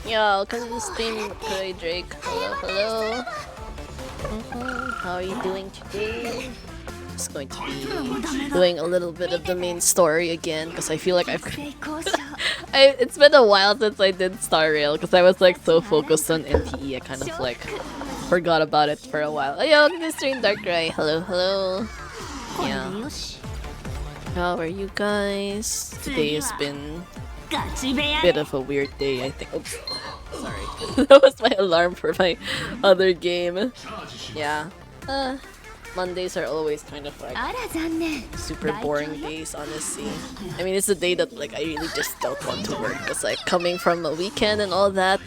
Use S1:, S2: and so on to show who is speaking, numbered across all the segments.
S1: Yeah, welcome to the stream, Koi Drake. Hello, hello. How are you doing today? Just going to be doing a little bit of the main story again because I feel like it's been a while since I did Star Rail because I was like so focused on NTE I kind of like forgot about it for a while. Oh, yeah, welcome to the stream, Dark Ray. Hello, hello. Yeah. How are you guys? Today has been a bit of a weird day, I think. Oops. Sorry. That was my alarm for my other game. Yeah. Mondays are always kind of like super boring days, honestly. I mean, it's a day that like I really just don't want to work because like coming from a weekend and all that.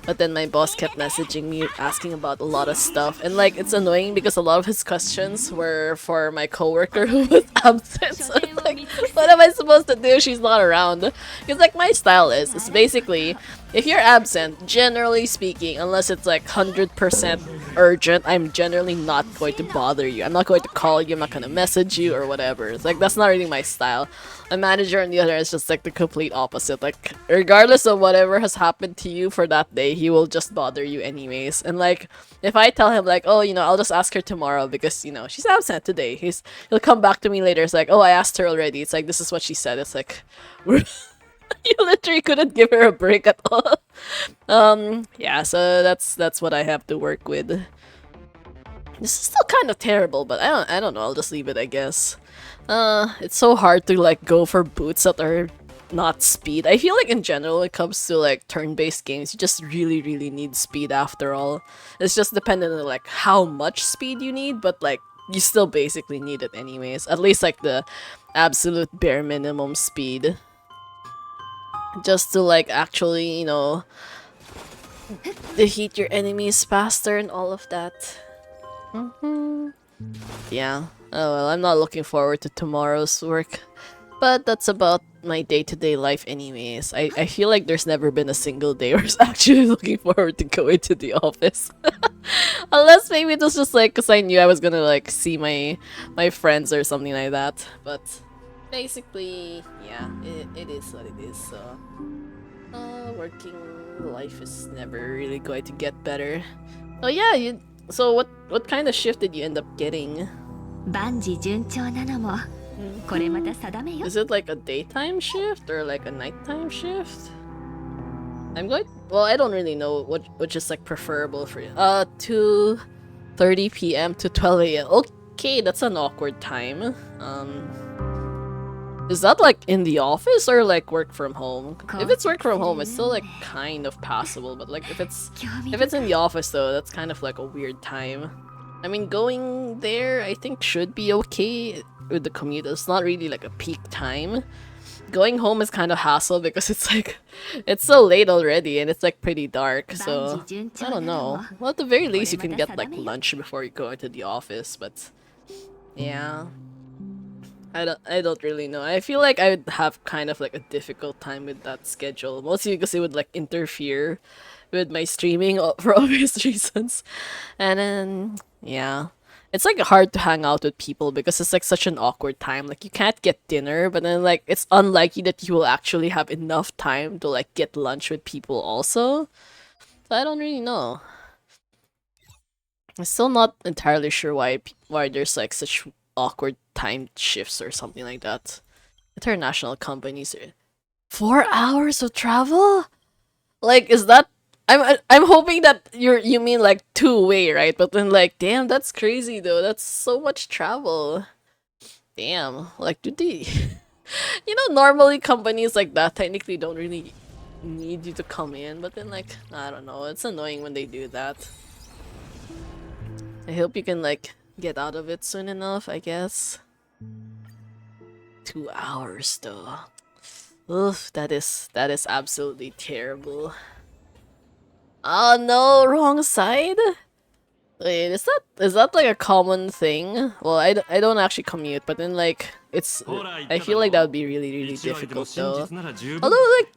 S1: But then my boss kept messaging me asking about a lot of stuff, and like it's annoying because a lot of his questions were for my coworker who was absent. So it's like, what am I supposed to do? She's not around. Because like my style is, it's basically if you're absent, generally speaking, unless it's like 100% urgent, I'm generally not going to bother you. I'm not going to call you. I'm not going to message you or whatever. It's like that's not really my style. A manager on the other is just like the complete opposite. Like regardless of whatever has happened to you for that day, he will just bother you anyways. And like if I tell him like, oh, I'll just ask her tomorrow because she's absent today. He'll come back to me later. It's like, oh, I asked her already. It's like this is what she said. It's like you literally couldn't give her a break at all. Yeah, so that's what I have to work with. This is still kind of terrible, but I don't know, I'll just leave it, I guess. It's so hard to like go for boots that are not speed. I feel like in general when it comes to like turn-based games, you just really need speed after all. It's just dependent on like how much speed you need, but like you still basically need it anyways. At least like the absolute bare minimum speed. Just to like actually, defeat your enemies faster and all of that. Yeah. Oh well, I'm not looking forward to tomorrow's work. But that's about my day-to-day life anyways. I feel like there's never been a single day where I was actually looking forward to going to the office. Unless maybe it was just like because I knew I was gonna like see my friends or something like that. But basically, yeah, it is what it is, so working life is never really going to get better. Oh yeah, so what kind of shift did you end up getting? Is it like a daytime shift or like a nighttime shift? Well, I don't really know which is like preferable for you. 2:30 p.m. to 12 a.m. Okay, that's an awkward time. Is that like in the office or like work from home? If it's work from home, it's still like kind of passable, but like if it's in the office though, that's kind of like a weird time. I mean, going there I think should be okay with the commute. It's not really like a peak time. Going home is kind of hassle because it's like it's so late already and it's like pretty dark, so I don't know. Well, at the very least you can get like lunch before you go into the office, but yeah. I don't really know. I feel like I would have kind of like a difficult time with that schedule, mostly because it would like interfere with my streaming for obvious reasons. And then yeah, it's like hard to hang out with people because it's like such an awkward time. Like you can't get dinner, but then like it's unlikely that you will actually have enough time to like get lunch with people also. So I don't really know. I'm still not entirely sure why there's like such awkward time shifts or something like that. International companies are 4 hours of travel? Like is that I'm hoping that you mean like two-way, right? But then like damn, that's crazy though. That's so much travel. Damn. Like do they normally companies like that technically don't really need you to come in, but then like I don't know, it's annoying when they do that. I hope you can like get out of it soon enough, I guess. 2 hours though. Oof, that is absolutely terrible. Oh no, wrong side? Wait, is that like a common thing? Well, I don't actually commute, but then like I feel like that would be really difficult though. Although like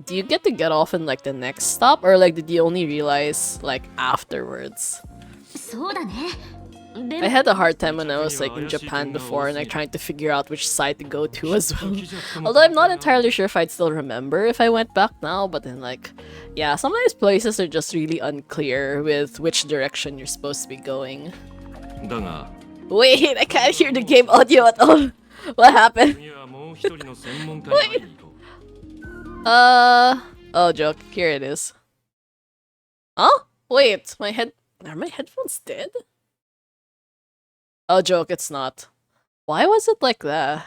S1: do you get to get off in like the next stop or like did you only realize like afterwards? I had a hard time when I was like in Japan before and I tried to figure out which side to go to as well. Although I'm not entirely sure if I'd still remember if I went back now, but then like, yeah, some of these places are just really unclear with which direction you're supposed to be going. Wait, I can't hear the game audio at all. What happened? Wait. Oh, joke. Here it is. Huh? Wait, are my headphones dead? Oh, joke, it's not. Why was it like that?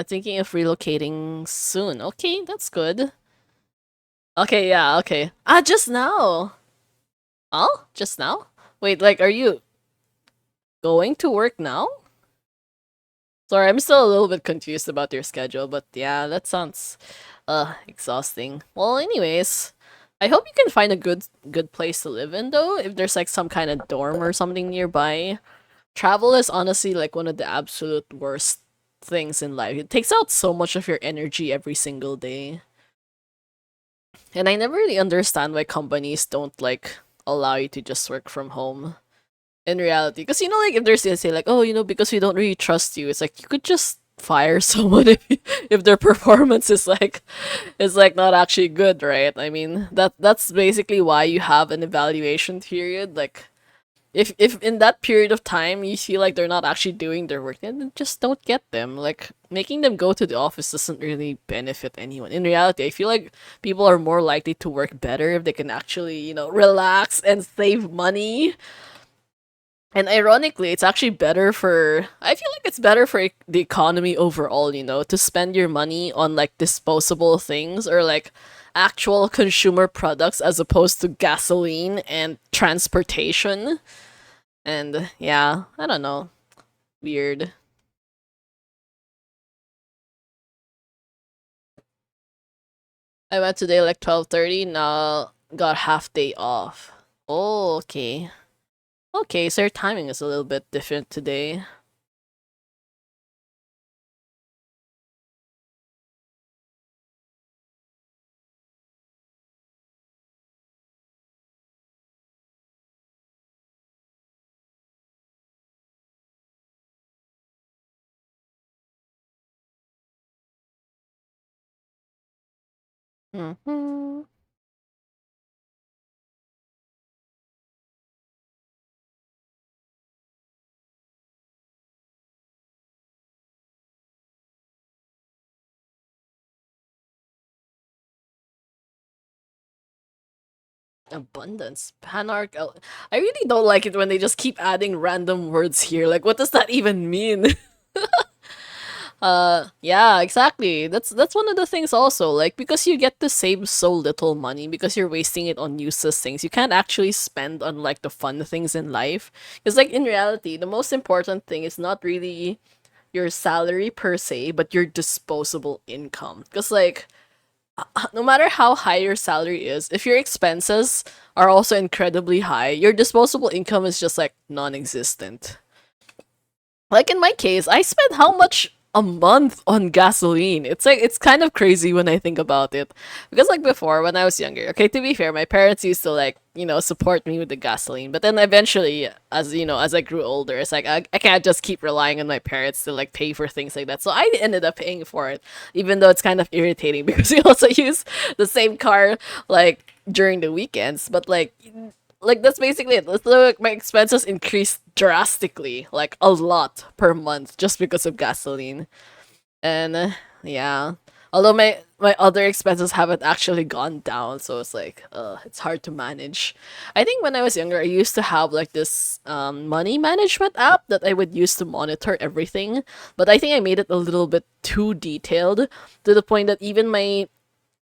S1: Thinking of relocating soon. Okay, that's good. Okay, yeah, okay. Ah, just now! Oh? Just now? Wait, like, are you going to work now? Sorry, I'm still a little bit confused about your schedule, but yeah, that sounds, exhausting. Well, anyways, I hope you can find a good place to live in, though, if there's, like, some kind of dorm or something nearby. Travel is honestly, like, one of the absolute worst things in life. It takes out so much of your energy every single day. And I never really understand why companies don't, like, allow you to just work from home in reality. Because, you know, like, if they're say, like, oh, you know, because we don't really trust you, it's like, you could just fire someone if their performance is like not actually good, right? I mean, that's basically why you have an evaluation period. Like, if in that period of time you feel like they're not actually doing their work, then just don't get them. Like, making them go to the office doesn't really benefit anyone. In reality, I feel like people are more likely to work better if they can actually, you know, relax and save money. And ironically, it's actually better for, I feel like it's better for the economy overall, you know, to spend your money on like disposable things or like actual consumer products as opposed to gasoline and transportation. And yeah, I don't know. Weird. I went today like 12:30, now got half day off. Oh, okay. Okay, so your timing is a little bit different today. Hmm. Abundance. I really don't like it when they just keep adding random words here. Like, what does that even mean? Yeah, exactly. That's one of the things also. Like, because you get to save so little money because you're wasting it on useless things, you can't actually spend on like the fun things in life. Because like in reality, the most important thing is not really your salary per se, but your disposable income. Because like no matter how high your salary is, if your expenses are also incredibly high, your disposable income is just like non-existent. Like in my case, I spent how much a month on gasoline? It's like it's kind of crazy when I think about it. Because like before when I was younger, okay, to be fair, my parents used to like, you know, support me with the gasoline. But then eventually as you know, as I grew older, it's like I can't just keep relying on my parents to like pay for things like that. So I ended up paying for it, even though it's kind of irritating because we also use the same car like during the weekends. But like that's basically it. Like, my expenses increased drastically, like a lot per month, just because of gasoline. And yeah, although my other expenses haven't actually gone down, so it's like it's hard to manage. I think when I was younger, I used to have like this money management app that I would use to monitor everything, but I think I made it a little bit too detailed to the point that even my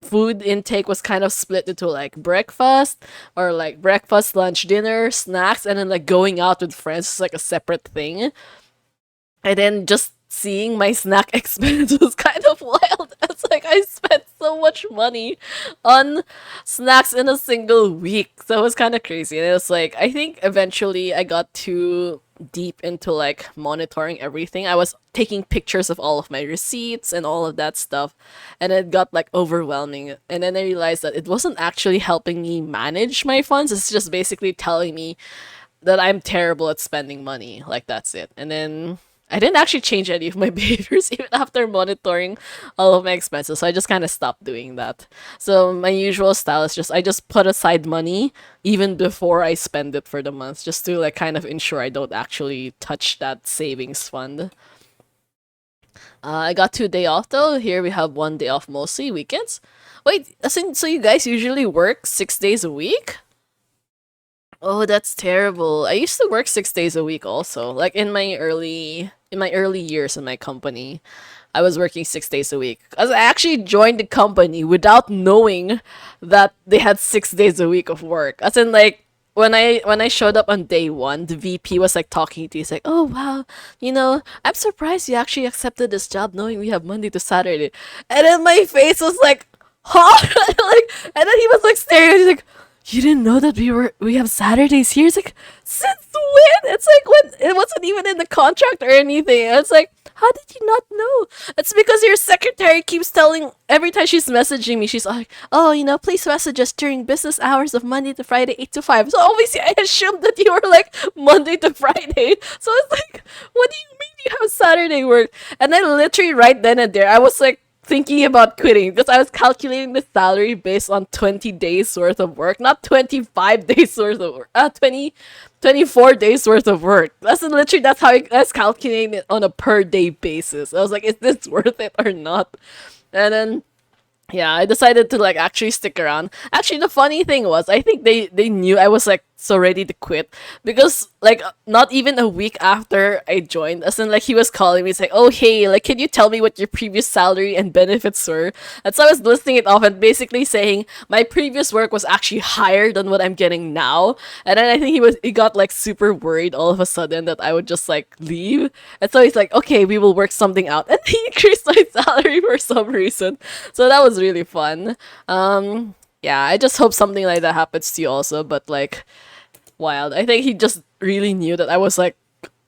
S1: food intake was kind of split into like breakfast or like breakfast, lunch, dinner, snacks, and then like going out with friends is like a separate thing. And then just seeing my snack expense was kind of wild. It's like I spent so much money on snacks in a single week. So it was kind of crazy. And it was like, I think eventually I got too deep into like monitoring everything. I was taking pictures of all of my receipts and all of that stuff. And it got like overwhelming. And then I realized that it wasn't actually helping me manage my funds. It's just basically telling me that I'm terrible at spending money. Like that's it. And then I didn't actually change any of my behaviors even after monitoring all of my expenses. So I just kind of stopped doing that. So my usual style is just I just put aside money even before I spend it for the month, just to like kind of ensure I don't actually touch that savings fund. I got 2 day off though. Here we have 1 day off mostly weekends. Wait, as in, so you guys usually work 6 days a week? Oh, that's terrible. I used to work 6 days a week also. Like in my early years in my company, I was working 6 days a week. Cause I actually joined the company without knowing that they had 6 days a week of work. As in like when I showed up on day one, the VP was like talking to you. He's like, "Oh wow, I'm surprised you actually accepted this job, knowing we have Monday to Saturday." And then my face was like, "Huh?" Like, and then he was like staring. He's like, "You didn't know that we have Saturdays here?" It's like, since when? It's like when it wasn't even in the contract or anything. And it's like, how did you not know? It's because your secretary keeps telling every time she's messaging me, she's like, "Oh, please message us during business hours of Monday to Friday, 8 to 5." So obviously, I assumed that you were like Monday to Friday. So it's like, what do you mean you have Saturday work? And then literally right then and there, I was like thinking about quitting because I was calculating the salary based on 20 days worth of work, not 25 days worth of work. 24 days worth of work. That's how I was calculating it on a per day basis. I was like, is this worth it or not? And then yeah, I decided to like actually stick around. Actually, the funny thing was, I think they knew I was like so ready to quit because like not even a week after I joined, as in like he was calling me, saying, "Oh hey, like can you tell me what your previous salary and benefits were?" And so I was listing it off and basically saying my previous work was actually higher than what I'm getting now. And then I think he got like super worried all of a sudden that I would just like leave. And so he's like, "Okay, we will work something out." And he increased my salary for some reason. So that was really fun. Yeah, I just hope something like that happens to you also, but like wild. I think he just really knew that I was like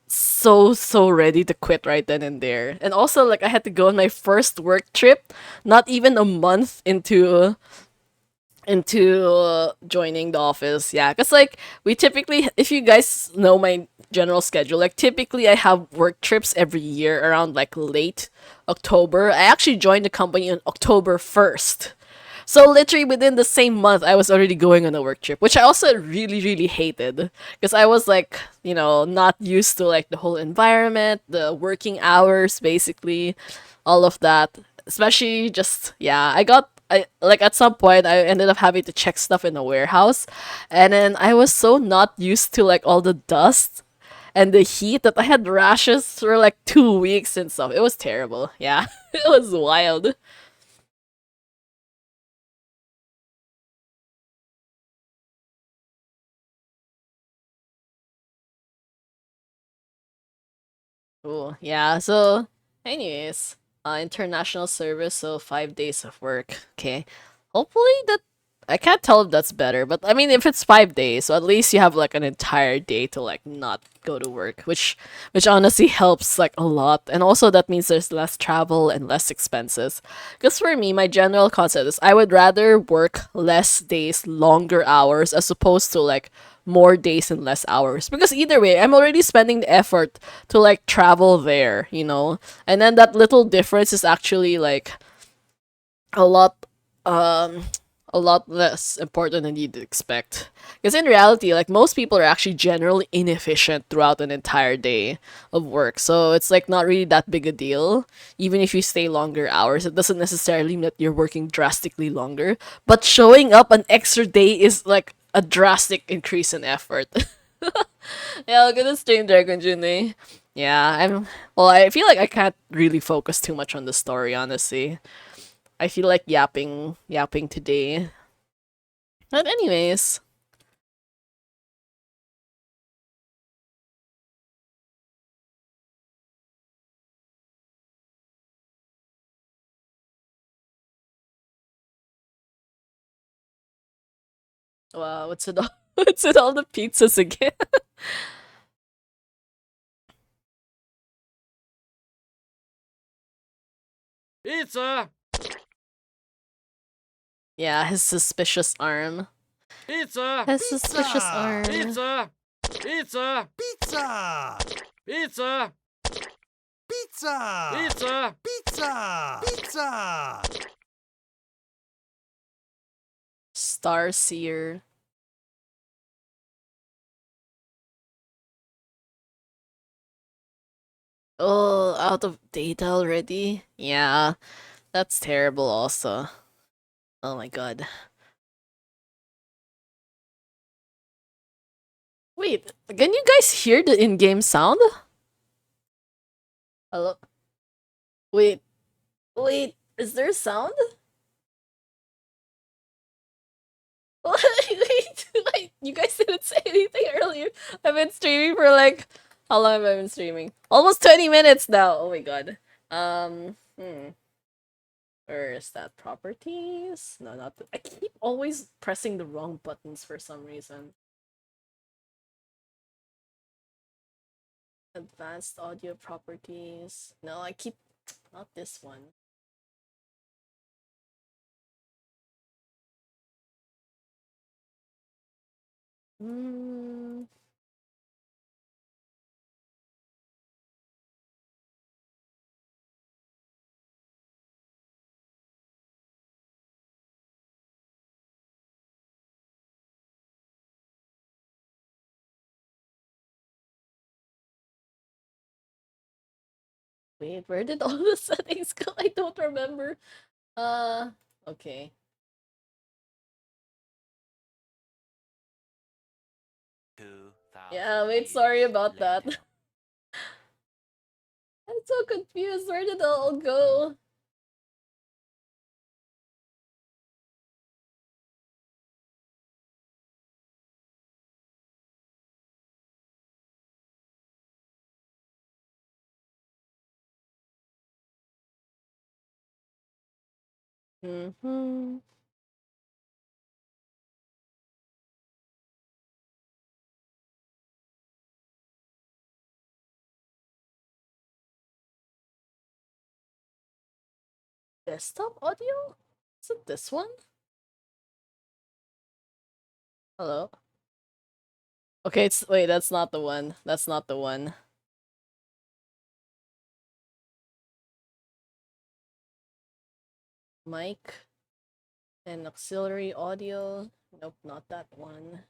S1: so ready to quit right then and there. And also like I had to go on my first work trip not even a month into joining the office. Yeah, cuz like we typically, if you guys know my general schedule, like typically I have work trips every year around like late October. I actually joined the company on October 1st. So literally within the same month, I was already going on a work trip, which I also really hated because I was like, not used to like the whole environment, the working hours, basically, all of that. Especially just yeah, I like at some point I ended up having to check stuff in the warehouse, and then I was so not used to like all the dust and the heat that I had rashes for like 2 weeks and stuff. It was terrible. Yeah, it was wild. Cool. Yeah. So, anyways, international service. So 5 days of work. Okay. Hopefully that I can't tell if that's better, but I mean, if it's 5 days, so at least you have like an entire day to like not go to work, which honestly helps like a lot. And also that means there's less travel and less expenses. Because for me, my general concept is I would rather work less days, longer hours, as opposed to like more days and less hours. Because either way, I'm already spending the effort to like travel there. And then that little difference is actually like a lot um a lot less important than you'd expect. Because in reality, like most people are actually generally inefficient throughout an entire day of work. So it's like not really that big a deal. Even if you stay longer hours, it doesn't necessarily mean that you're working drastically longer. But showing up an extra day is like a drastic increase in effort. Yeah, look at the stream, Dragon Junei. Yeah, well, I feel like I can't really focus too much on the story, honestly. I feel like yapping today. But anyways, Wow, what's it all? What's it all the pizzas again?
S2: Pizza!
S1: Yeah, his suspicious arm.
S2: Pizza!
S1: His suspicious arm.
S2: Pizza! Pizza!
S3: Pizza!
S2: Pizza!
S3: Pizza!
S2: Pizza!
S3: Pizza! Pizza!
S1: Starseer. Oh, out of data already? Yeah, that's terrible also. Oh my god. Wait, can you guys hear the in-game sound? Hello? Wait, wait, is there sound? Wait, you guys didn't say anything earlier. I've been streaming for like, how long have I been streaming? Almost 20 minutes now. Oh my god. Where is that? Properties? No, not I keep always pressing the wrong buttons for some reason. Advanced audio properties. No, I keep not this one. Hmm. Wait, where did all the settings go? I don't remember. Okay. Yeah, wait, sorry about that. I'm so confused. Where did it all go? Mm-hmm. Desktop audio? Is it this one? Hello? Okay, it's wait, that's not the one. That's not the one. Mic and auxiliary audio. Nope, not that one.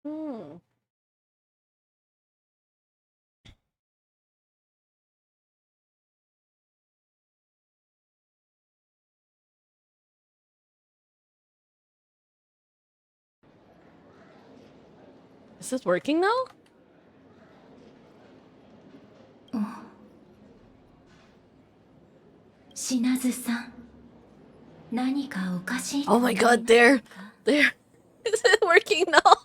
S1: Hmm. Is it working now? Oh my god, there. Is it working now?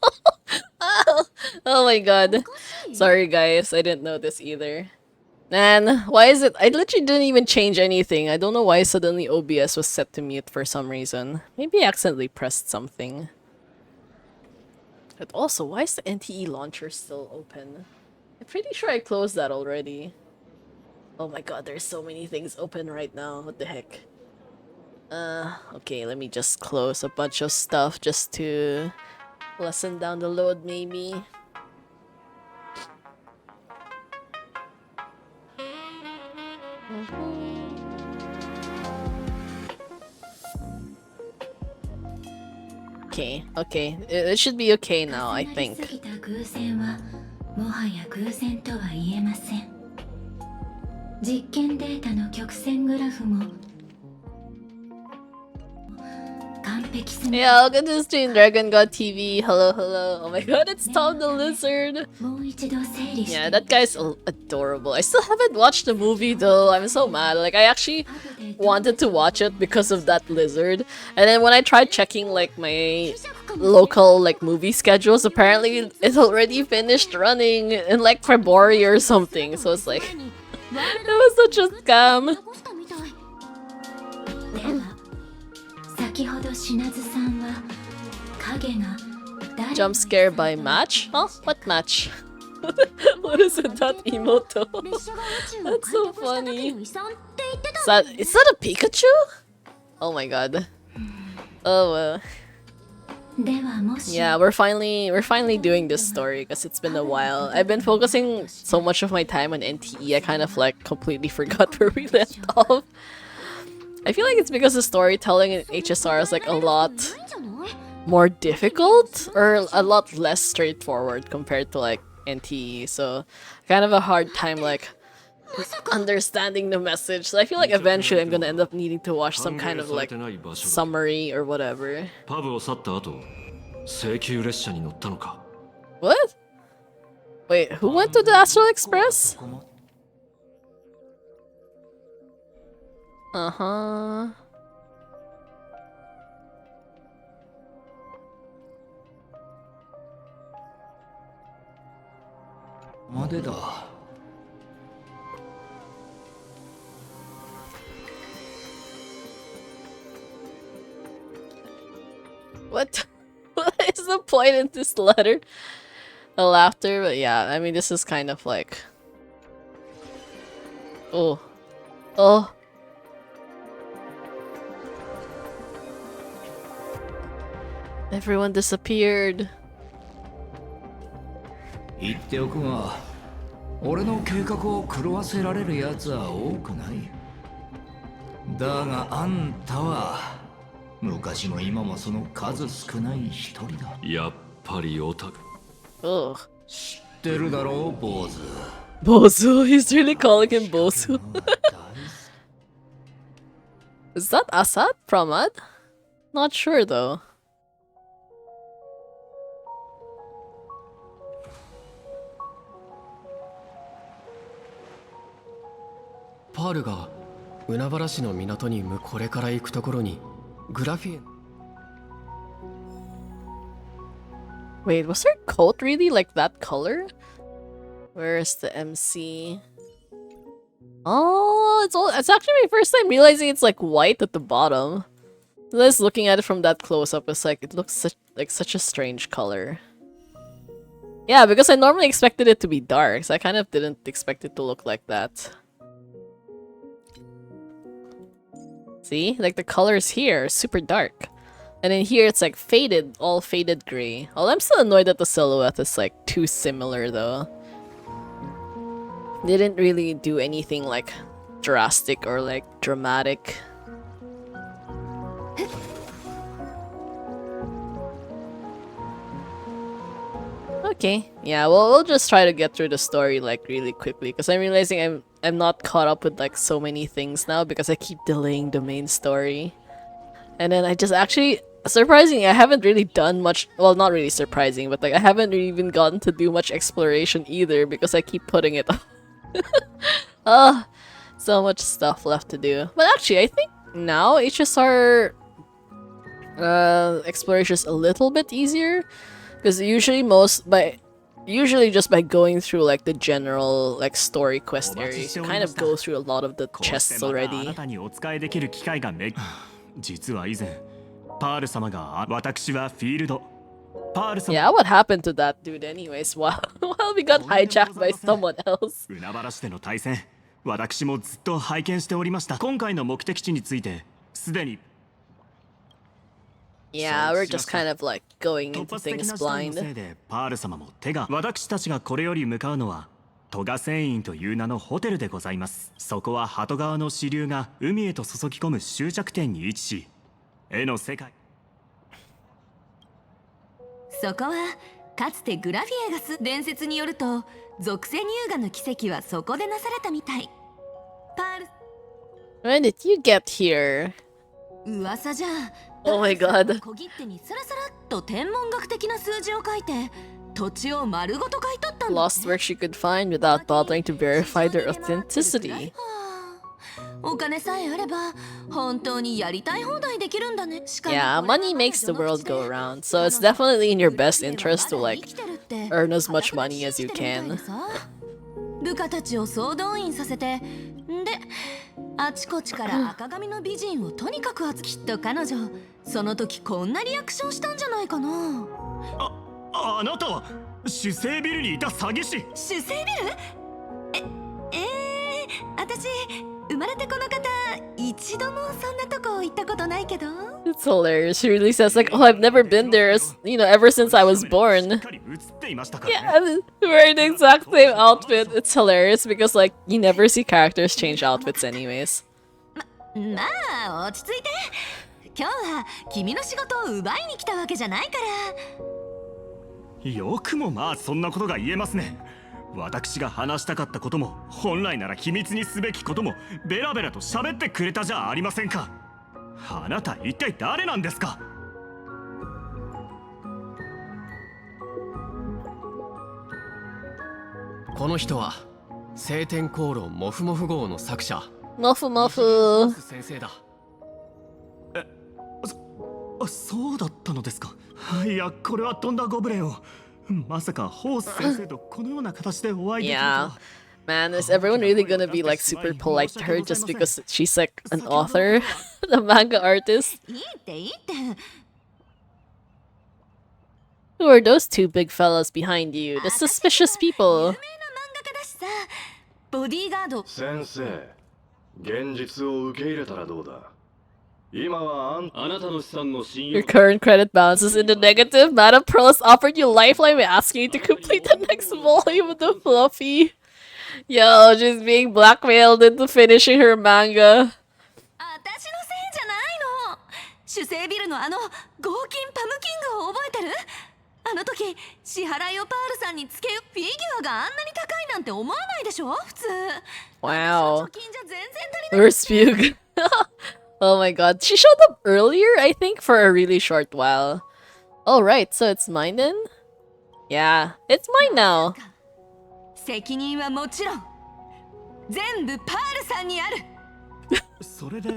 S1: Oh my god. Sorry guys, I didn't know this either. Man, why is it? I literally didn't even change anything. I don't know why suddenly OBS was set to mute for some reason. Maybe I accidentally pressed something. But also, why is the NTE launcher still open? I'm pretty sure I closed that already. Oh my god, there's so many things open right now. What the heck? Okay, let me just close a bunch of stuff just to lessen down the load, maybe. Okay, it should be okay now, I think. Yeah, welcome to the stream, Dragon God TV. Hello, hello. Oh my god, it's Tom the Lizard. Yeah, that guy's adorable. I still haven't watched the movie though. I'm so mad. Like, I actually wanted to watch it because of that lizard. And then when I tried checking like my local like movie schedules, apparently it's already finished running in like February or something. So it's like It was such a scam.
S4: では先ほど品津さんは影が誰
S1: Jump scare by match? Huh? What match? What is it? That emoto? That's so funny. Is that a Pikachu? Oh my god. Oh yeah, we're finally doing this story because it's been a while. I've been focusing so much of my time on NTE, I kind of like completely forgot where we left off. I feel like it's because the storytelling in HSR is like a lot more difficult or a lot less straightforward compared to like NTE, so kind of a hard time like understanding the message. So I feel like eventually I'm gonna end up needing to watch some kind of like summary or whatever.
S5: パブを去った後、請求列車に乗ったのか。
S1: What? Wait, who went to the Astral Express? Uh-huh.
S5: までだ。
S1: What? What is the point in this letter? The laughter, but yeah, I mean this is kind of like... Oh. Oh. Everyone disappeared.
S5: 言っておくが、俺の計画を狂わせられる奴は多くない。だがあんたは昔も今もその数少ない一人だ。やっぱりオタク。
S1: Ugh.
S5: 知ってるだろう、坊主。
S1: Bozu, he's really calling him Bozu. Is that Asad from Ad? Not sure though.
S6: パールが海原市の港にこれから行くところにグラフィエ
S1: Wait, was her coat really like that color? Where's the MC? Oh, it's actually my first time realizing it's like white at the bottom. Just looking at it from that close up, it's like it looks such a strange color. Yeah, because I normally expected it to be dark, so I kind of didn't expect it to look like that. See? Like the colors here are super dark. And in here it's like faded, all faded gray. Well, I'm still annoyed that the silhouette is like too similar though. They didn't really do anything like drastic or like dramatic. Okay, yeah, well, we'll just try to get through the story like really quickly because I'm realizing I'm not caught up with like so many things now because I keep delaying the main story. And then I just actually, surprisingly, I haven't really done much, well, not really surprising, but like I haven't really even gotten to do much exploration either because I keep putting it off. Ah, so much stuff left to do. But actually, I think now HSR exploration is a little bit easier. Because usually just by going through like the general like story quest areas, you kind of go through a lot of the chests already.
S7: 実は以前、パール様が私はフィールド。パール様
S1: Yeah, what happened to that dude anyways while we got hijacked by someone else?
S7: 海原市での対戦、私もずっと拝見しておりました。今回の目的地についてすでに
S1: Yeah, we're just kind of like going
S7: 突
S1: into
S7: 発的
S1: things
S7: な事態の
S1: blind.
S7: せいでパール様も手が私たちがこれより向かうのは戸賀船員という名のホテルでございます。そこは鳩川の支流が海へと注ぎ込む終着点に位置し、絵の世界。
S4: そこはかつてグラフィエが伝説によると属性乳牙の奇跡はそこでなされたみたい。パール
S1: When did you get here?
S4: 噂じゃ
S1: Oh my god.
S4: 小切手にスラスラっと天文学的な数字を書いて土地を丸ごと買い取ったんだ。
S1: Lost work she could find without bothering to verify their authenticity.
S4: お金さえあれば本当にやりたい放題できるんだね。
S1: Yeah, money makes the world go around, so it's definitely in your best interest to like earn as much money as you can.
S4: 部下たちを総動員させて、であちこちから赤髪の美人をとにかくきっと彼女その時こんなリアクションしたんじゃないかな。
S7: あなたは主生ビルにいた詐欺師。
S4: 主生ビル？私生まれてこの方一度もそんなとこ行ったことないけど。
S1: It's hilarious. She really says like, "Oh, I've never been there. You know, ever since I was born."
S7: しっかり映っていましたからね。
S1: Yeah, wearing the exact same outfit. It's hilarious because like you never see characters change outfits anyways.
S4: まあ落ち着いて。今日は君の仕事を奪いに来たわけじゃないから。
S7: よくもまあそんなことが言えますね。私が話したかったことも本来なら秘密にすべきこともベラベラと喋ってくれたじゃありませんか。あなた一体誰なんですか。
S6: この人は晴天航路モフモフ号の作者
S1: Mufu mufu.
S6: 先生だ。
S7: そうだったのですか。いやこれはとんだご無礼を。まさかホース先生とこのような形でお会いできると
S1: Yeah.
S7: は。
S1: Man, is everyone really gonna be like super polite to her just because she's like an author, a manga artist?
S4: いいっていいって。
S1: Who are those two big fellas behind you? The suspicious
S4: 有
S1: people.
S4: 名な漫画家だしさ。ボディーガード。
S8: 先生、現実を受け入れたらどうだ。今はあなたの資産の信
S1: Your
S8: 用
S1: current credit balance is in the negative. Madame Pearl has offered you lifeline by asking you to complete the next volume of the Fluffy. Yo, she's being blackmailed into finishing her manga.
S4: 私のせいじゃないの。主生ビルのあの合金パムキングを覚えてる？あの時支払いをパールさんにつけフィギュアがあんなに高いなんて思わないでしょ普通。
S1: Wow.
S4: 貯金じゃ全然足りない。
S1: Where's Fugue? Oh my god. She showed up earlier, I think, for a really short while. Oh, right. So it's mine then? Yeah, it's mine now.
S4: 責任はもちろん全部パールさんにある。
S7: それで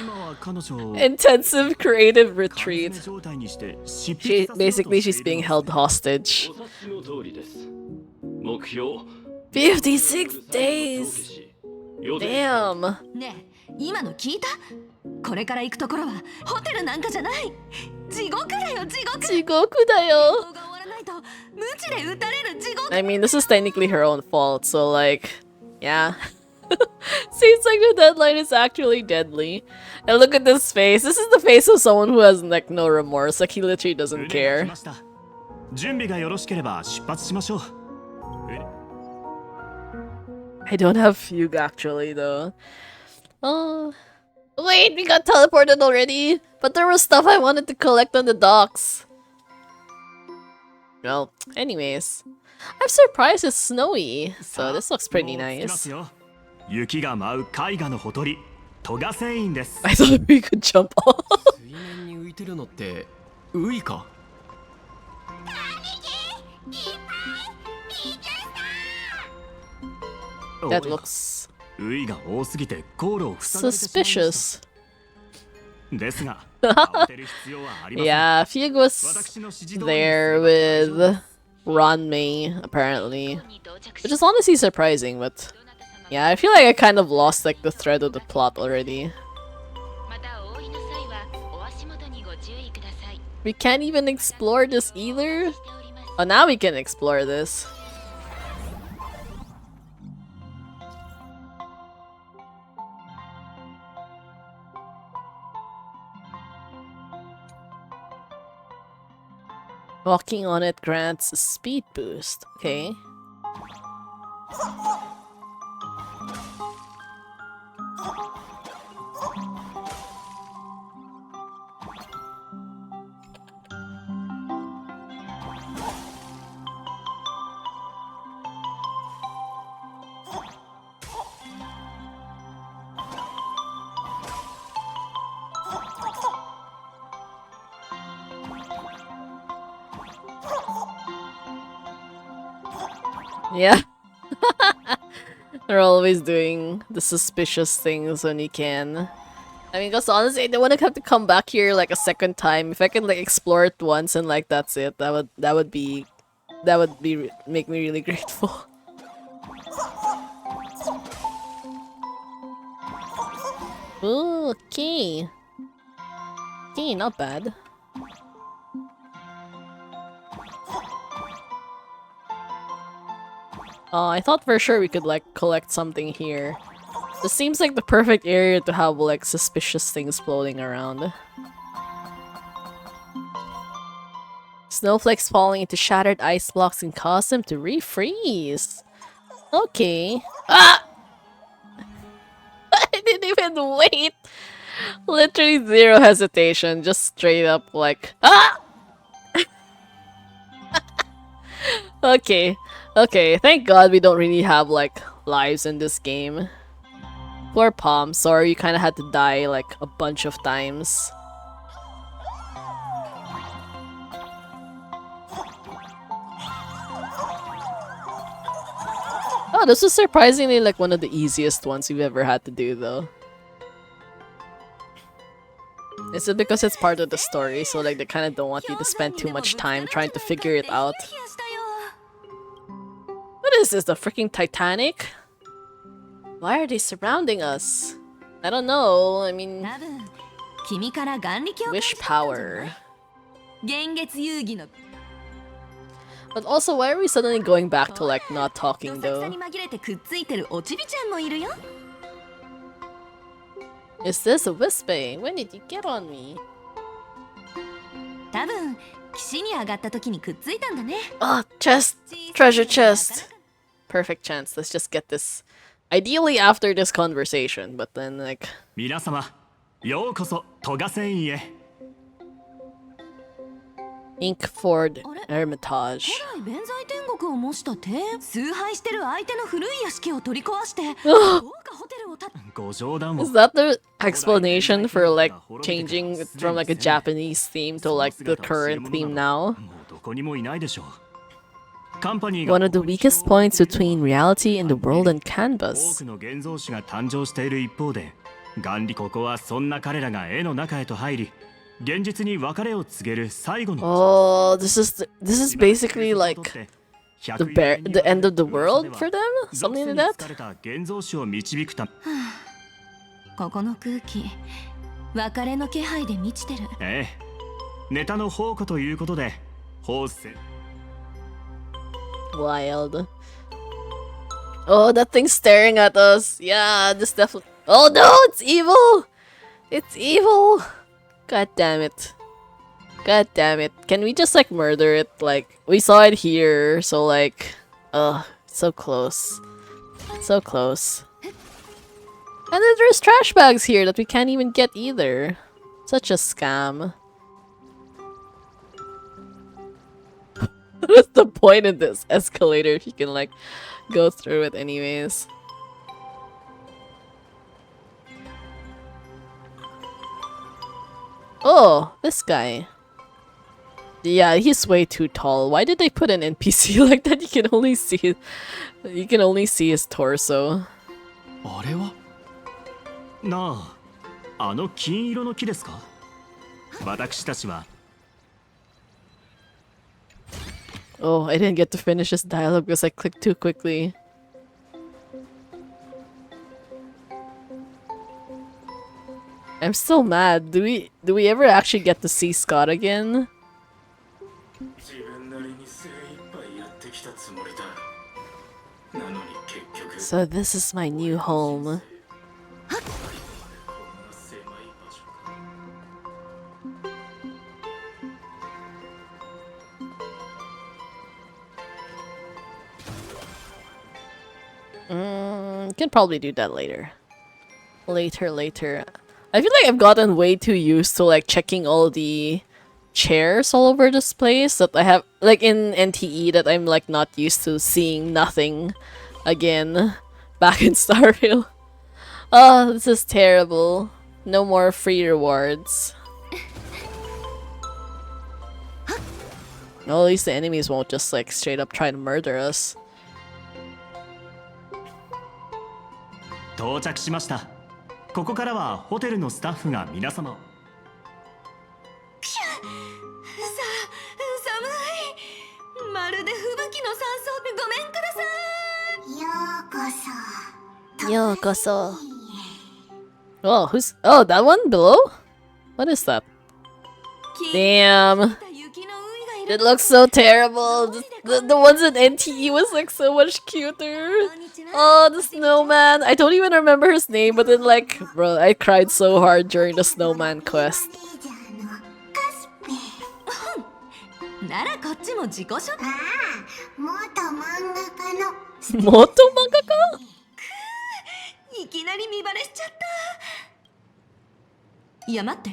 S7: 今は彼女を
S1: Intensive creative
S7: 缶詰
S1: retreat.
S7: 状態にして執
S1: She
S7: 筆させようと
S1: basically
S7: して
S1: she's
S7: いる
S1: being
S7: の
S1: held
S7: です
S1: hostage.
S8: お察しの通りです。目標
S1: 56 days.
S8: 予定
S1: Damn.
S4: ねえ今の聞いた？これから行くところはホテルなんかじゃない。地獄だよ地獄。
S1: Jigoku da yo.
S4: 動画終わらないと無知で撃たれる地獄。
S1: I mean, this is technically her own fault, so like, yeah. Seems like the deadline is actually deadly. And look at this face. This is the face of someone who has like no remorse. Like he literally
S7: 船
S1: doesn't
S7: が来
S1: care.
S7: ました。準備がよろしければ出発しましょう。
S1: I don't have Fugue actually though. Oh, wait, we got teleported already. But there was stuff I wanted to collect on the docks. Well, anyways, I'm surprised it's snowy. So this looks pretty
S7: もう着きます
S1: nice.
S7: よ。雪が舞う絵画のほとり、トガ繊維です。
S1: I thought we could jump off.
S6: 水面に浮いてるのってウイか。
S1: That looks
S7: ウイが多すぎて航路を塞がれてしまいました。
S1: suspicious.
S7: ですが、慌てる必要はありません。
S1: Yeah, Fugue was
S7: 私の指示通りに
S1: there
S7: すれば大丈夫で
S1: with
S7: す。
S1: Ranmei, apparently. Which is honestly surprising, but yeah, I feel like I kind of lost like the thread of the plot already.
S9: またお降りの際はお足元にご注意ください。
S1: We can't even explore this either?
S9: しております。
S1: Oh, now we can explore this. Walking on it grants a speed boost. Okay. Yeah. They're always doing the suspicious things when you can. I mean, because honestly, I don't want to have to come back here like a second time. If I can like explore it once and like that's it, that would make me really grateful. Ooh, okay. Okay, not bad. I thought for sure we could like collect something here. This seems like the perfect area to have like suspicious things floating around. Snowflakes falling into shattered ice blocks can cause them to refreeze. Okay. Ah! I didn't even wait! Literally zero hesitation, just straight up like, ah! Okay, okay, thank god we don't really have like lives in this game. Poor Palm, sorry you kinda had to die like a bunch of times. Oh, this was surprisingly like one of the easiest ones we've ever had to do though. Is it because it's part of the story, so like they kind of don't want you to spend too much time trying to figure it out? What is this, the freaking Titanic? Why are they surrounding us? I don't know, I mean... Wish power. But also, why are we suddenly going back to like not talking though? Is this a Wispe? When did you get on me? Oh, chest! Treasure chest! Perfect chance, let's just get this. Ideally after this conversation, but then like... Inkford Hermitage. Is that the explanation for like changing it from like a Japanese theme to like the current theme now? One of the weakest points between reality and the world and canvas. Oh, this is basically like the end of the world for them? Something like that? Wild. Oh, that thing's staring at us. Yeah, this definitely... Oh no, it's evil! It's evil! God damn it. God damn it. Can we just like murder it? Like, we saw it here, so like... Ugh, so close. So close. And then there's trash bags here that we can't even get either. Such a scam. What's the point in this escalator if you can like go through it anyways? Oh, this guy. Yeah, he's way too tall. Why did they put an NPC like that? You can only see his torso. Oh, I didn't get to finish this dialogue because I clicked too quickly. I'm still mad. Do we ever actually get to see Scott again? So this is my new home. Can probably do that later. Later. I feel like I've gotten way too used to like checking all the chairs all over this place that I have like in NTE that I'm like not used to seeing nothing again back in Starfield. Oh, this is terrible. No more free rewards. Well, at least the enemies won't just like straight up try to murder us.
S7: 到着しました。ここからはホテルのスタッフが皆様を。
S4: 寒い。まるで吹雪の山荘でごめんください。
S1: ようこそ。Oh, who's... Oh, that one below? What is that? Damn. It looks so terrible. The ones in NTE was like so much cuter. Oh, the snowman. I don't even remember his name, but then like, bro, I cried so hard during the snowman quest.
S4: ならこっちも自己紹介。
S1: 元漫画家
S4: いきなり見バレしちゃった。いや待って。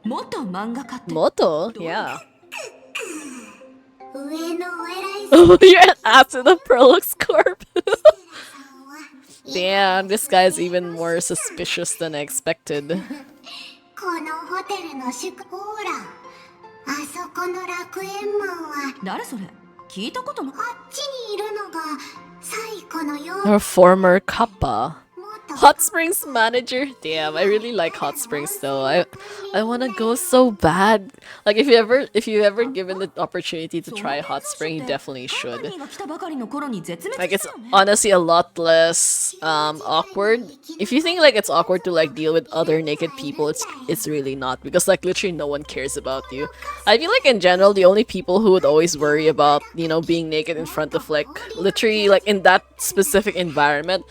S4: 元漫画家って。
S1: Moto? Yeah. Oh, you're an ass in a Prolux Corp. Damn, this guy's even more suspicious than I expected.
S10: あそこの楽園マンは
S4: 誰それ聞いたことない。
S10: あっちにいるのが最古のよう
S1: Our former Kappa. Hot Springs manager. Damn, I really like Hot Springs though. I want to go so bad. Like if you ever given the opportunity to try Hot Spring, you definitely should. Like it's honestly a lot less awkward. If you think like it's awkward to like deal with other naked people, it's really not, because like literally no one cares about you. I feel like in general the only people who would always worry about, you know, being naked in front of like literally like in that specific environment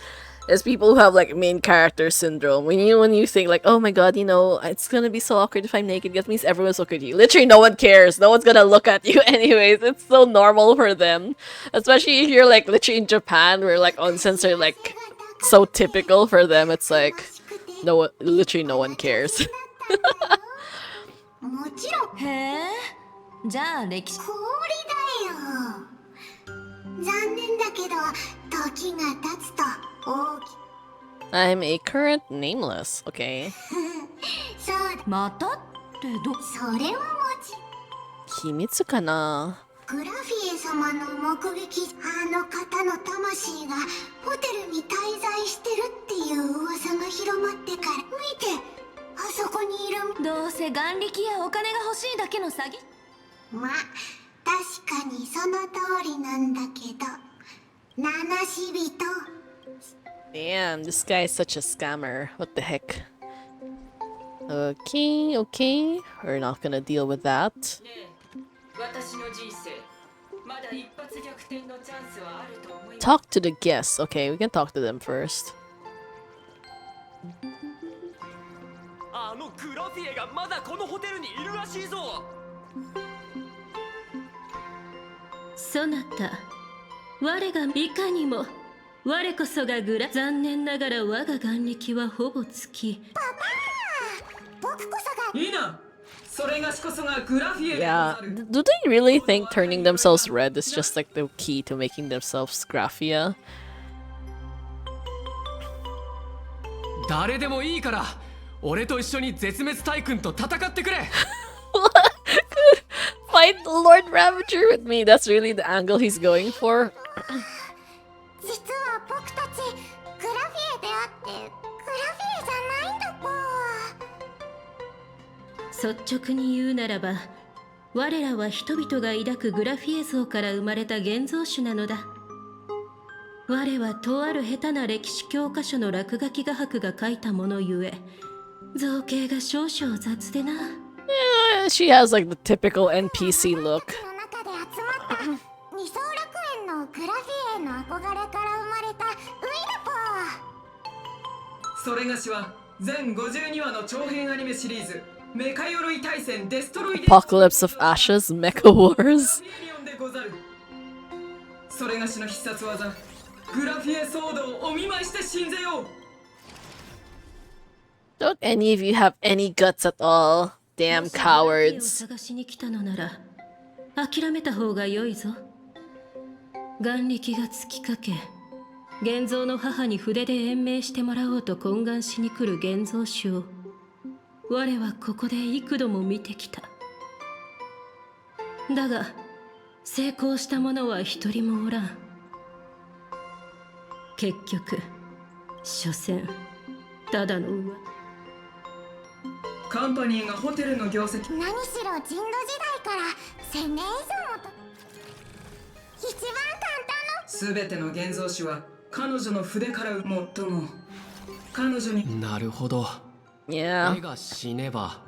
S1: is people who have like main character syndrome. When you think like, oh my god, you know, it's gonna be so awkward if I'm naked, that means everyone's looking at you. Literally no one cares. No one's gonna look at you anyways. It's so normal for them. Especially if you're like literally in Japan where like onsen's are like so typical for them. It's like literally no one cares.
S4: へえ。じゃあ歴史。
S10: 氷だよ。残念だけど時が経つと大き
S1: I'm a current nameless. Okay.
S10: そうだ。
S4: またってど。
S10: それはもち。
S1: 秘密かな？
S10: グラフィエ様の目撃、あの方の魂がホテルに滞在してるっていう噂が広まってから見て、あそこにいる。
S4: どうせ眼力やお金が欲しいだけの詐欺。
S10: ま、確かにその通りなんだけど、七死人。
S1: Damn, this guy is such a scammer. What the heck? Okay, okay. We're not gonna deal with that. Talk to the guests. Okay, we can talk to them first.
S6: あのグラフィエがまだこのホテルにいるらしいぞ。
S11: そなた、我がいかにも、我こそが残念ながら我が眼力はほぼ尽き。
S10: パパ、僕こそが。
S6: いいな。それがしこそがグラフィエでご
S1: Yeah,
S6: ざる。
S1: do they really think turning themselves red is just like the key to making themselves graphia?
S6: 誰でもいいから、俺と一緒に絶滅大君と戦ってくれ。
S1: Fight Lord Ravager with me. That's really the angle he's going for.
S10: 実は僕たちグラフィエであってグラフィエじゃないんだぽ。
S11: 率直に言うならば、我らは人々が抱くグラフィエ像から生まれた現像種なのだ。我はとある下手な歴史教科書の落書き画伯が書いたものゆえ、造形が少々雑でな。
S1: Yeah, she has like the typical NPC look.
S10: の中で集まった二層楽園のグラフィエの憧れから生まれたウイだぽ。
S6: それがしは全52話の長編アニメシリーズメカ鎧対戦デストロイデ
S1: Apocalypse of Ashes, Mecha Wars.
S6: でござる。それがしの必殺技グラフィエソードをお見舞いして死んぜよう。
S1: Don't any of you have any guts at all? Damn cowards.
S11: 探しに来たのなら諦めた方が良いぞ。眼力が尽きかけ、現像の母に筆で延命してもらおうと懇願しに来る現像種を我はここで幾度も見てきた。だが成功した者は一人もおらん。結局所詮ただの上。
S6: カンパニーがホテルの業績。
S10: 何しろ人土時代から1000年以上もと。一番簡単の。
S6: すべての現像紙は彼女の筆から最もなるほど。
S1: Yeah.
S6: 絵が死ねば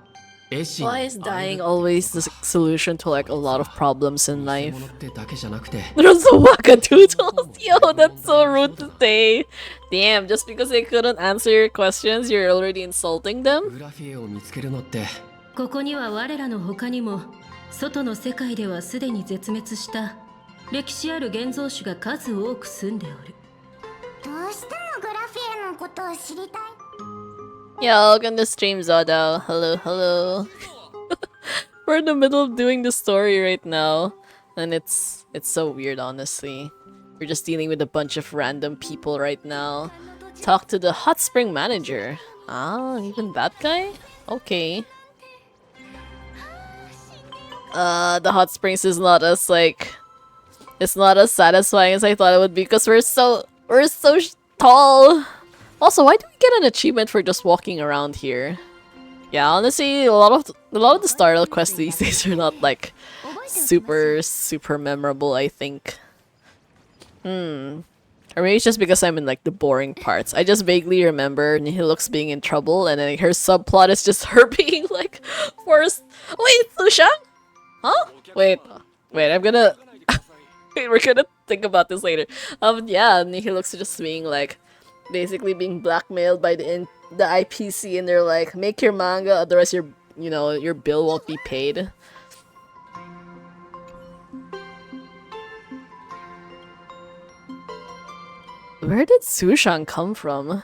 S6: 絵師に
S1: Why is dying always the solution to like a lot of problems in life?
S6: 物ってだけじゃなくて
S1: There's a wackadoodles! Yo, that's so rude to say! Damn, just because they couldn't answer your questions, you're already insulting them?
S6: グラフィエを見つけるのって。
S11: ここには我らの他にも外の世界ではすでに絶滅した歴史ある現像種が数多く住んでおる。
S10: どうしてもグラフィエのことを知りたい。
S1: Yo, welcome to stream, Zodo. Hello, hello. We're in the middle of doing the story right now, and it's so weird, honestly. We're just dealing with a bunch of random people right now. Talk to the hot spring manager. Ah, even that guy? Okay. The hot springs is not as like, it's not as satisfying as I thought it would be because we're so tall. Also, why do we get an achievement for just walking around here? Yeah, honestly, a lot of the startle quests these days are not like super memorable, I think. Or maybe it's just because I'm in like the boring parts. I just vaguely remember Nihilux being in trouble and then her subplot is just her being like forced. Wait, Lushang? Huh? Wait, I'm gonna wait, we're gonna think about this later. Yeah, Nihilux just being like basically being blackmailed by the IPC, and they're like, make your manga, otherwise your bill won't be paid. Where did Sushan come from?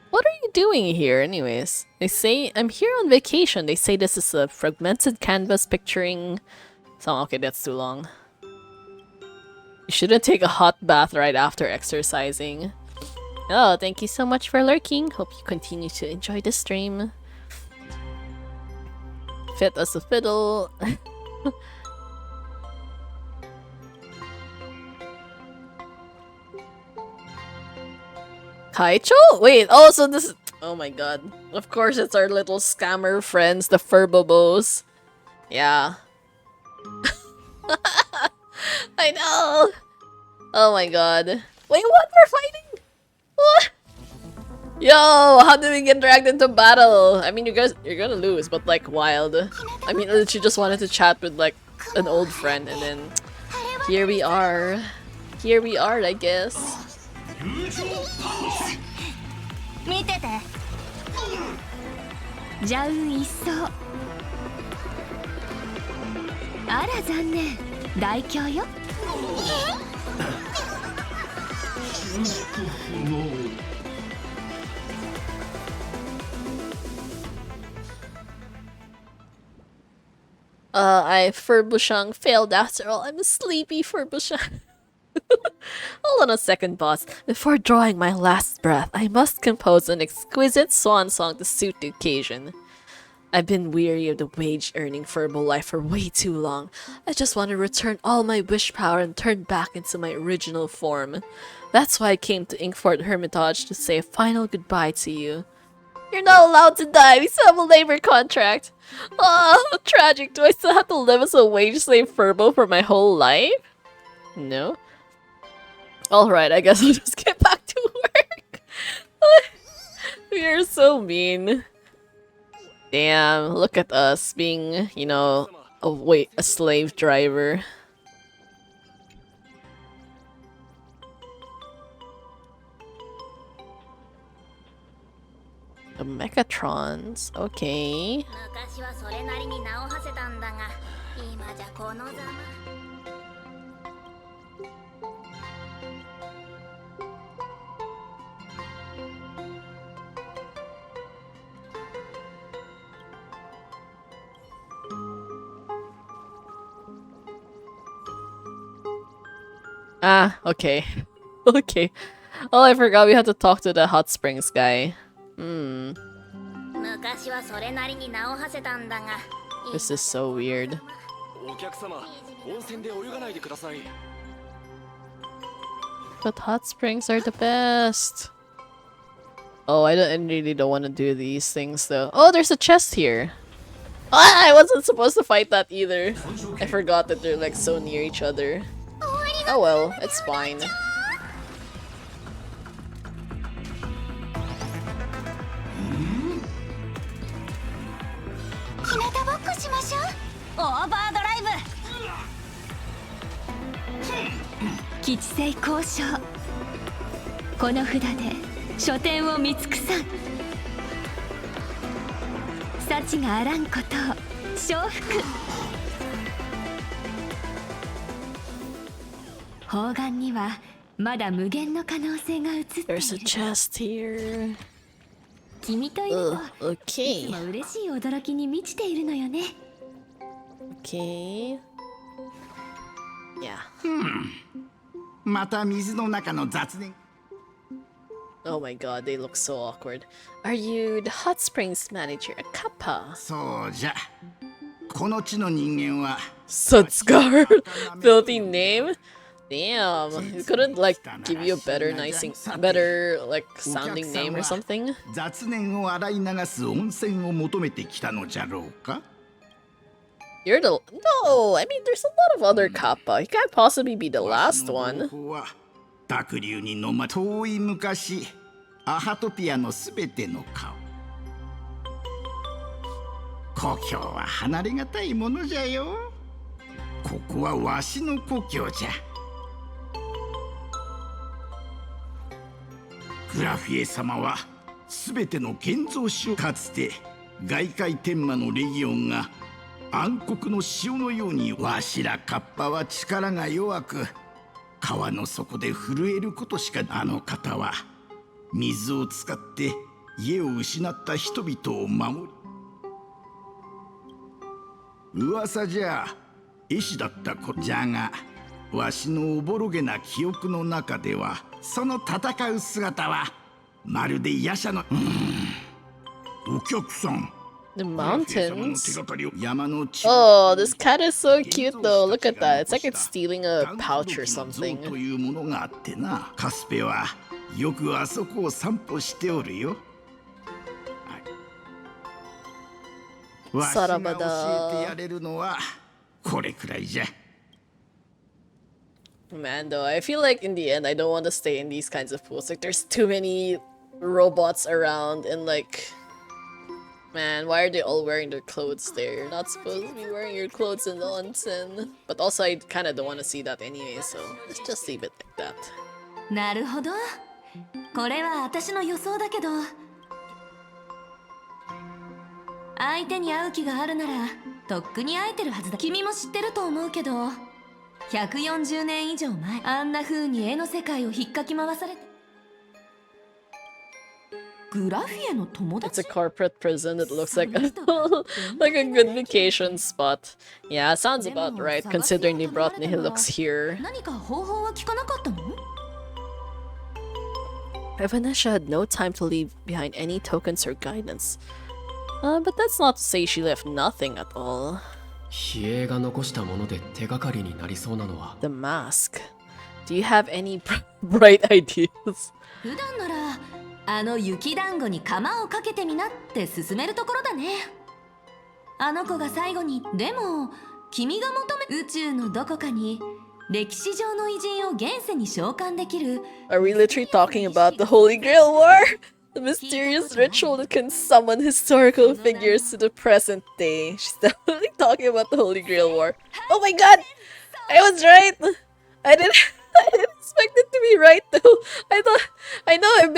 S1: What are you doing here, anyways? They say I'm here on vacation. They say this is a fragmented canvas picturing. So okay, that's too long. You shouldn't take a hot bath right after exercising. Oh, thank you so much for lurking. Hope you continue to enjoy the stream. Fit as a fiddle. Kaicho? Wait, oh, so this is... Oh my god. Of course it's our little scammer friends, the Furbobos. Yeah. I know! Oh my god. Wait, what? We're fighting? What? Yo, how did we get dragged into battle? I mean, you're gonna lose, but like wild. I mean, she just wanted to chat with like an old friend, and then here we are. Here we are, I guess.
S4: 見てて。じゃうん一層。あら残念。大凶よ。
S1: Furbushang failed after all. I'm a sleepy Furbushang. Hold on a second, boss. Before drawing my last breath, I must compose an exquisite swan song to suit the occasion. I've been weary of the wage-earning Furbo life for way too long. I just want to return all my wish power and turn back into my original form. That's why I came to Inkfort Hermitage to say a final goodbye to you. You're not allowed to die. We still have a labor contract. Oh, how tragic. Do I still have to live as a wage slave Furbo for my whole life? No. Alright, I guess I'll just get back to work. We are so mean. Damn, look at us being, you know, a slave driver. The Mechatrons, okay. Ah, okay. Okay. Oh, I forgot we had to talk to the hot springs guy. This is so weird. But hot springs are the best. Oh, I really don't want to do these things though. Oh, there's a chest here. Ah, I wasn't supposed to fight that either. I forgot that they're like so near each other. Oh well, it's fine.
S4: ーバードライブ。吉星交渉。この札で書店を見尽くさん。幸があらんことを承服。方眼にはまだ無限の可能性が映っている。
S1: There's a chest here.
S4: 君といると
S1: Okay.
S4: いつも嬉しい驚きに満ちているのよね。
S1: Okay. Yeah.
S12: また水の中の雑念。
S1: Oh my god, they look so awkward. Are you the hot springs manager, a kappa?
S12: そうじゃ。この地の人間は
S1: Sudscar. Filthy name. Damn, you couldn't like give you a better better like sounding name or something.
S12: 雑念を洗い流す温泉を求めてきたのじゃろうか。
S1: You're the no. I mean, there's a lot of other kappa. You can't possibly be the last one.
S12: 濁流に飲ま遠い昔アハトピアのすべての顔。故郷は離れがたいものじゃよ。ここはわしの故郷じゃ。グラフィエ様はすべての建造士をかつて外界天魔のレギオンが暗黒の潮のようにわしらカッパは力が弱く川の底で震えることしか。あの方は水を使って家を失った人々を守り、噂じゃ絵師だった子じゃが、わしのおぼろげな記憶の中ではその戦う姿はまるで夜叉のお客さん。
S1: The mountains. Oh, this cat is so cute though. Look at that. It's like it's stealing a pouch or something.
S12: というものがあってな。カスペはよくあそこを散歩しておるよ。わしが教えてやれるのはこれくらいじゃ。
S1: Man, though, I feel like in the end, I don't want to stay in these kinds of pools. Like, there's too many robots around, and like, man, why are they all wearing their clothes there? You're not supposed to be wearing your clothes in the onsen. But also, I kind of don't want to see that anyway, so let's just leave it like that.
S4: なるほど。これは私の予想だけど、相手に会う気があるならとっくに会えてるはずだ。君も知ってると思うけど、140年以上前、あんな風に絵の世界を引っかき回されて。グラフィエの友達?
S1: It's a corporate prison. It looks like a like a good vacation spot. Yeah, sounds about right considering they brought Nihilux here.
S4: 何か方法は聞かなかったの?
S1: Evanesha had no time to leave behind any tokens or guidance. But that's not to say she left nothing at all.
S6: 比叡が残したもので手がかりになりそうなのは
S1: The mask. Do you have any bright ideas?
S4: 普段ならあの雪団子に釜をかけてみなって勧めるところだね。あの子が最後に、でも君が求め宇宙のどこかに歴史上の偉人を現世に召喚できる。
S1: Are we literally talking about the Holy Grail War? The mysterious ritual that can summon historical figures to the present day. She's definitely talking about the Holy Grail War. Oh my god! I was right! I didn't expect it to be right though. I know I've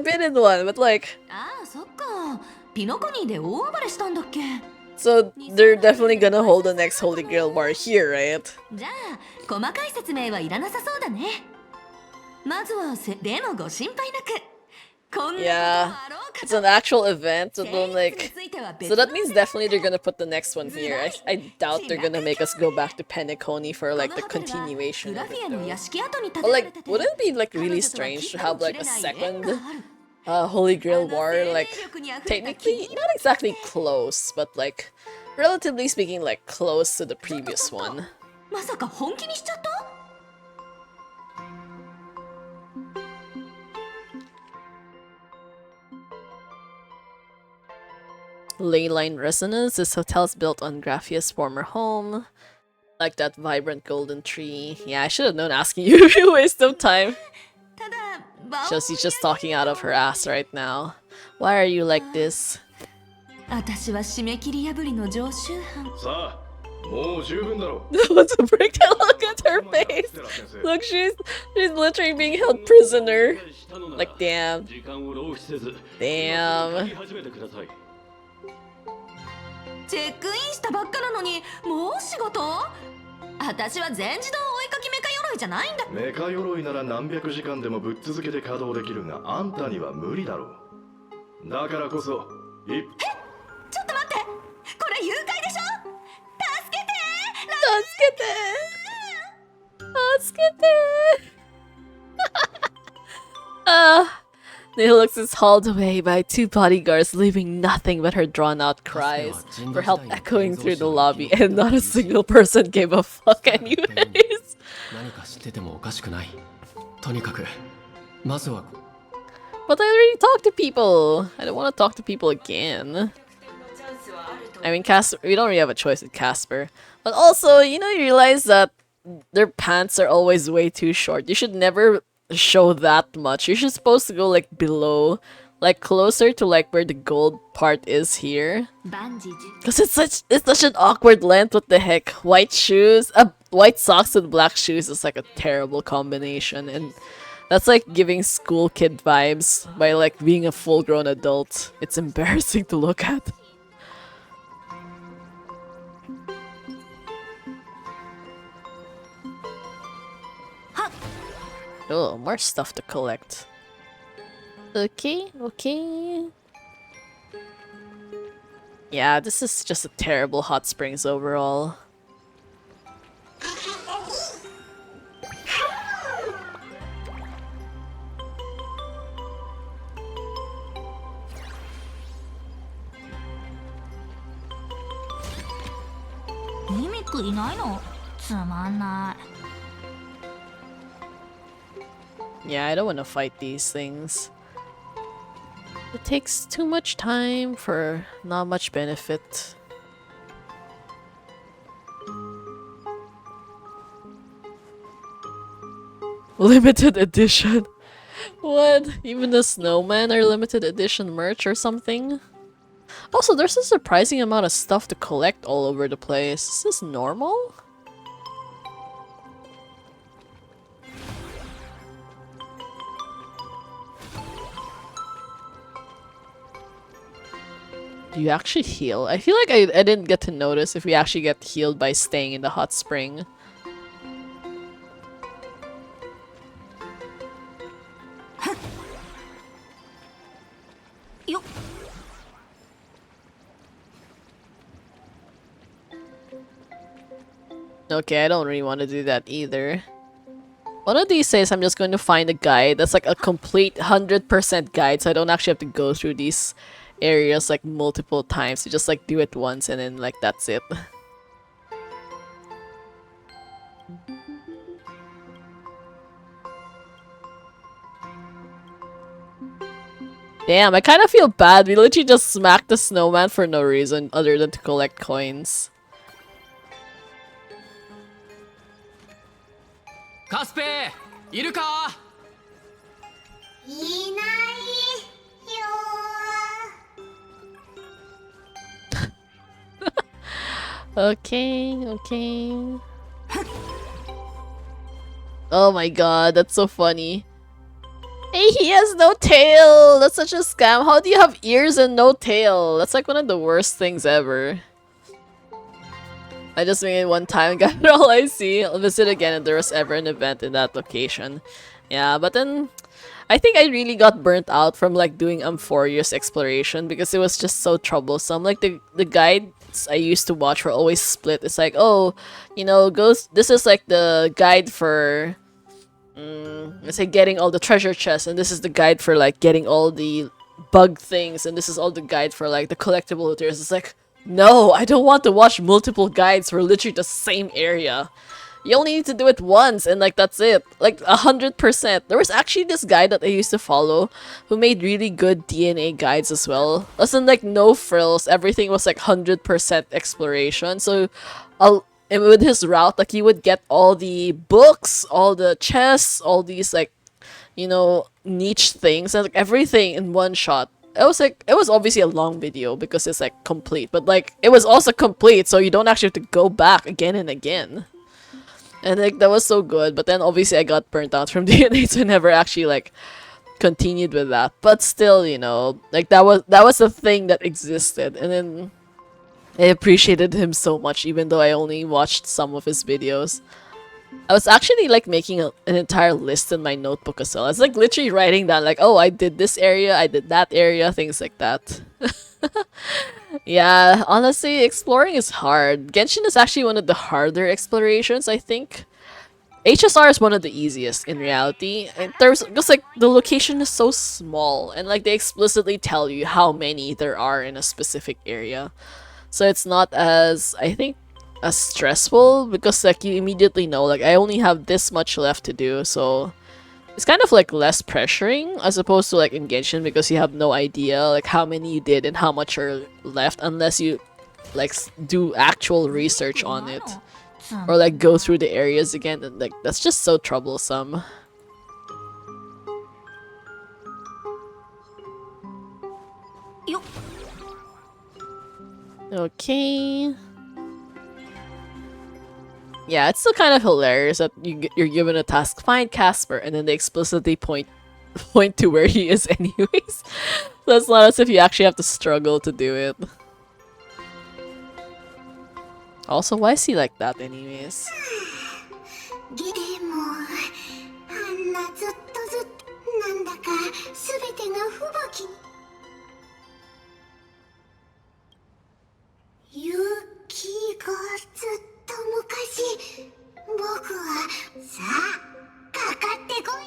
S1: been in one, but like,
S4: ああ、そっか。ピノコニーで大暴れしたんだっけ?
S1: so they're definitely gonna hold the next Holy Grail War here, right?
S4: じゃあ、細かい説明はいらなさそうだね。まずはでもご心配なく。
S1: Yeah, it's an actual event, so don't like. So that means definitely they're gonna put the next one here. I doubt they're gonna make us go back to Penacony for like the continuation of it though. But like, wouldn't it be like really strange to have like a second Holy Grail War? Like, technically not exactly close, but like, relatively speaking, like close to the previous one.
S4: まさか本気にしちゃった?
S1: Leyline Resonance. This hotel's built on Graphia's former home. Like that vibrant golden tree. Yeah, I should have known asking you if you waste of time. She's just talking out of her ass right now. Why are you like this?
S4: 私は締め切り破りの常習犯。
S8: さあ、もう十分だろ。
S1: What's a breakdown? Look at her face. Look, she's literally being held prisoner. Like, damn.
S8: 時間を浪費せず
S1: Damn.
S8: 始めてください。
S4: チェックインしたばっかなのにもう仕事？私は全自動追いかけメカ鎧じゃないんだ。
S8: メカ鎧なら何百時間でもぶっ続けて稼働できるが、あんたには無理だろう。だからこそ
S4: ちょっと待って、これ誘拐でしょ。助けて。
S1: Nihilux is hauled away by two bodyguards, leaving nothing but her drawn-out cries for help echoing through the lobby, and not a single person gave a fuck anyways.
S6: 何か知っててもおかしくない。とにかくまずは
S1: But I already talked to people. I don't want to talk to people again. I mean, Casper, we don't really have a choice with Casper. But also, you know, you realize that their pants are always way too short. You should never show that much. You're just supposed to go like below, like closer to like where the gold part is here. Because it's such an awkward length. What the heck? White shoes, white socks with black shoes is like a terrible combination, and that's like giving school kid vibes by like being a full-grown adult. It's embarrassing to look at. Oh, more stuff to collect. Okay. Yeah, this is just a terrible hot springs overall. Yeah, I don't want to fight these things. It takes too much time for not much benefit. Limited edition? What? Even the snowmen are limited edition merch or something? Also, there's a surprising amount of stuff to collect all over the place. Is this normal? Do you actually heal? I feel like I didn't get to notice if we actually get healed by staying in the hot spring. Okay, I don't really want to do that either. One of these days, I'm just going to find a guide that's like a complete 100% guide, so I don't actually have to go through these areas like multiple times. You just like do it once and then like that's it. Damn, I kind of feel bad. We literally just smacked the snowman for no reason other than to collect coins.
S6: Casper, いるか?
S1: Okay. Oh my god, that's so funny. Hey, he has no tail! That's such a scam. How do you have ears and no tail? That's like one of the worst things ever. I just made it one time, got all I see. I'll visit again if there was ever an event in that location. Yeah, but then I think I really got burnt out from like doing Amphorius exploration because it was just so troublesome. Like the guides I used to watch were always split. It's like, oh, you know, this is like the guide for let's say getting all the treasure chests, and this is the guide for like getting all the bug things, and this is all the guide for like the collectible looters. It's like, no, I don't want to watch multiple guides for literally the same area. You only need to do it once, and like that's it. Like 100%. There was actually this guy that I used to follow who made really good DNA guides as well. Listen, like no frills. Everything was like 100% exploration. So, and with his route, like he would get all the books, all the chests, all these like, you know, niche things, and like everything in one shot. it was obviously a long video because it's like complete, but like it was also complete, so you don't actually have to go back again and again. And like that was so good, but then obviously I got burnt out from DNA, so I never actually like continued with that. But still, you know, like that was a thing that existed, and then I appreciated him so much, even though I only watched some of his videos. I was actually like making an entire list in my notebook as well. I was like literally writing down like, oh, I did this area, I did that area, things like that. Yeah, honestly, exploring is hard. Genshin is actually one of the harder explorations, I think. HSR is one of the easiest in reality. In terms, because like the location is so small, and like they explicitly tell you how many there are in a specific area. So it's not as, I think, as stressful, because like you immediately know like I only have this much left to do, so it's kind of like less pressuring as opposed to like in Genshin, because you have no idea like how many you did and how much are left unless you like do actual research on it or like go through the areas again, and like that's just so troublesome. Okay. Yeah, it's still kind of hilarious that you're given a task, find Casper, and then they explicitly point to where he is anyways. So it's not as if you actually have to struggle to do it. Also, why is he like that anyways?
S10: でもあんなずっとなんだか全てが吹雪に雪がずっと昔僕はさあかかってこい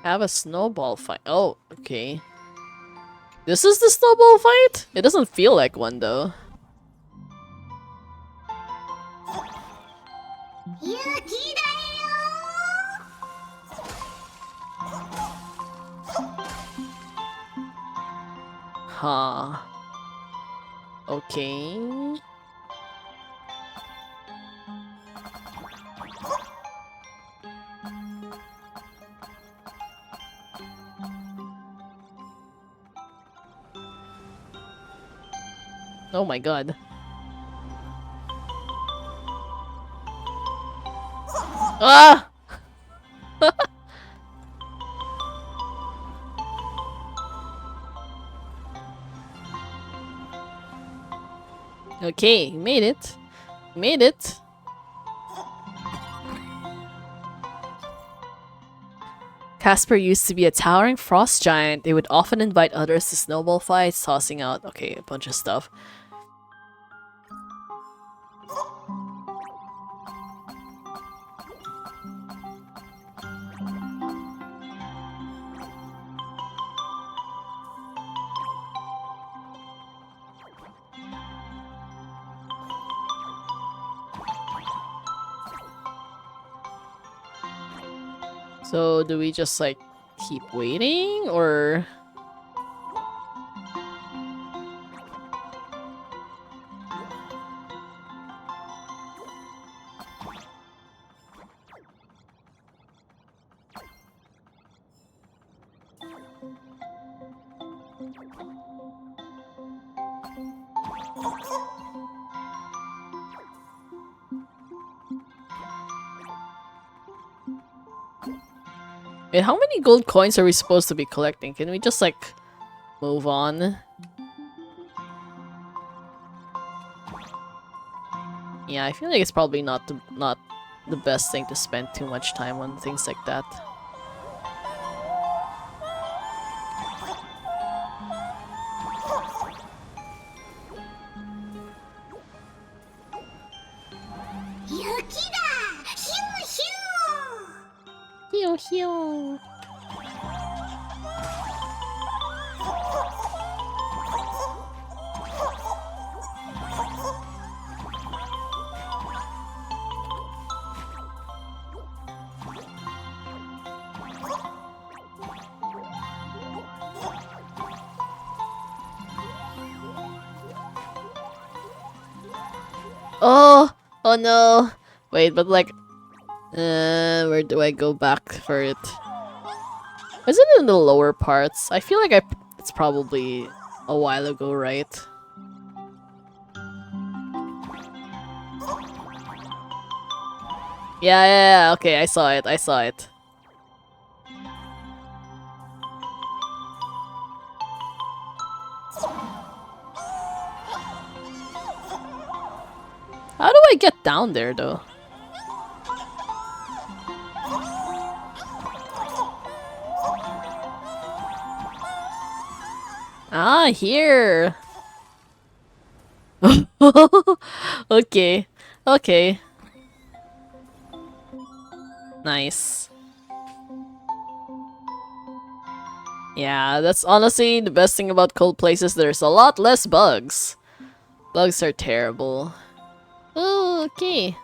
S1: Have a snowball fight. Oh, okay. This is the snowball fight? It doesn't feel like one though.
S10: 雪だよ
S1: Huh. Okay. Oh my god. Ah! Okay, you made it. You made it. Casper used to be a towering frost giant. They would often invite others to snowball fights, tossing out, okay, a bunch of stuff. So do we just like keep waiting or? Wait, how many gold coins are we supposed to be collecting? Can we just like move on? Yeah, I feel like it's probably not the best thing to spend too much time on things like that. Hew hew. Oh no. Wait, but like where do I go back for it? Is it in the lower parts? I feel like it's probably a while ago, right? Yeah, okay, I saw it, I saw it. How do I get down there, though? Ah, here! Okay, okay. Nice. Yeah, that's honestly the best thing about cold places. There's a lot less bugs. Bugs are terrible. Oh, okay.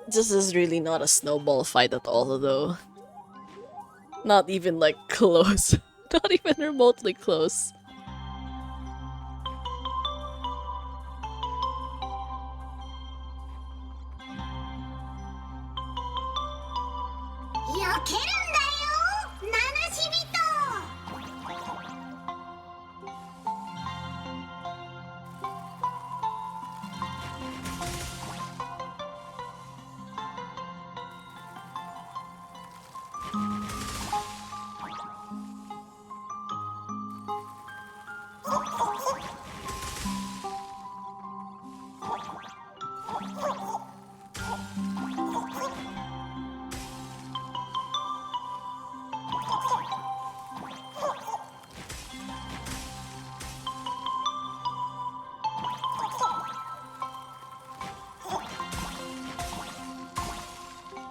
S1: This is really not a snowball fight at all, though. Not even like close. Not even remotely close.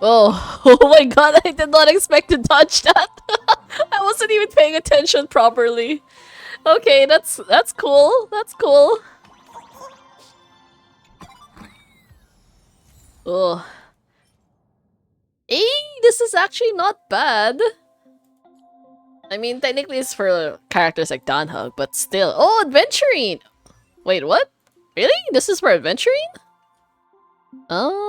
S1: Oh, oh my god, I did not expect to dodge that. I wasn't even paying attention properly. Okay, that's cool. That's cool. Oh. Hey, this is actually not bad. I mean, technically it's for characters like Danhug, but still. Oh, Adventurine! Wait, what? Really? This is for Adventurine? Oh.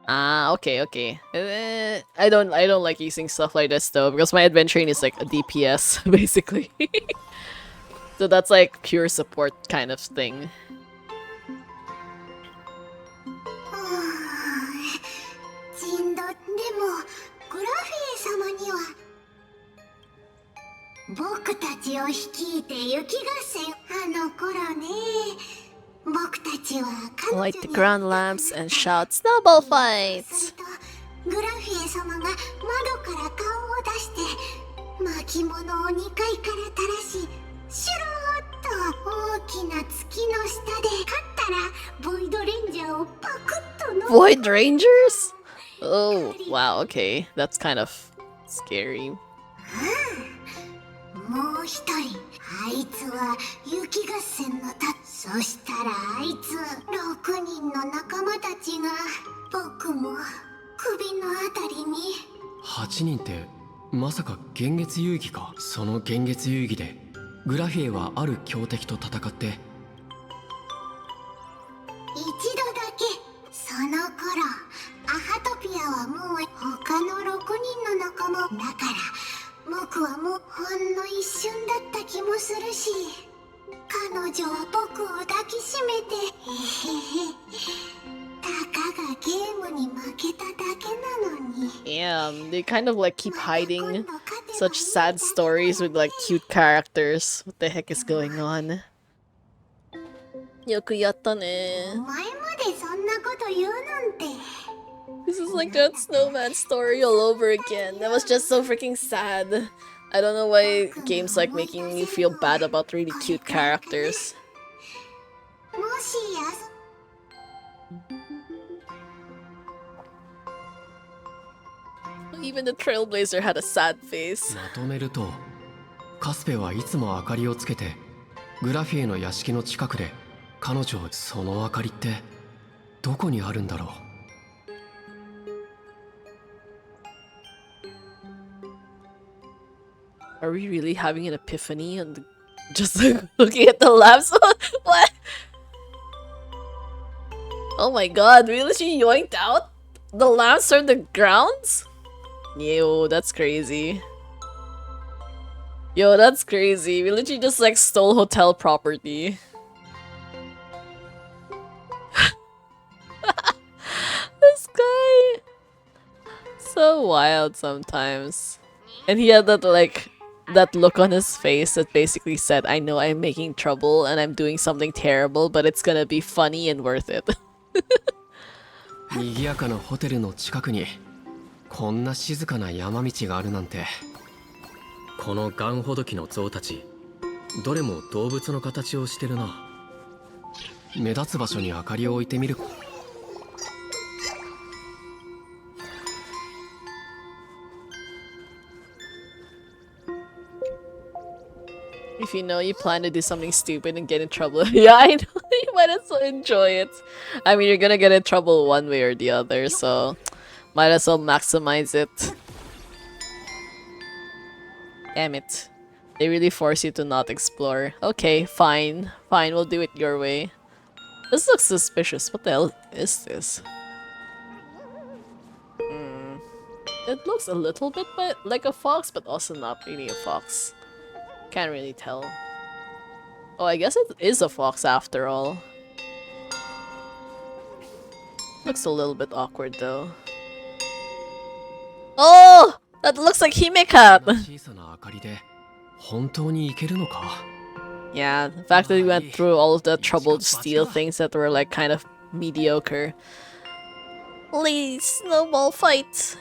S1: Ah, okay, okay. I don't like using stuff like this though, because my Adventurine is like a DPS, basically. So that's like pure support kind of thing.
S10: 僕たちを率いて雪合戦あの頃ね僕たちは彼女に
S1: Light the ground lamps and shout snowball fights!
S10: グラフィエ様が窓から顔を出して巻物を2階から垂らしシュローっと大きな月の下で勝ったらボイドレンジャーをパクッと
S1: Void Rangers? Oh, wow, okay. That's kind of scary.
S10: もう一人あいつは雪合戦のそしたらあいつ6人の仲間たちが僕も首のあたりに
S6: 8人ってまさか幻月遊戯か。その幻月遊戯でグラフィエはある強敵と戦って
S10: 一度だけその頃アハトピアはもう他の6人の仲間だから僕はもうほんの一瞬だった気もするし彼女は僕を抱きしめてたかがゲームに負けただけなのに
S1: Damn, they kind of like keep hiding such sad stories with like cute characters. What the heck is going on? よくやったね。
S10: お前までそんなこと言うなんて
S1: This is like that snowman story all over again. That was just so freaking sad. I don't know why games like making me feel bad about really cute characters.
S10: もしや
S1: Even the Trailblazer had a sad face.
S6: まとめるとカスペはいつも明かりをつけてグラフィエの屋敷の近くで彼女をその明かりってどこにあるんだろう。
S1: Are we really having an epiphany on the just like, looking at the lamps? What? Oh my god, really? She yoinked out the lamps from the grounds? Yo, that's crazy. Yo, that's crazy. We literally just like stole hotel property. This guy. So wild sometimes. And he had that like that look on his face that basically said, I know I'm making trouble and I'm doing something terrible, but it's gonna be funny and worth it.
S6: 賑やかなホテルの近くにこんな静かな山道があるなんて。このガンほどきの象たち、どれも動物の形をしてるな。目立つ場所に明かりを置いてみる。
S1: If you know you plan to do something stupid and get in trouble, yeah, I know, you might as well enjoy it. I mean, you're gonna get in trouble one way or the other, so might as well maximize it. Damn it. They really force you to not explore. Okay, fine. Fine, we'll do it your way. This looks suspicious. What the hell is this? It looks a little bit like a fox, but also not really a fox. Can't really tell. Oh, I guess it is a fox after all. Looks a little bit awkward though. Oh! That looks like Himeka! Yeah, the fact that we went through all of the trouble to steal things that were like kind of mediocre. Please, snowball fight!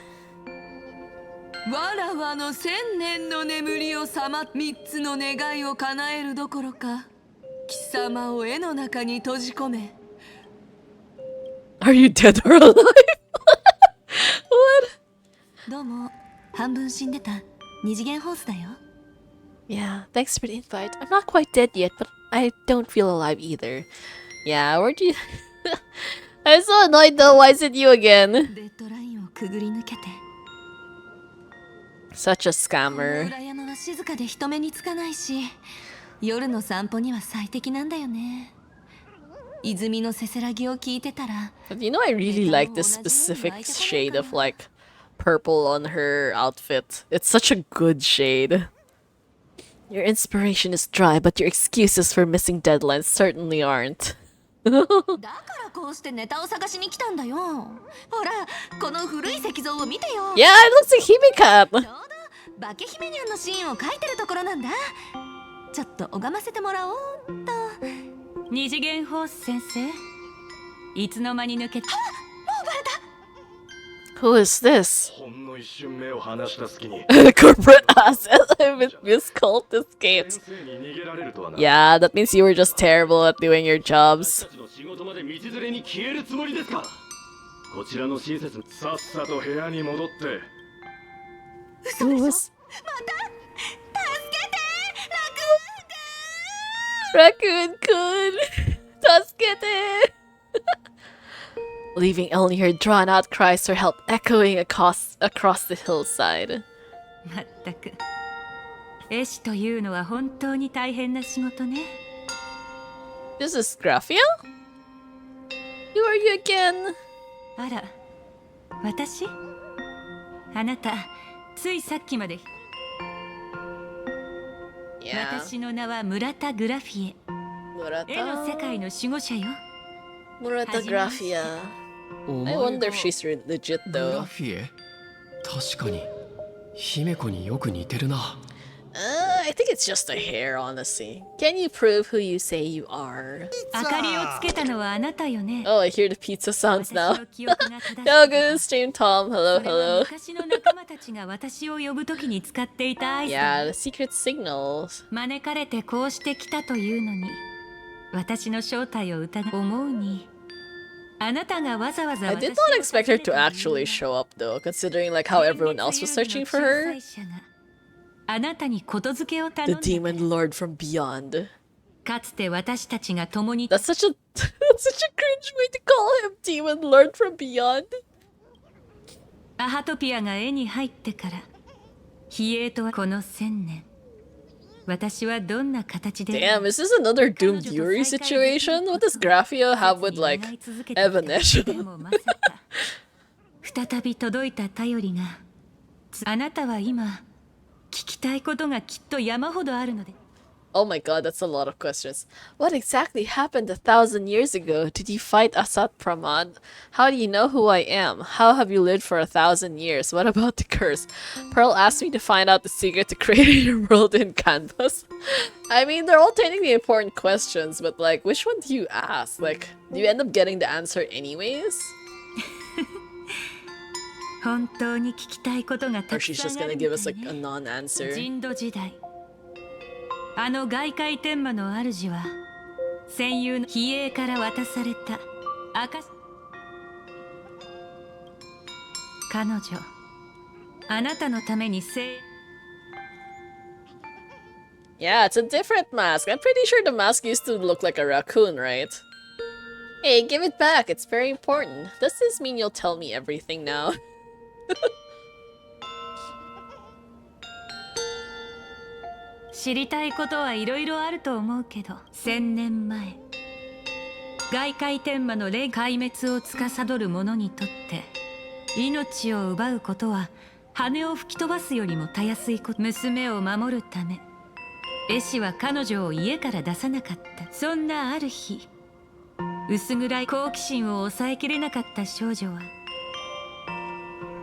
S4: わらわの千年の眠りをさま3つの願いを叶えるどころか貴様を絵の中に閉じ込め
S1: Are you dead or alive? What?
S4: どうも半分死んでた二次元ホースだよ
S1: Yeah, thanks for the invite. I'm not quite dead yet, but I don't feel alive either. Yeah, where'd you... I'm so annoyed though, why is it you again?
S4: レッドラインをくぐり抜けて
S1: Such a scammer.
S4: 裏山は静かで人目につかないし夜の散歩には最適なんだよね泉のせせらぎを聞いてたら
S1: But you know, I really like this specific shade of like purple on her outfit. It's such a good shade. Your inspiration is dry, but your excuses for missing deadlines certainly aren't.
S4: だからこうしてネタを探しに来たんだよほらこの古い石像を見てよ
S1: Yeah, it looks like Himeka!
S4: ちょうど化け姫ニャンのシーンを描いてるところなんだちょっと拝ませてもらおうっと
S11: 二次元ホース先生いつの間に抜けた
S1: Who is this?
S8: ほんの一瞬目を離した隙に
S1: Corporate asset. I'm in this cult escapes.
S8: 先生に逃げられるとはな
S1: Yeah, that means you were just terrible at doing your jobs.
S8: 私たちの仕事まで道連れに消えるつもりですかこちらの親切さっさと部屋に戻って
S1: Who was...
S4: また助けて
S1: Raccoon-kun! Tasukete! Leaving only her drawn-out cries for help echoing across the hillside.
S11: まったく絵師というのは本当に大変な仕事ね
S1: This is Graphia? Who are you again?
S11: あら私あなたついさっきまで
S1: Yeah.
S11: 私の名は村田グラフィエ絵の世界の守護者よ
S1: Murata Graphia. I wonder if she's legit
S6: グラ
S1: though.
S6: フィエ確かに姫子によく似てるな。
S1: I think it's just a hair, honestly. Can you prove who you say you are?
S11: 明かりをつけたのはあなたよね
S1: Oh, I hear the pizza sounds
S11: 私
S1: now.
S11: の記憶が正しい
S1: Yo, good stream, Tom. Hello,
S11: それは
S1: hello.
S11: 昔の仲間たちが私を呼ぶときに使っていた合図だ
S1: Yeah, the secret signals.
S11: 招かれてこうしてきたというのに私の正体を疑う思うにあなたがわざわざ
S1: I did not expect her to actually show up though, considering like how everyone else was searching for her.
S11: あなたにことづけを頼
S1: The
S11: んだ
S1: demon lord from beyond.
S11: かつて私たちが共に
S1: That's such a that's such a cringe way to call him, demon lord from beyond.
S11: アハトピアが絵に入ってから
S4: 比叡とはこの1000年私はどんな形で
S1: Damn, is this another Doomed Yuri situation? What does Graphia have with, like, Evanescence?
S4: 再び届いた頼りがあなたは今聞きたいことがきっと山ほどあるので
S1: Oh my god, that's a lot of questions. What exactly happened 1,000 years ago? Did you fight Asat Pramad? How do you know who I am? How have you lived for 1,000 years? What about the curse? Pearl asked me to find out the secret to creating your world in Canvas. I mean, they're all technically important questions, but like, which one do you ask? Like, do you end up getting the answer anyways?
S4: 本当に聞きたいことがた
S1: Or
S4: く
S1: she's
S4: さ
S1: just
S4: んあ
S1: gonna
S4: るみ
S1: give
S4: た
S1: us
S4: い
S1: like a
S4: ね
S1: non-answer.
S4: 人土時代あの外界天魔の主は戦友の比叡から渡された証彼女あなたのために
S1: Yeah, it's a different mask. I'm pretty sure the mask used to look like a raccoon, right? Hey, give it back. It's very important. Does this mean you'll tell me everything now?
S4: 知りたいことはいろいろあると思うけど1000年前外界天魔の霊壊滅を司る者にとって命を奪うことは羽を吹き飛ばすよりもたやすいこと娘を守るため絵師は彼女を家から出さなかったそんなある日薄暗い好奇心を抑えきれなかった少女は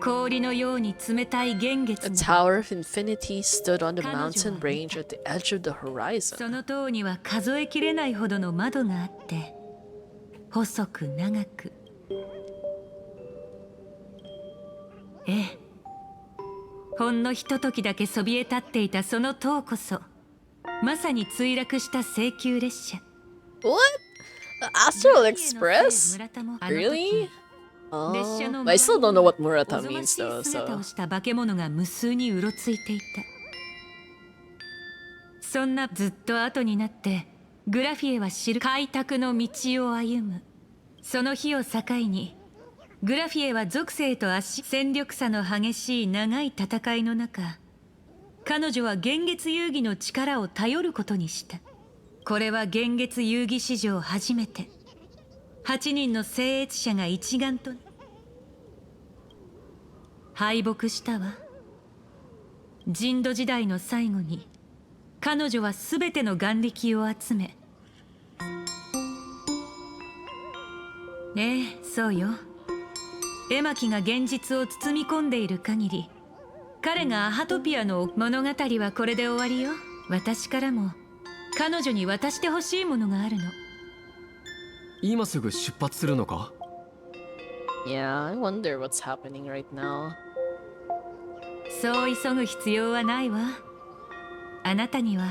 S4: 氷のように冷たい幻月
S1: A tower of infinity stood on the mountain range at the edge of the horizon.
S4: その塔には数えきれないほどの窓があって細く長くええほんのひとときだけそびえ立っていたその塔こそまさに墜落した請求列車
S1: What? The Astral Express? Really? Oh, I still don't know what Murata means though,
S4: 姿
S1: so...
S4: をした化け物が無数にうろついていたそんなずっと後になってグラフィエは知る開拓の道を歩むその日を境にグラフィエは属性と戦力差の激しい長い戦いの中彼女は幻月遊戯の力を頼ることにしたこれは幻月遊戯史上初めて8人の聖越者が一丸と敗北したわ人土時代の最後に彼女は全ての眼力を集めそうよ絵巻が現実を包み込んでいる限り彼がアハトピアの物語はこれで終わりよ私からも彼女に渡してほしいものがあるの
S6: 今すぐ出発するのか
S1: Yeah, I wonder what's happening right now.
S4: そう急ぐ必要はないわあなたには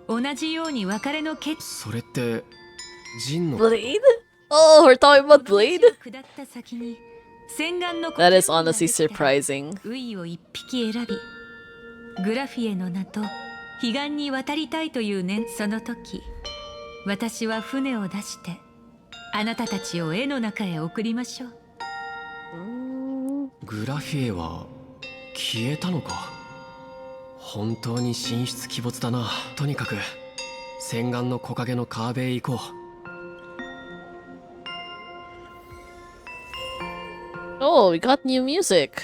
S4: 同じように別れの
S6: それってジンの
S1: Blade? Oh, we're talking about Blade?
S4: 下った先に洗顔の
S1: That is honestly surprising.
S4: ウイを一匹選びグラフィエの名と彼岸に渡りたいという念その時私は船を出してあなたたちを絵の中へ送りましょう
S6: グラフィエは消えたのか本当に神出鬼没だなとにかく洗顔の木陰の川辺へ行こう
S1: Oh, we got new music.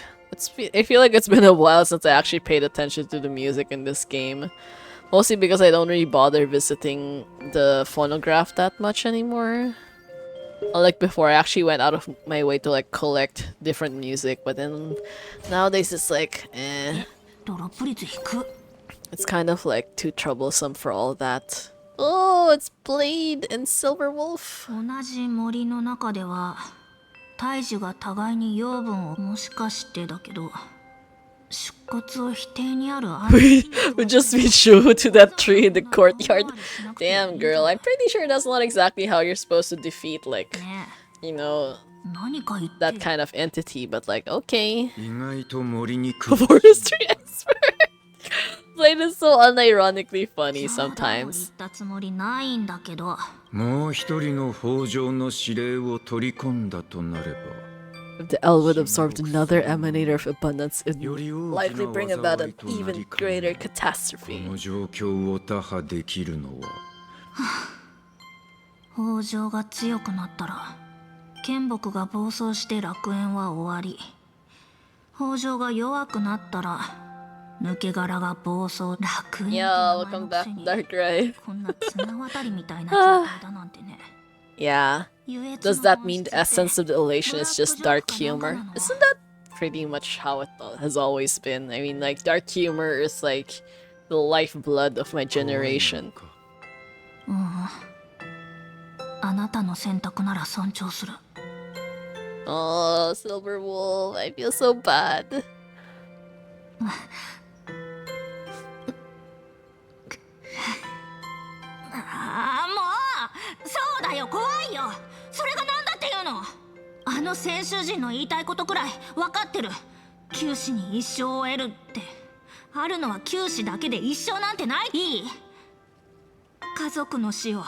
S1: I feel like it's been a while since I actually paid attention to the music in this game. Mostly because I don't really bother visiting the phonograph that much anymore. Unlike before, I actually went out of my way to like collect different music, but then nowadays it's like, eh. It's kind of like too troublesome for all that. Oh, it's Blade and Silverwolf.
S13: 同じ森の中では大樹が互いに養分をもしかしてだけど出骨を否定にある
S1: We just be true to that tree in the courtyard. Damn, girl, I'm pretty sure that's not exactly how you're supposed to defeat, like, you know, that kind of entity, but like, okay. Forestry expert! Blade is so unironically funny sometimes.
S13: 言ったつもりないんだけど
S14: もう一人の北条の指令を取り込んだとなれば
S1: If the L would absorb another emanator of abundance, it would likely bring about an even greater
S14: こ
S1: catastrophe.
S14: の状況を打破できるのは
S13: 北条が強くなったら剣木が暴走して楽園は終わり、北条が弱くなったら抜け殻が暴走楽園って
S1: Yeah,
S13: 名前
S1: welcome
S13: のく
S1: back,
S13: せに
S1: Dark Ray.
S13: こんな綱渡りみたいな状態だなんてね。
S1: Yeah. Does that mean the essence of the elation is just dark humor? Isn't that pretty much how it has always been? I mean, like, dark humor is like the lifeblood of my generation.
S13: うん、あなたの選択なら尊重する。
S1: Oh, Silver Wolf, I feel so bad.
S13: ああ、もうそうだよ、怖いよ。それが何だっていうの。あの選手陣の言いたいことくらい分かってる。九死に一生を得るって、あるのは九死だけで一生なんてない。いい、家族の死を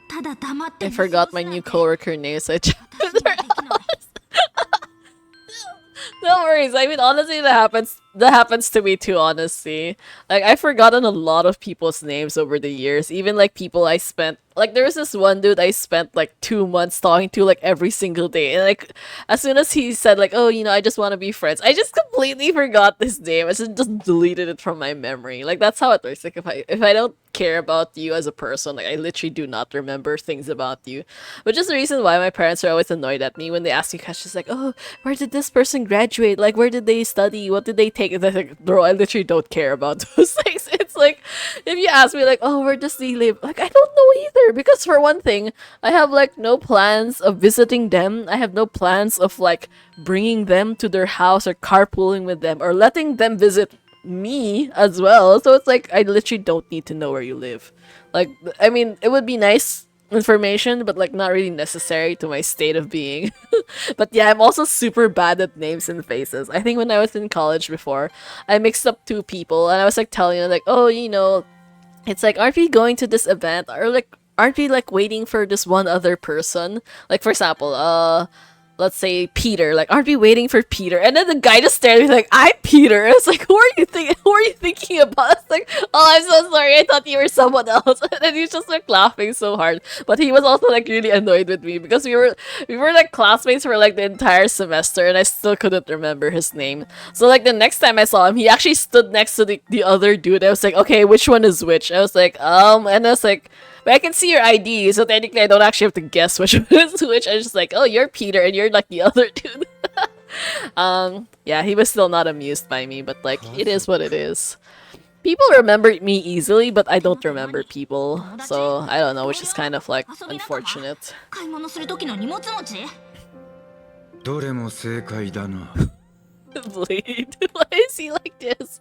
S13: ただ黙って。
S1: I forgot my new coworker name, so I checked her out. No worries. I mean, honestly, that happens to me too, honestly. Like, I've forgotten a lot of people's names over the years. Even, like, people I spent... Like, there was this one dude I spent, like, 2 months talking to, like, every single day. And, like, as soon as he said, like, oh, you know, I just want to be friends, I just completely forgot his name. I just deleted it from my memory. Like, that's how it works. Like, if I don't care about you as a person, like, I literally do not remember things about you. Which is the reason why my parents are always annoyed at me when they ask me questions like, oh, where did this person graduate? Like, where did they study? What did they take? And they're like, bro, I literally don't care about those things. It's like, if you ask me, like, oh, where does he live? Like, I don't know either. Because for one thing, I have, like, no plans of visiting them. I have no plans of, like, bringing them to their house or carpooling with them or letting them visit me as well. So it's like, I literally don't need to know where you live. Like, I mean, it would be nice information, but, like, not really necessary to my state of being. But yeah, I'm also super bad at names and faces. I think when I was in college before, I mixed up 2 people and I was, like, telling them, like, oh, you know, it's like, aren't we going to this event? Or, like, aren't we, like, waiting for this one other person? Like, for example, let's say Peter. Like, aren't we waiting for Peter? And then the guy just stared at me like, I'm Peter. I was like, who are you thinking about? It's like, oh, I'm so sorry. I thought you were someone else. And then he was just like laughing so hard. But he was also like really annoyed with me because we were like classmates for like the entire semester and I still couldn't remember his name. So like the next time I saw him, he actually stood next to the other dude. I was like, okay, which one is which? I was like, and I was like, but I can see your ID, so technically I don't actually have to guess which one is which. I'm just like, oh, you're Peter and you're like the other dude. Yeah, he was still not amused by me, but like, it is what it is. People remember me easily, but I don't remember people. So, I don't know, which is kind of like unfortunate.
S14: どれも正解だな。
S1: Bleed. Why is he like this?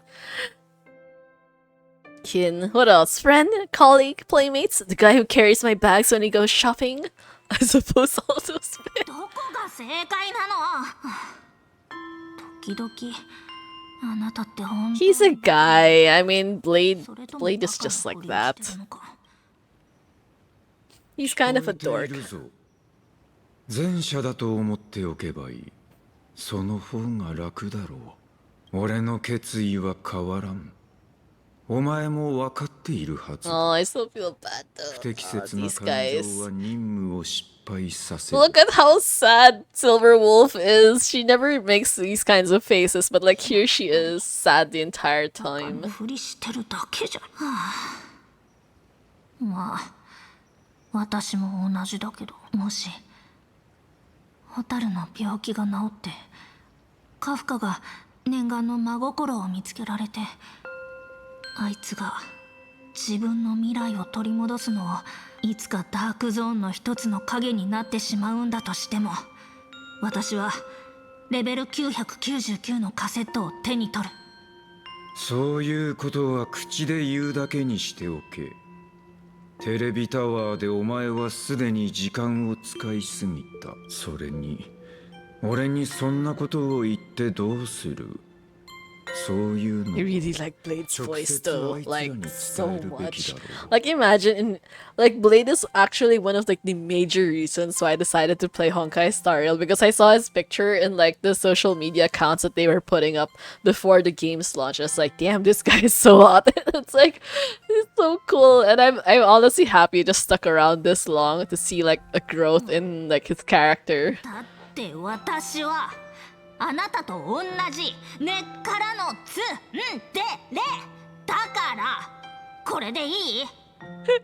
S1: Kin. What else? Friend? Colleague? Playmates? The guy who carries my bags when he goes shopping? I suppose also spit. He's a guy. I mean, Blade is just like that. He's kind of a dork.
S14: 前者だと思っておけばいい。その方が楽だろう。俺の決意は変わらん。お前も分かっているはず。
S1: Oh, I still feel bad though.
S14: 不適切な感情は任務を失敗させる。
S1: Look at how sad Silver Wolf is. She never makes these kinds of faces, but like here she is, sad the entire time.
S13: まあ、私も同じだけど、もし蛍の病気が治ってカフカが念願の真心を見つけられて、あいつが自分の未来を取り戻すのをいつかダークゾーンの一つの影になってしまうんだとしても、私はレベル999のカセットを手に取る。
S14: そういうことは口で言うだけにしておけ。テレビタワーでお前はすでに時間を使いすぎた。それに俺にそんなことを言ってどうする。そういうの
S1: I really like Blade's voice though,
S14: 直接あいつら
S1: like
S14: に
S1: so
S14: 伝えるべき
S1: much.
S14: だろう。
S1: Like imagine, like Blade is actually one of like the major reasons why I decided to play Honkai Star Rail, because I saw his picture in like the social media accounts that they were putting up before the game's launch. I was like, damn, this guy is so hot. It's like, he's so cool, and I'm honestly happy it just stuck around this long to see like a growth in like his character.
S13: だって私はあなたと同じ根っからのつんでれだからこれでいい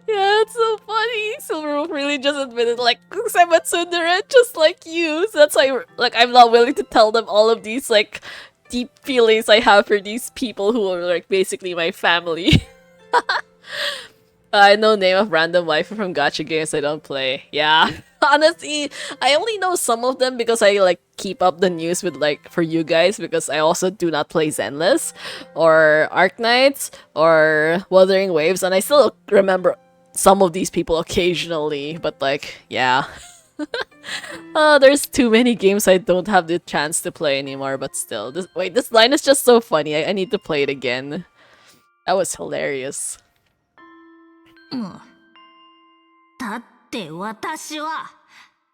S1: Yeah, it's so funny. Silverwolf really just admitted, like, I'm a tsundere just like you. So that's why, like, I'm not willing to tell them all of these, like, deep feelings I have for these people who are, like, basically my family. I know name of random waifu from gacha games I don't play. Yeah. Honestly, I only know some of them because I like keep up the news with like for you guys, because I also do not play Zenless or Arknights or Wuthering Waves, and I still remember some of these people occasionally, but like, yeah. There's too many games I don't have the chance to play anymore, but still. This line is just so funny. I need to play it again. That was hilarious.
S13: だって私は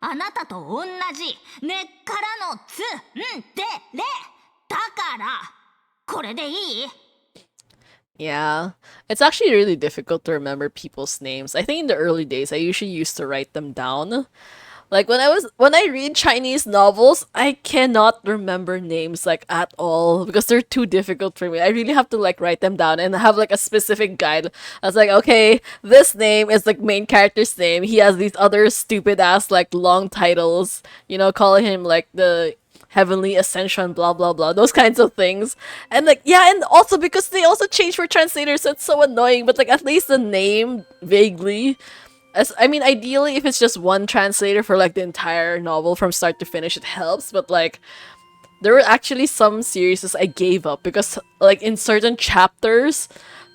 S13: あなたと同じ根っからのつんでれだからこれでいい
S1: Yeah, it's actually really difficult to remember people's names. I think in the early days, I usually used to write them down. Like when I read Chinese novels, I cannot remember names like at all because they're too difficult for me. I really have to like write them down and have like a specific guide. I was like, okay, this name is like main character's name. He has these other stupid ass like long titles, you know, calling him like the Heavenly Ascension, blah blah blah, those kinds of things. And like, yeah, and also because they also change for translators, so it's so annoying, but like at least the name vaguely. I mean, ideally, if it's just one translator for like the entire novel from start to finish, it helps. But like, there were actually some series I gave up because like in certain chapters,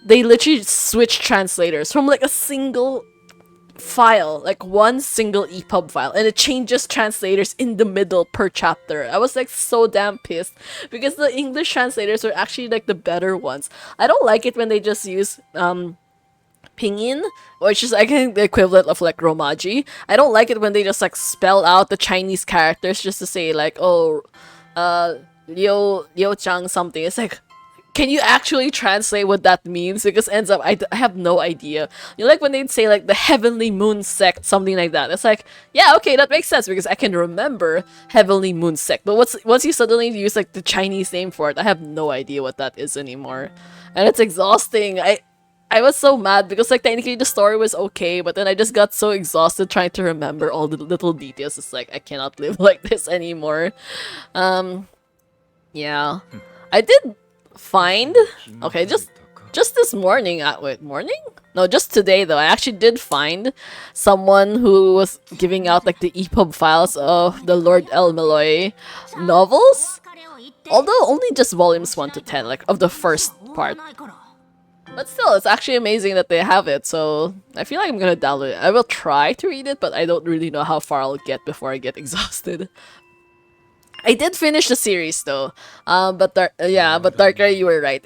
S1: they literally switch translators from like a single file, like one single EPUB file, and it changes translators in the middle per chapter. I was like so damn pissed because the English translators are actually like the better ones. I don't like it when they just use pinyin, which is I think the equivalent of like Romaji. I don't like it when they just like spell out the Chinese characters just to say like, oh, Liu Chang something. It's like, can you actually translate what that means? Because ends up I have no idea. You know, like when they'd say like the Heavenly Moon Sect, something like that. It's like, yeah, okay, that makes sense because I can remember Heavenly Moon Sect. But once you suddenly use like the Chinese name for it, I have no idea what that is anymore, and it's exhausting. I was so mad because like technically the story was okay, but then I just got so exhausted trying to remember all the little details. It's like I cannot live like this anymore. Yeah. I did find just this morning, wait, morning? No, just today though. I actually did find someone who was giving out like the EPUB files of the Lord El Meloy novels. Although only just volumes 1 to 10, like of the first part. But still, it's actually amazing that they have it, so I feel like I'm gonna download it. I will try to read it, but I don't really know how far I'll get before I get exhausted. I did finish the series though, but Darker, you were right.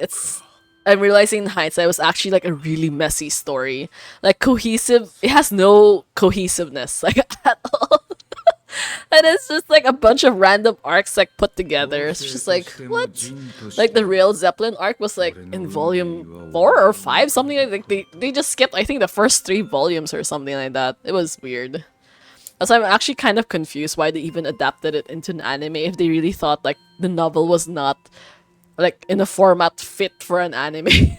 S1: I'm realizing in hindsight it was actually like a really messy story. Like cohesive, it has no cohesiveness like at all. And it's just like a bunch of random arcs like put together. It's just like, what? Like the Rail Zeppelin arc was like in volume 4 or 5, something like that. They just skipped I think the first 3 volumes or something like that. It was weird. So I'm actually kind of confused why they even adapted it into an anime if they really thought like the novel was not like in a format fit for an anime.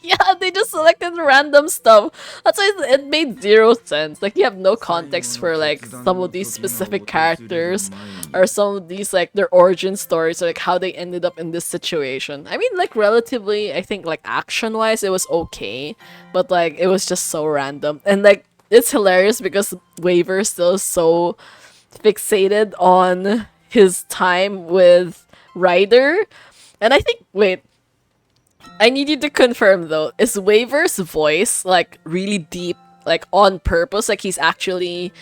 S1: Yeah, they just selected random stuff. That's why it made 0 sense. Like, you have no context for, like, some of these specific characters or some of these, like, their origin stories or, like, how they ended up in this situation. I mean, like, relatively, I think, like, action-wise, it was okay. But, like, it was just so random. And, like, it's hilarious because Waver still is so fixated on his time with Ryder. And I think, wait, I need you to confirm though, is Waver's voice like really deep, like on purpose, like he's actually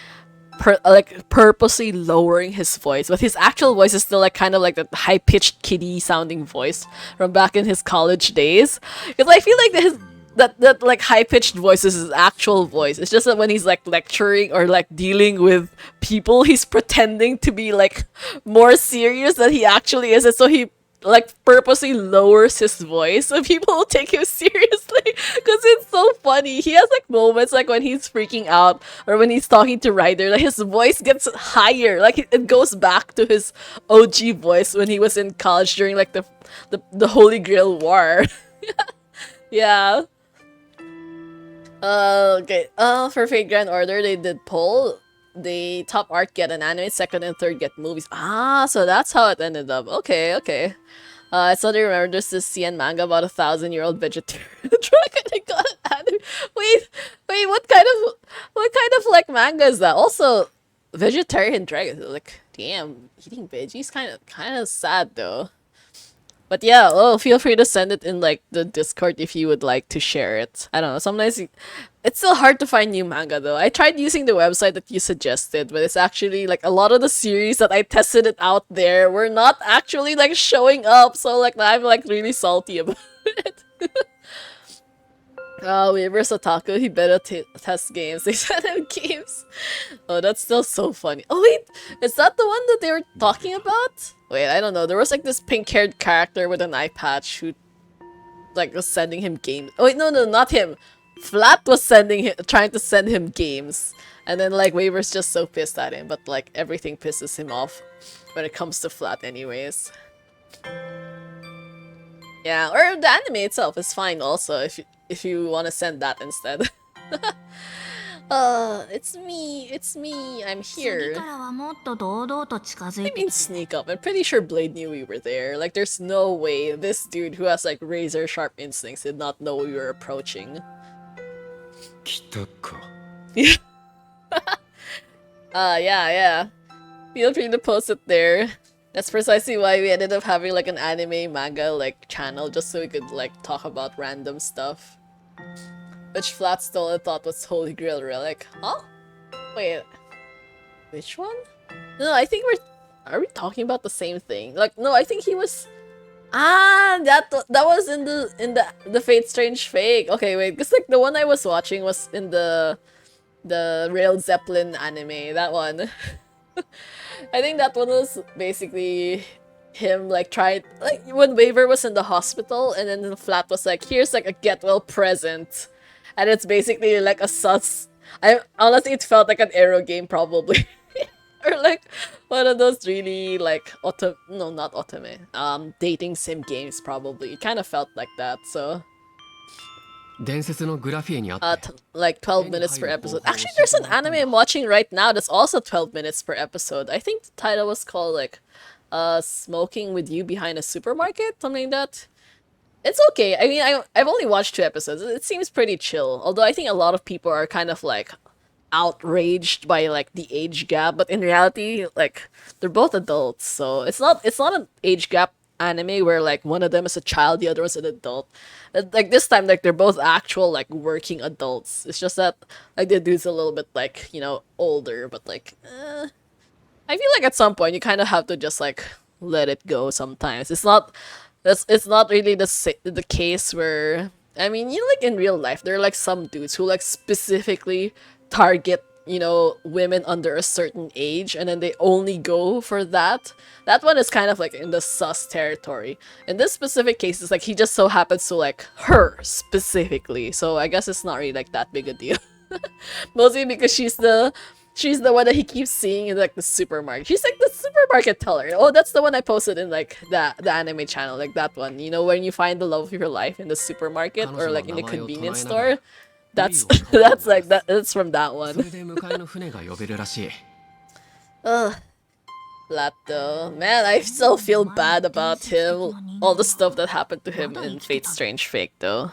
S1: like purposely lowering his voice, but his actual voice is still like kind of like that high-pitched kiddie sounding voice from back in his college days. Because I feel like that like high-pitched voice is his actual voice. It's just that when he's like lecturing or like dealing with people, he's pretending to be like more serious than he actually is, and so he like purposely lowers his voice so people will take him seriously because it's so funny. He has like moments like when he's freaking out or when he's talking to Ryder, like his voice gets higher, like it goes back to his OG voice when he was in college during like the Holy Grail War. Yeah. Okay. For Fate Grand Order, they did poll. The top art get an anime, second and third get movies. Ah, so that's how it ended up. Okay, okay. I suddenly remember there's this CN manga about 1,000-year-old vegetarian dragon that got an anime. Wait, what kind of like manga is that? Also, vegetarian dragon. Like, damn, eating veggies kind of sad though. But yeah, oh, feel free to send it in like the Discord if you would like to share it. I don't know, sometimes it's still hard to find new manga though. I tried using the website that you suggested, but it's actually like a lot of the series that I tested it out there were not actually like showing up. So like I'm like really salty about it. Oh, Weaver's otaku, he better test games. They sent him games. Oh, that's still so funny. Oh wait, is that the one that they were talking about? Wait, I don't know. There was like this pink-haired character with an eye patch who like was sending him games. Oh wait, no, not him. Flat was trying to send him games. And then like Waver's just so pissed at him, but like everything pisses him off when it comes to Flat anyways. Yeah, or the anime itself is fine also if you want to send that instead. It's me, I'm here. I mean sneak up, I'm pretty sure Blade knew we were there. Like there's no way this dude who has like razor sharp instincts did not know we were approaching. Yeah. Yeah. Feel free to post it there. That's precisely why we ended up having like an anime manga like channel, just so we could like talk about random stuff. Which Flat Stone thought was Holy Grail Relic. Huh? Wait. Which one? No, I think are we talking about the same thing? Like, no, I think he was... Ah, that was in the Fate Strange Fake. Okay, wait, because like the one I was watching was in the Rail Zeppelin anime, that one. I think that one was basically him like when Waver was in the hospital and then the Flat was like, here's like a get well present. And it's basically like a sus. Honestly, it felt like an Aero game probably. Or like one of those really like not otome. Dating sim games probably. It kind of felt like that, so like 12 minutes per episode. Actually, there's an anime I'm watching right now that's also 12 minutes per episode. I think the title was called like Smoking with You Behind a Supermarket, something like that. It's okay. I mean, I've only watched 2 episodes. It seems pretty chill. Although I think a lot of people are kind of like outraged by like the age gap, but in reality, like they're both adults, so it's not an age gap anime where like one of them is a child, the other is an adult. Like this time, like they're both actual like working adults. It's just that like the dude's a little bit like, you know, older, but like I feel like at some point you kind of have to just like let it go sometimes. It's not really the case where, I mean, you know, like in real life there are like some dudes who like specifically target, you know, women under a certain age and then they only go for that. That one is kind of like in the sus territory. In this specific case, it's like he just so happens to like her specifically, so I guess it's not really like that big a deal. Mostly because she's the one that he keeps seeing in like the supermarket. She's like the supermarket teller. Oh, that's the one I posted in like the anime channel, like that one. You know, when you find the love of your life in the supermarket or like in the convenience store. That's like that. That's from that one. Ugh, Flat though, man, I still feel bad about him. All the stuff that happened to him in Fate Strange Fake though.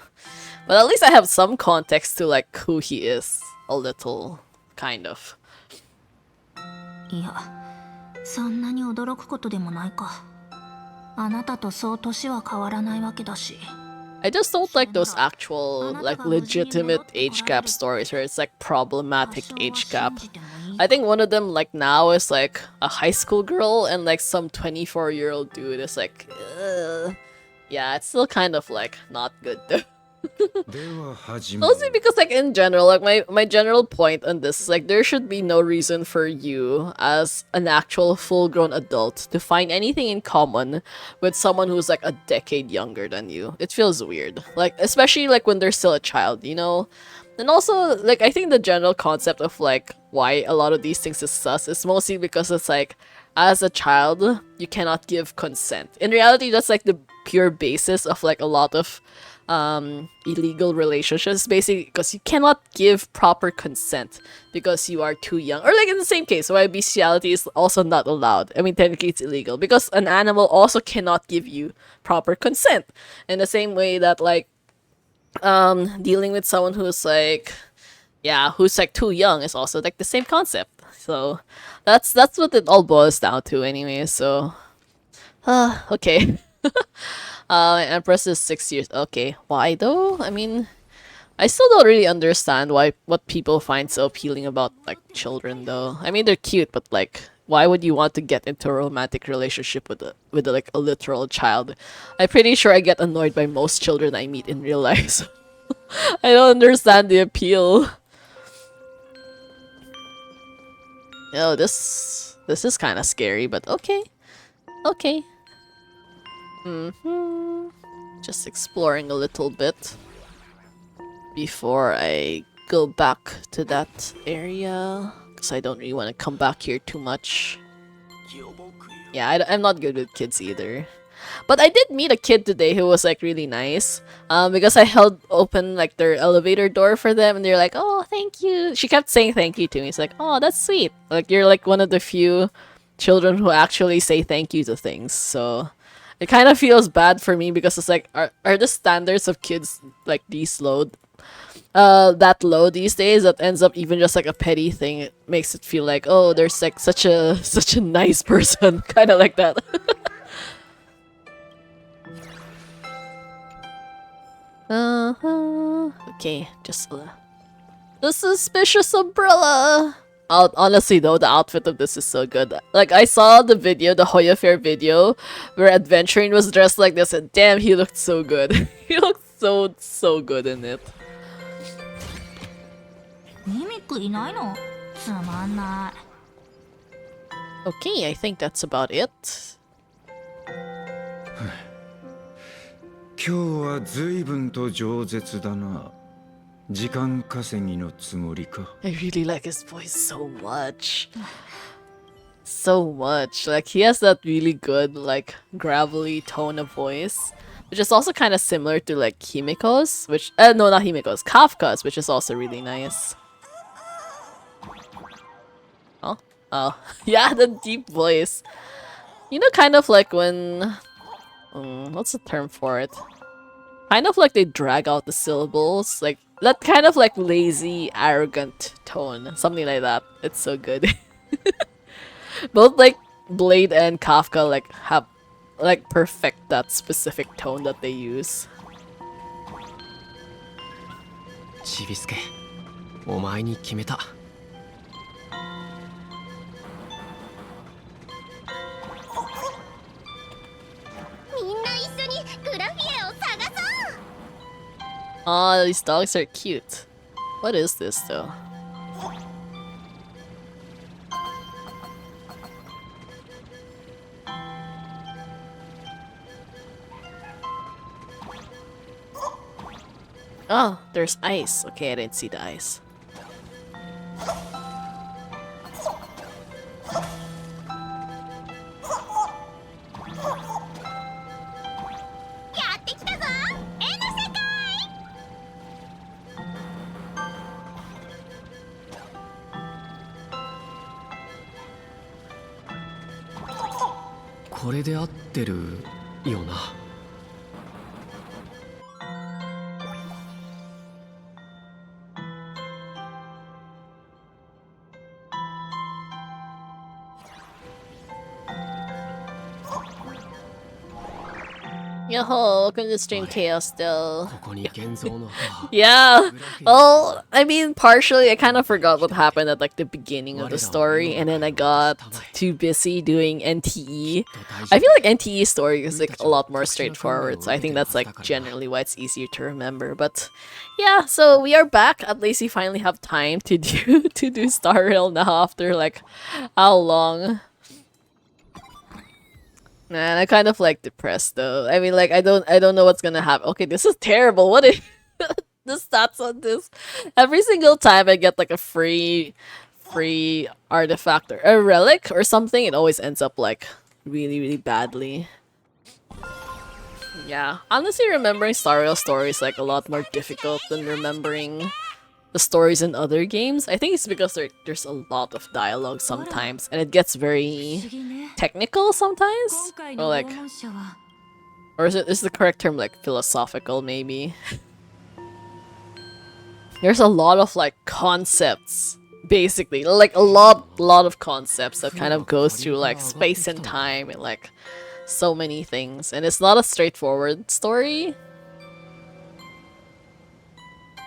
S1: But at least I have some context to like who he is. A little, kind of.
S13: いや、そんなに驚くことでもないか。あなたとそう年は変わらないわけだし。
S1: I just don't like those actual, like, legitimate age gap stories where it's like problematic age gap. I think one of them like now is like a high school girl, and like some 24-year-old dude is like, yeah, it's still kind of like not good though. Mostly because like in general, like my general point on this is like there should be no reason for you as an actual full-grown adult to find anything in common with someone who's like a decade younger than you. It feels weird. Like especially like when they're still a child, you know? And also like I think the general concept of like why a lot of these things is sus is mostly because it's like as a child you cannot give consent. In reality that's like the pure basis of like a lot of illegal relationships, basically because you cannot give proper consent because you are too young. Or like in the same case, why bestiality is also not allowed. I mean, technically it's illegal because an animal also cannot give you proper consent. In the same way that like dealing with someone who's like, yeah, who's like too young is also like the same concept. So that's what it all boils down to anyway. So okay. Empress is 6 years. Okay, why though? I mean, I still don't really understand what people find so appealing about like children though. I mean, they're cute, but like, why would you want to get into a romantic relationship with like a literal child? I'm pretty sure I get annoyed by most children I meet in real life. So I don't understand the appeal. Oh, this is kind of scary, but okay, okay. Just exploring a little bit before I go back to that area because I don't really want to come back here too much. Yeah, I'm not good with kids either. But I did meet a kid today who was like really nice because I held open like their elevator door for them and they're like, oh, thank you. She kept saying thank you to me. It's like, oh, that's sweet. Like you're like one of the few children who actually say thank you to things. So it kind of feels bad for me because it's like, are the standards of kids like that low these days that ends up even just like a petty thing? It makes it feel like, oh, there's like such a nice person, kind of like that. Okay, just the suspicious umbrella. Honestly though, the outfit of this is so good. Like I saw the video, the Hoya Fair video, where Adventuring was dressed like this and damn, he looked so good. He looked so good in it. Okay, I think that's about it.
S14: 今日は随分と饒舌だな。時間稼ぎのつもりか。
S1: I really like his voice so much. So much. Like he has that really good like gravelly tone of voice, which is also kind of similar to like Himiko's, which no, not Himiko's, Kafka's, which is also really nice. Oh, yeah, the deep voice. You know, kind of like when what's the term for it? Kind of like they drag out the syllables, like that kind of like lazy, arrogant tone, something like that. It's so good. Both like Blade and Kafka like have like perfect that specific tone that they use.
S6: ちびすけ、お前に決めた。
S10: みんな一緒にグラフィエを探そう。
S1: Aw, these dogs are cute. What is this though? Oh, there's ice. Okay, I didn't see the ice.
S6: "これで合ってるよな?"
S1: Yo, welcome to stream Chaos still. Yeah. Well, I mean, partially, I kind of forgot what happened at like the beginning of the story, and then I got too busy doing NTE. I feel like NTE story is like a lot more straightforward, so I think that's like generally why it's easier to remember. But yeah, so we are back. At least we finally have time to do Star Rail now after like how long? Man, I'm kind of like depressed though. I mean, like I don't know what's gonna happen. Okay, this is terrible. What if the stats on this? Every single time I get like a free artifact or a relic or something, it always ends up like really badly. Yeah, honestly, remembering Star Rail stories is like a lot more difficult than remembering the stories in other games. I think it's because there's a lot of dialogue sometimes, and it gets very technical sometimes. Or like, or is the correct term like philosophical maybe? There's a lot of like concepts, basically, like a lot of concepts that kind of goes through like space and time and like so many things, and it's not a straightforward story.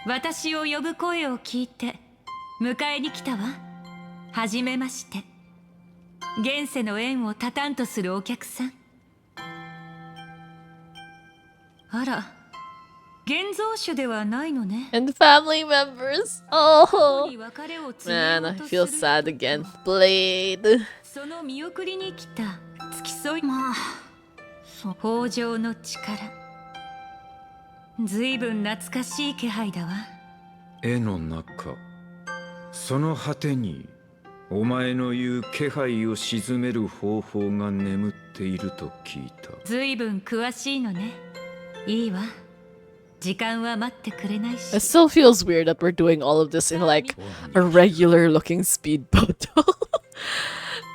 S4: 私を呼ぶ声を聞いて迎えに来たわ。はじめまして。現世の縁を断たんとするお客さん。あら、現像種ではないのね。
S1: And family members. Oh, man, I feel sad again. Blade.
S4: その見送りに来た付き添い。まあ、北条の力。ずいぶん懐かしい気配だわ。
S14: 絵の中、その果てにお前の言う気配を鎮める方法が眠っていると聞いた。
S4: ずいぶん詳しいのね。いいわ。時間は待ってくれないし。
S1: It still feels weird that we're doing all of this in like a regular looking speedboat.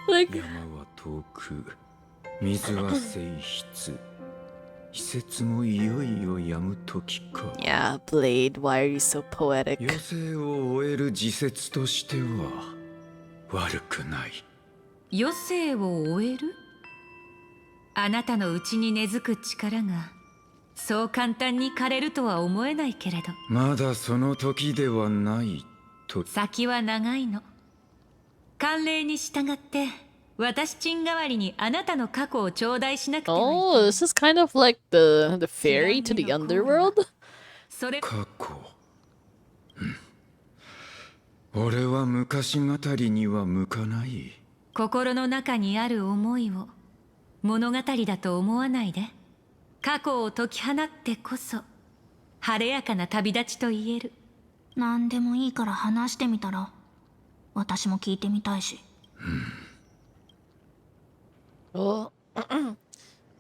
S1: Like
S14: 山は遠く、水は静筆。季節もいよいよ止む時か。
S1: Yeah, Blade, why are you so poetic?
S14: 余生を終える時節としては悪くない。
S4: 余生を終える？あなたの内に根付く力がそう簡単に枯れるとは思えないけれど。
S14: まだその時ではないと。
S4: 先は長いの。慣例に従って。私ちん代わりにあなたの過去を頂戴しなくてはいけない。
S1: Oh, this is kind of like the ferry to the underworld?
S14: 過去。俺は昔語りには向かない。
S4: 心の中にある思いを物語だと思わないで。過去を解き放ってこそ晴れやかな旅立ちと言える。
S13: 何でもいいから話してみたら。私も聞いてみたいし。
S1: Oh,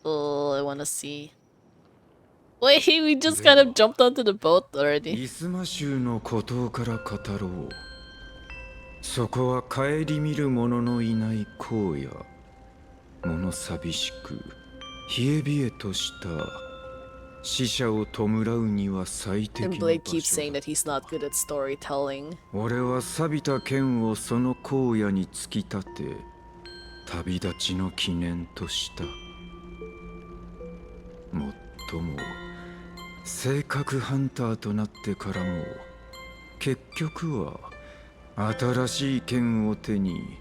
S1: oh, I want to see. Wait, we just kind of jumped onto the boat already.
S14: イスマ州の孤島から語ろう。そこは顧みる者のいない荒野。物寂しく、冷え冷えとした死者を弔うには最適な
S1: And
S14: 場
S1: Blade keeps
S14: 所
S1: saying that he's not good at storytelling.
S14: 俺は錆びた剣をその荒野に突き立て、旅立ちの記念とした。もっとも性格ハンターとなってからも結局は新しい剣を手に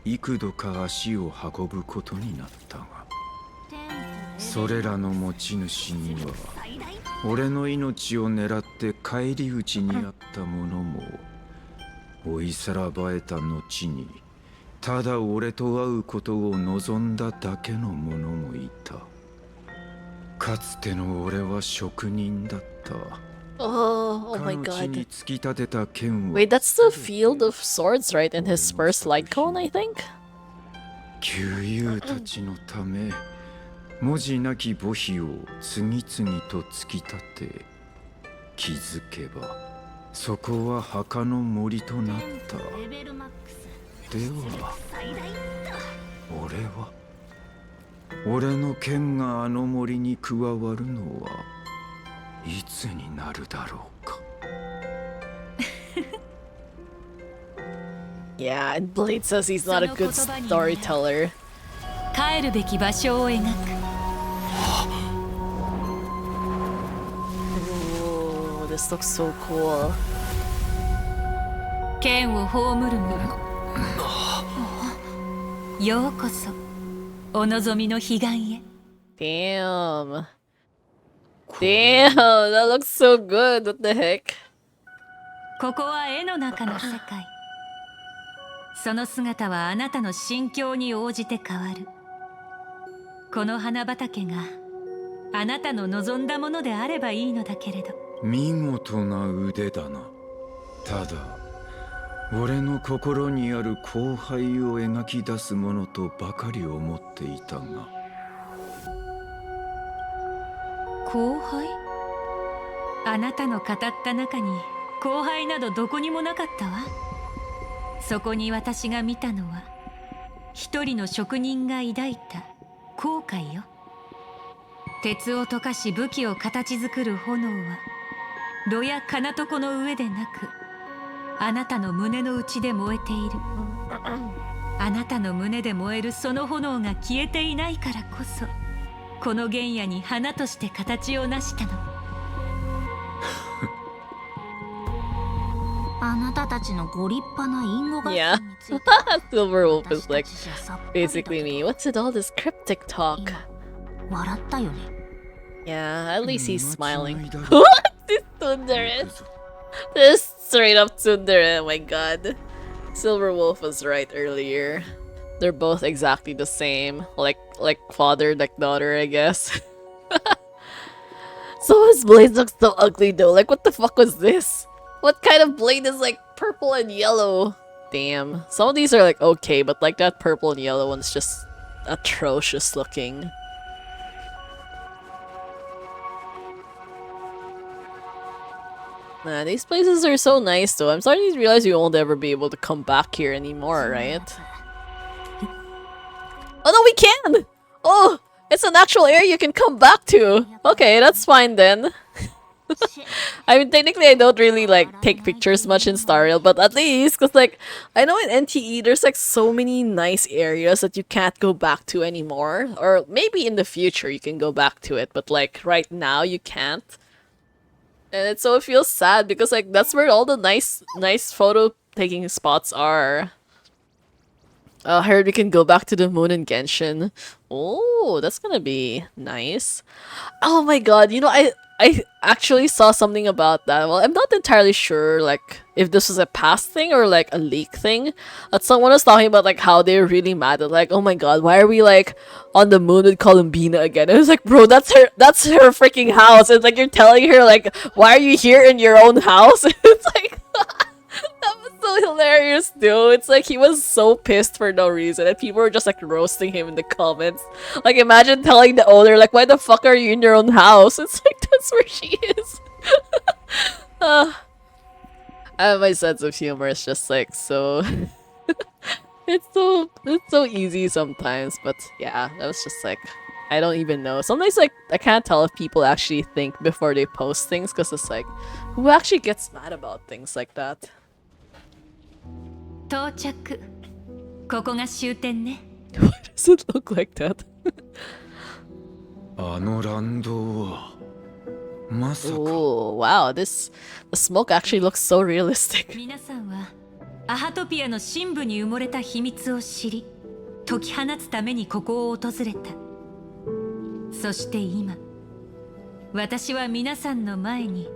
S14: 幾度か足を運ぶことになったが、それらの持ち主には俺の命を狙って返り討ちにあった者も追いさらばえた後にただ俺と会うことを望んだだけの者もいた。かつての俺は職人だった。
S1: Oh my
S14: かの地に
S1: god.
S14: 突き立てた剣を
S1: Wait, that's the field of swords, right? In his first light cone, I think?
S14: 旧友たちのため文字なき墓碑を次々と突き立て、気づけばそこは墓の森となった。では俺の剣があの森に加わるのはいつになるだろうか。
S1: Yeah, and Blade says he's not a good storyteller.
S4: 帰るべき場所を描く。
S1: this looks so cool.
S4: 剣を葬る者ようこそお望みの彼岸へ
S1: Damn. Damn, that looks so good. What the heck?
S4: ここは絵の中の世界その姿はあなたの心境に応じて変わるこの花畑があなたの望んだものであればいいのだけれど
S14: 見事な腕だな。ただ俺の心にある荒廃を描き出すものとばかり思っていたが。
S4: 荒廃あなたの語った中に荒廃などどこにもなかったわそこに私が見たのは一人の職人が抱いた後悔よ鉄を溶かし武器を形作る炎は炉や金床の上でなくあなたの胸の内で燃えているあなたの胸で燃えるその炎が消えていないからこそこの原野に花として形を成したの
S13: あなたたちのご立派な隠語が
S1: Yeah. Silver Wolf is like basically me. What's with all this cryptic talk?
S13: 笑ったよね
S1: Yeah, at least he's smiling. What? This tsundere. This straight up tsundere, oh my god. Silver Wolf was right earlier. They're both exactly the same. Like father, like daughter, I guess. So his blades look so ugly though. Like what the fuck was this? What kind of blade is like purple and yellow? Damn. Some of these are like okay, but like that purple and yellow one's just atrocious looking. Nah, these places are so nice though. I'm starting to realize you won't ever be able to come back here anymore, right? Oh no, we can! Oh! It's an actual area you can come back to! Okay, that's fine then. I mean, technically I don't really like take pictures much in Star Rail, but at least, cause like, I know in NTE there's like so many nice areas that you can't go back to anymore. Or maybe in the future you can go back to it, but like right now you can't. And so it feels sad because like that's where all the nice photo taking spots are. I heard we can go back to the moon in Genshin. Oh, that's gonna be nice. Oh my god, you know, I actually saw something about that. Well, I'm not entirely sure like if this was a past thing or like a leak thing. But someone was talking about like how they were really mad at like, oh my god, why are we like on the moon with Columbina again? It was like, bro, that's her freaking house. It's like you're telling her like, why are you here in your own house? It's like that was so hilarious, dude. It's like he was so pissed for no reason, and people were just like roasting him in the comments. Like, imagine telling the owner, like, why the fuck are you in your own house? It's like, that's where she is. My sense of humor is just like so. it's so easy sometimes, but yeah, that was just like, I don't even know. Sometimes like I can't tell if people actually think before they post things, because it's like, who actually gets mad about things like that?
S4: 到着ここが終点ね
S1: Why does it look like that?
S14: あの乱動はまさか
S1: Oh, wow, the smoke actually looks so realistic.
S4: 皆さんはアハトピアの深部に埋もれた秘密を知り解き放つためにここを訪れたそして今私は皆さんの前に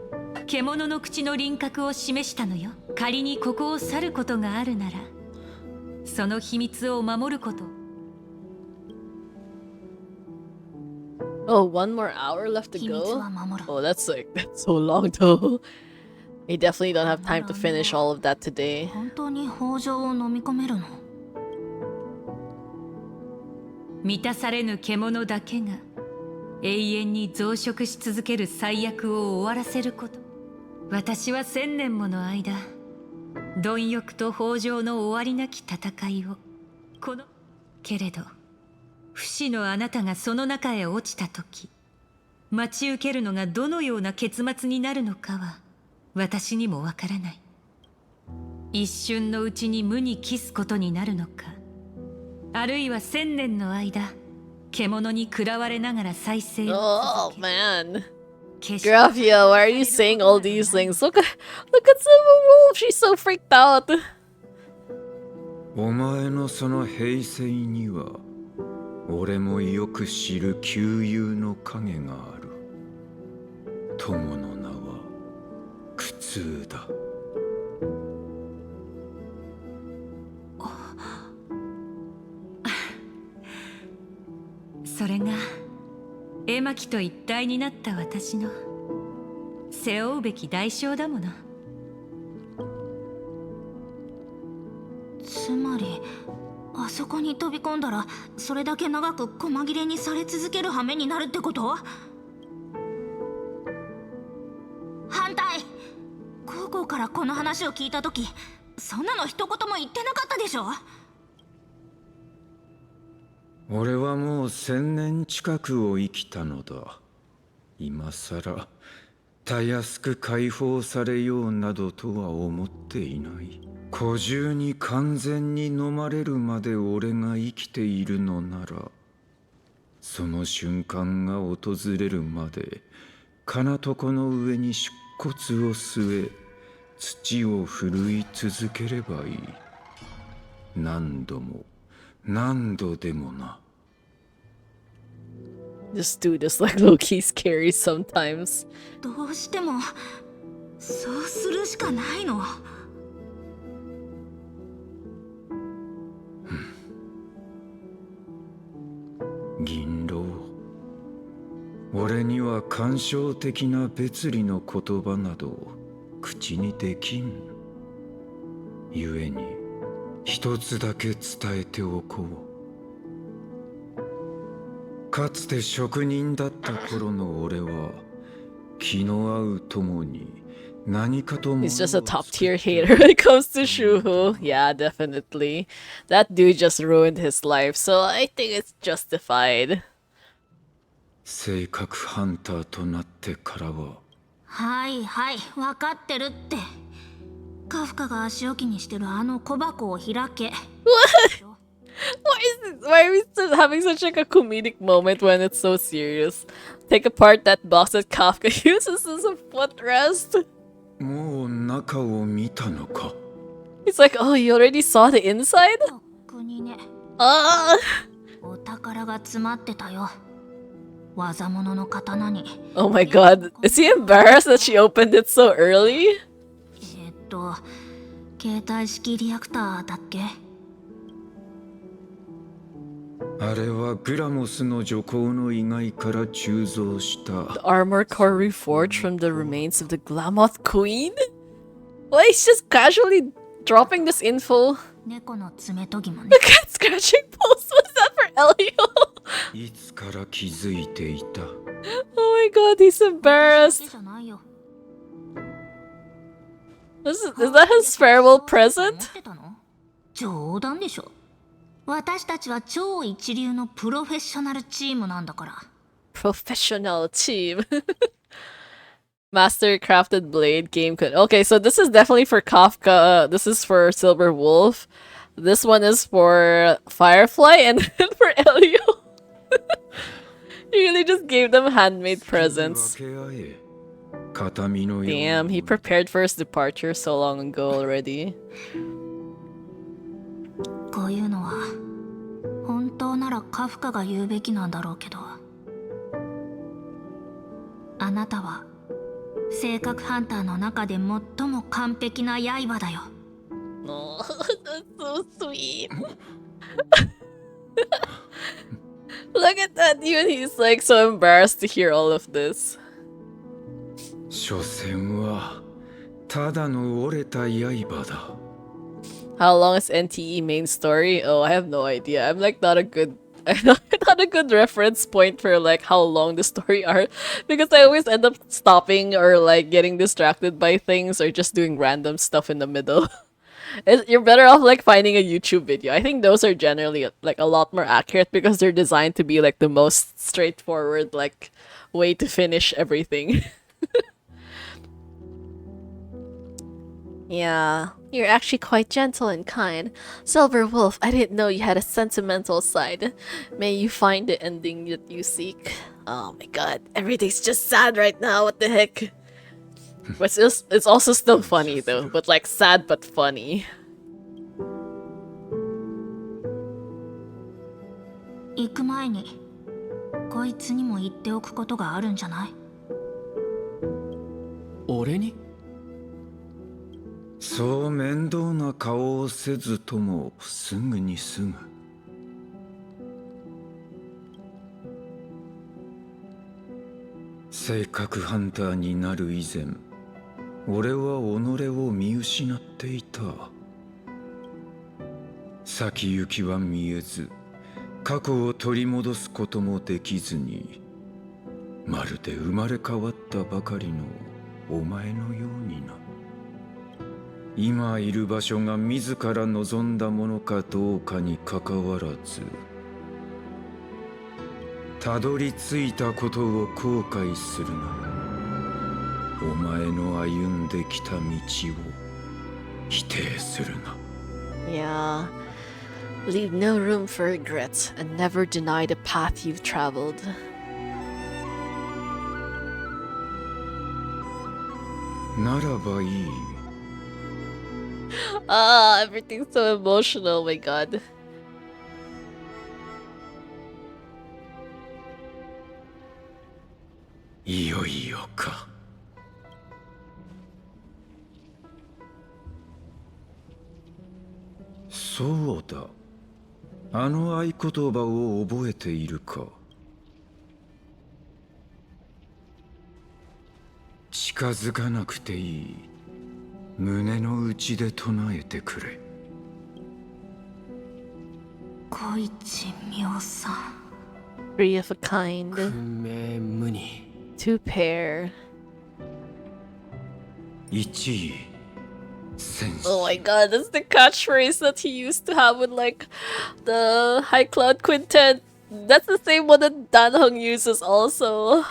S4: 獣の口の輪郭を示したのよ仮にここを去ることがあるならその秘密を守ること
S1: Oh, one more hour left to go? Oh, that's so long though. We definitely don't have time to finish all of that today.
S13: 本当に北条を飲み込めるの
S4: 満たされぬ獣だけが永遠に増殖し続ける最悪を終わらせること私は1000年もの間貪欲と豊穣の終わりなき戦いをこのけれど不死のあなたがその中へ落ちた時待ち受けるのがどのような結末になるのかは私にもわからない一瞬のうちに無に帰すことになるのかあるいは1000年の間獣に食らわれながら再生を続け
S1: Oh man, Graphia, why are you saying all these things? Look at Silver Wolf, she's so freaked out.
S14: お前のその平静には俺もよく知る旧友の影がある。友の名は苦痛だ。
S4: それが絵巻と一体になった私の背負うべき代償だもの。
S13: つまりあそこに飛び込んだらそれだけ長く細切れにされ続ける羽目になるってこと？反対。高校からこの話を聞いた時そんなの一言も言ってなかったでしょ。
S14: 俺はもう1000年近くを生きたのだ。今さらたやすく解放されようなどとは思っていない。古獣に完全に飲まれるまで俺が生きているのなら、その瞬間が訪れるまで金床の上に出骨を据え土をふるい続ければいい。何度も何度でもな。
S1: This dude is like low-key scary sometimes.
S13: どうしてもそうするしかないの。
S14: 銀狼、俺には感傷的な別離の言葉など口にできん。故に一つだけ伝えておこう。かつて職人だった頃の俺は気の合う友に何かと
S1: He's just a top-tier hater when it comes to Shuhu. Yeah, definitely. That dude just ruined his life, so I think it's justified.
S14: 性格ハンターとなってからは。
S13: はいはい、分かってるって。カフカが足置きにしてるあの小箱を開け。
S1: Why are we still having such like a comedic moment when it's so serious? Take apart that box that Kafka uses as a footrest.
S14: もう中を見たのか。
S1: He's like, oh, you already saw the inside?
S13: 国ね。
S1: ああ。
S13: お宝が詰まってたよ。技物の刀に。
S1: Oh my god, is he embarrassed that she opened it so early?
S13: 携帯式リアクターだっけ？
S14: あれはグラモスの女工の遺骸から鋳造した。
S1: The armor core reforged from the remains of the Glamoth Queen? Why he's just casually dropping this info?
S13: 猫の爪研ぎもね。
S1: The cat scratching post, was that for Elio?
S14: いつから気づいていた。
S1: Oh my god, he's embarrassed. Is that his farewell present?
S13: 冗談でしょ。私たちは超一流のプロフェッショナルチームなんだから。
S1: Professional team. Master crafted blade game could. Okay, so this is definitely for Kafka. This is for Silver Wolf. This one is for Firefly and then for Elio. You really just gave them handmade presents. Damn, he prepared for his departure so long ago already.
S13: こういうのは本当ならカフカが言うべきなんだろうけど、あなたは性格ハンターの中で最も完璧な刃だよ。
S1: Oh, that's so sweet. Look at that, even he's like so embarrassed to hear all of this.
S14: 所詮はただの折れた刃だ。
S1: How long is NTE main story? Oh, I have no idea. I'm like not a good reference point for like how long the story are, because I always end up stopping or like getting distracted by things or just doing random stuff in the middle. You're better off like finding a YouTube video. I think those are generally like a lot more accurate because they're designed to be like the most straightforward like way to finish everything. Yeah, you're actually quite gentle and kind. Silver Wolf, I didn't know you had a sentimental side. May you find the ending that you seek. Oh my god, everything's just sad right now. What the heck? But it's also still funny though, but like sad but funny.
S13: 行く前にこいつにも言っておくことがあるんじゃない？
S6: 俺に？
S14: そう面倒な顔をせずともすぐにすぐ。性格ハンターになる以前、俺は己を見失っていた。先行きは見えず、過去を取り戻すこともできずに、まるで生まれ変わったばかりのお前のようにな。今いる場所が自ら望んだものかどうかにかかわらず、たどり着いたことを後悔するな。お前の歩んできた道を否定するな。
S1: Yeah. Leave no room for regrets and never deny the path you've traveled.
S14: ならばいい。
S1: Ah, everything's so emotional, oh my god.
S14: いよいよか。そうだ。あの合言葉を覚えているか。近づかなくていい。胸の内で唱えてくれ。
S13: 小一妙さん。
S1: Three of a kind.
S6: 不明無二。
S1: Two pair.
S14: 1位。
S1: Oh my god, that's the catchphrase that he used to have with like the High Cloud Quintet. That's the same one that Dan Hung uses also.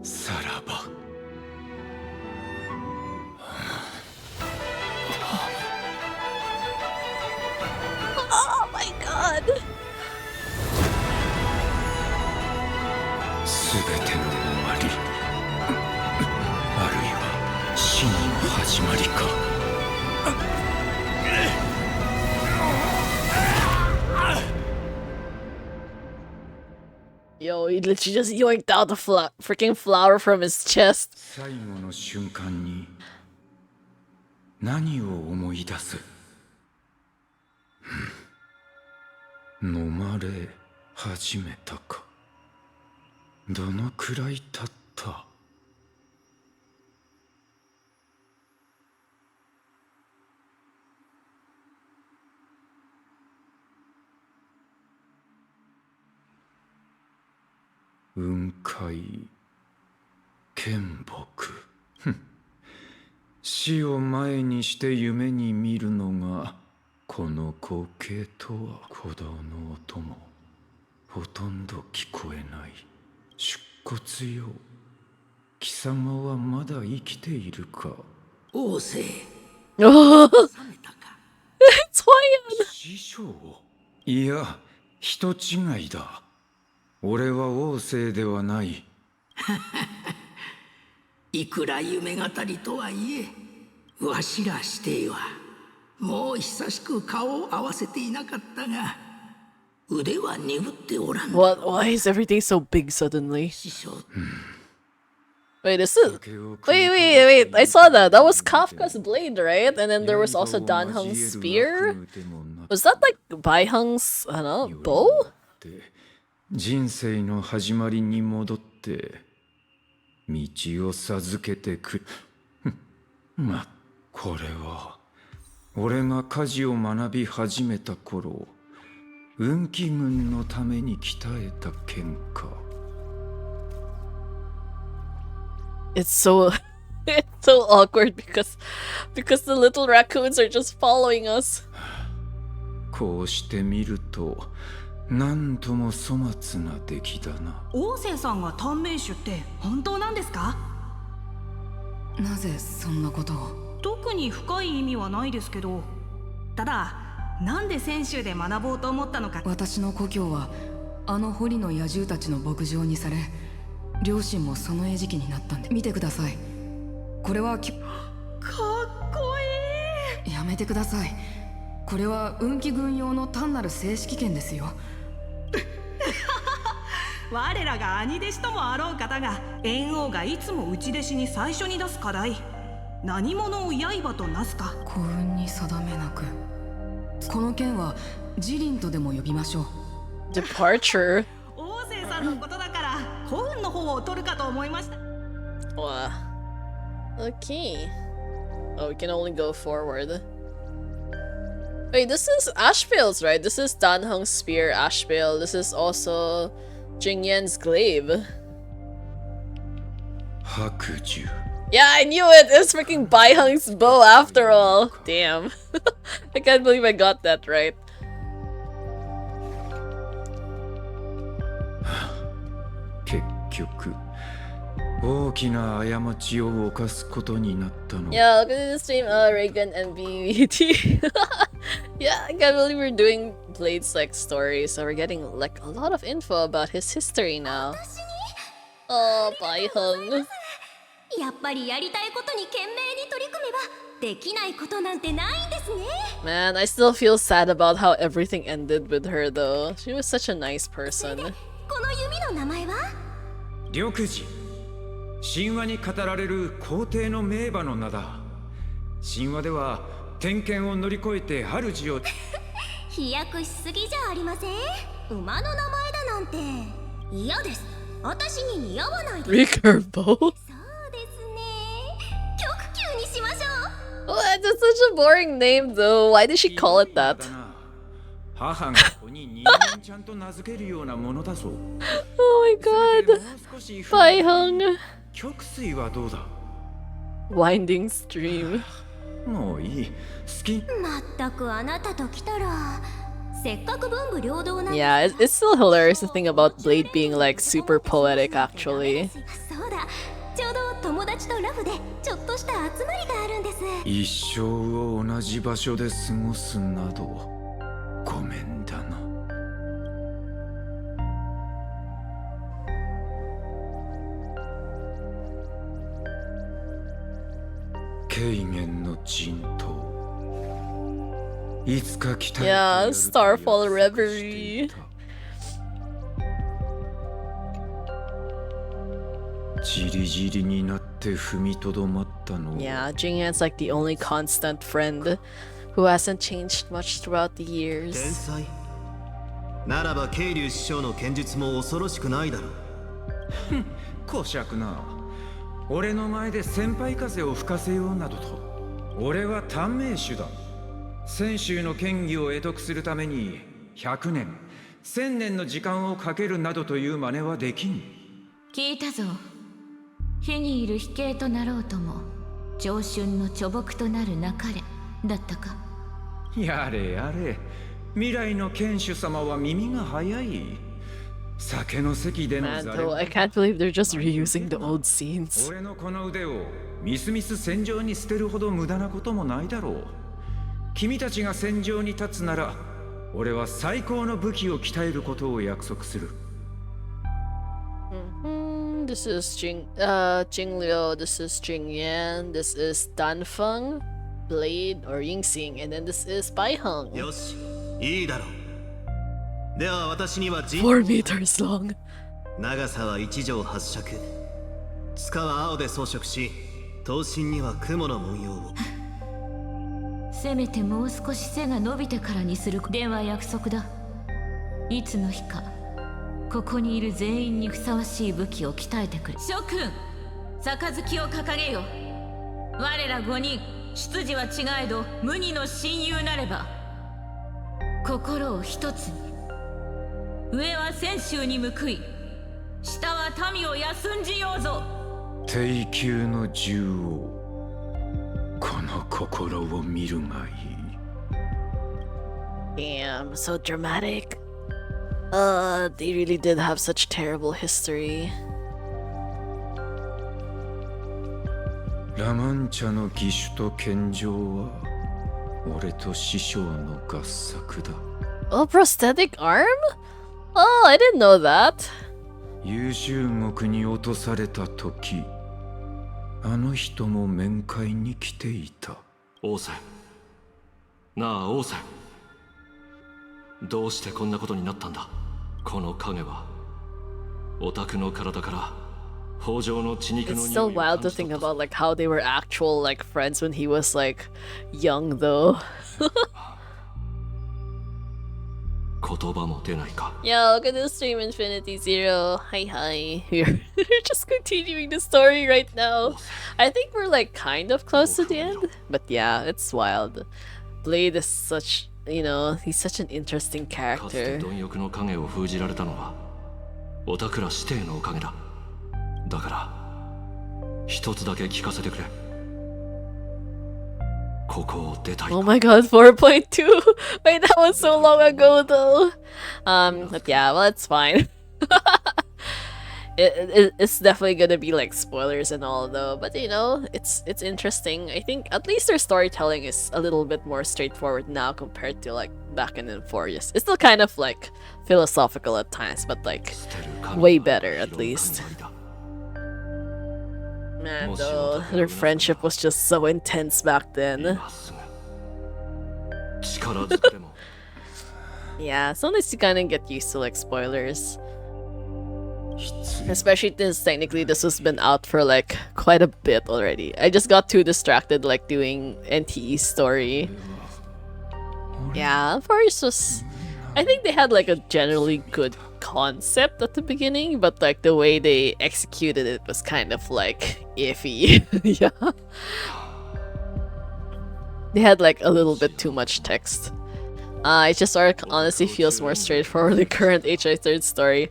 S14: さらば。
S1: Oh my god.
S14: すべての終わり、あるいは死の始まりか。
S1: Yo, he literally just yoinked out the freaking flower from his chest.
S14: 最後の瞬間に何を思い出す？飲まれ始めたか。どのくらい経った？雲海剣木。死を前にして夢に見るのがこの光景とは。鼓動の音もほとんど聞こえない。出骨よ、貴様はまだ生きているか。
S12: 王政。
S1: Oh, it's Hwayan.
S14: 師匠？いや、人違いだ。俺は王政ではない。
S12: いくら夢語りとはいえ、わしらしてはもう久しく顔を合わせていなかったが、腕は鈍っておらん。
S1: What? Why is everything so big suddenly? Wait, is it? Wait. I saw that. That was Kafka's blade, right? And then there was also Dan Hung's spear. Was that like Bai Hung's, I don't know, bow?
S14: 人生の始まりに戻って道を授けてくる。ま、これは俺が家事を学び始めた頃、運気軍のために鍛えた剣か。
S1: It's so awkward because the little raccoons are just following us.
S14: こうして見るとなんとも粗末な出来だな。
S4: 王政さんが短命種って本当なんですか？なぜそんなことを？特に深い意味はないですけど、ただ
S15: なんで泉州で学ぼうと思ったのか。
S16: 私の故郷はあの堀の野獣たちの牧場にされ、両親もその餌食になったんで。見てください。これはかっこいい。やめてください。これは運気軍用の単なる正式権ですよ。
S15: 我らが兄弟子ともあろう方が、猿王がいつも内弟子に最初に出す課題、何者を刃となすか。
S16: 幸運に定めなく、この剣はジリンとでも呼びましょう。
S1: Departure.
S15: 王政さんのことだから幸運の方を取るかと思いました。
S1: Wow. Okay. Oh, we can only go forward. Wait, this is Ashbale's, right? This is Danheng's spear, Ashbale. This is also Jingyan's glaive.
S14: Hakuju.
S1: Yeah, I knew it! It's freaking Baiheng's bow after all. Damn. I can't believe I got that right.
S14: 結局大きな過ちを犯すことになったの。
S1: Yeah, look at this stream, Reagan and BVT. Yeah, I can't believe we're doing Blade's like story, so we're getting like a lot of info about his history now. Oh, Baiheng.
S4: やっぱりやりたいことに懸命に取り組めばできないことなんてないんですね。
S1: Man, I still feel sad about how everything ended with her though. She was such a nice person.
S4: この弓の名前は
S14: 緑寺。神話に語られる皇帝の名馬の名だ。神話では天剣を乗り越えて主を
S4: 飛躍しすぎじゃありません。馬の名前だなんて嫌です。私に似合わないです。
S1: Recurbo?
S4: そうですね。極級にしましょう。
S1: Oh, that's such a boring name though. Why did she call it that?
S14: 母が子に人間ちゃんと名付けるようなものだぞ。
S1: Oh my god. Baiheng.
S14: 極水はどうだ。
S1: Winding stream.
S14: もういい。好き。
S4: まったくあなたと来たらせっかく文武両道な。
S1: Yeah, it's still hilarious to think about Blade being like super poetic actually.
S4: そうだ。ちょうど友達とラフでちょっとした集まりがあるんです。
S14: 一生を同じ場所で過ごすなどごめんだな。軽減の陣頭。いつか来た。
S1: Yeah, Starfall Reverie.
S14: じりじりになって踏みとどまったの。
S1: Yeah, Jingyan's like the only constant friend who hasn't changed much throughout the
S17: 天
S1: years.
S17: 才ならば渓流師匠の剣術も恐ろしくないだろう。
S14: こしゃくな。俺の前で先輩風を吹かせようなどと。俺は短命種だ。泉州の権威を得得するために100年1000年の時間をかけるなどという真似はできん。
S11: 聞いたぞ。火にいる飛型となろうとも上春の貯木となるなかれだったか。
S14: やれやれ。未来の剣主様は耳が早い。酒の席での
S1: Man,
S14: ざれ
S1: though, I can't believe they're just reusing the old scenes.
S14: 俺のこの腕をみすみす戦場に捨てるほど無駄なこともないだろう。君たちが戦場に立つなら俺は最高の武器を鍛えることを約束する。
S1: This is Jingliu, this is Jingyan, this is Danfeng, Blade, or Yingxing, and then this is Baiheng.
S17: よし、いいだろう。では私には陣
S1: 4 meters long.
S17: 長さは1丈8尺。柄は青で装飾し、刀身には雲の文様を。
S11: せめてもう少し背が伸びてからにする。では約束だ。いつの日かここにいる全員にふさわしい武器を鍛えてくれ。諸君、杯を掲げよ。我ら5人出自は違えど無二の親友なれば心を一つに。上は泉州に報い、下は民を休んじようぞ。
S14: 低級の獣王、この心を見るがいい。
S1: Damn, so dramatic. They really did have such terrible history.
S14: ラマンチャの義手と剣杖は俺と師匠の合作だ。
S1: Oh, prosthetic arm? Oh, I didn't know that.
S14: 優秀国に落とされた時、あの人も面会に来ていた。
S8: 王翦、なあ王翦、どうしてこんなことになったんだ。この影はオタクの体から北条の血肉の
S1: It's
S8: 匂
S1: so
S8: いを
S1: wild
S8: 感
S1: to
S8: じ取
S1: think
S8: った
S1: about like how they were actual like friends when he was like young though.
S8: 言葉も出ないか。
S1: Yo, look at this stream Infinity Zero. Hi hi. We're just continuing the story right now. I think we're like kind of close to the end. But yeah, it's wild. Blade is such, you know, he's such an interesting
S8: かつて
S1: character.
S8: 貪欲の影を封じられたのはオタクら師弟のおかげだ。だから一つだけ聞かせてくれ。ここを出たい。
S1: Oh my god, 4.2! Wait, that was so long ago though. But yeah, well, it's fine. It's definitely gonna be like spoilers and all though, but you know, it's interesting. I think at least their storytelling is a little bit more straightforward now compared to like back in Inforious. It's still kind of like philosophical at times, but like way better at least. Man, though, their friendship was just so intense back then. Yeah, so nice to kind of get used to like spoilers. Especially since technically this has been out for like quite a bit already. I just got too distracted like doing NTE's story. Yeah, Forest was... I think they had like a generally good concept at the beginning, but like the way they executed it was kind of like iffy. Yeah. They had like a little bit too much text. HSR honestly feels more straightforward than current HI3 story.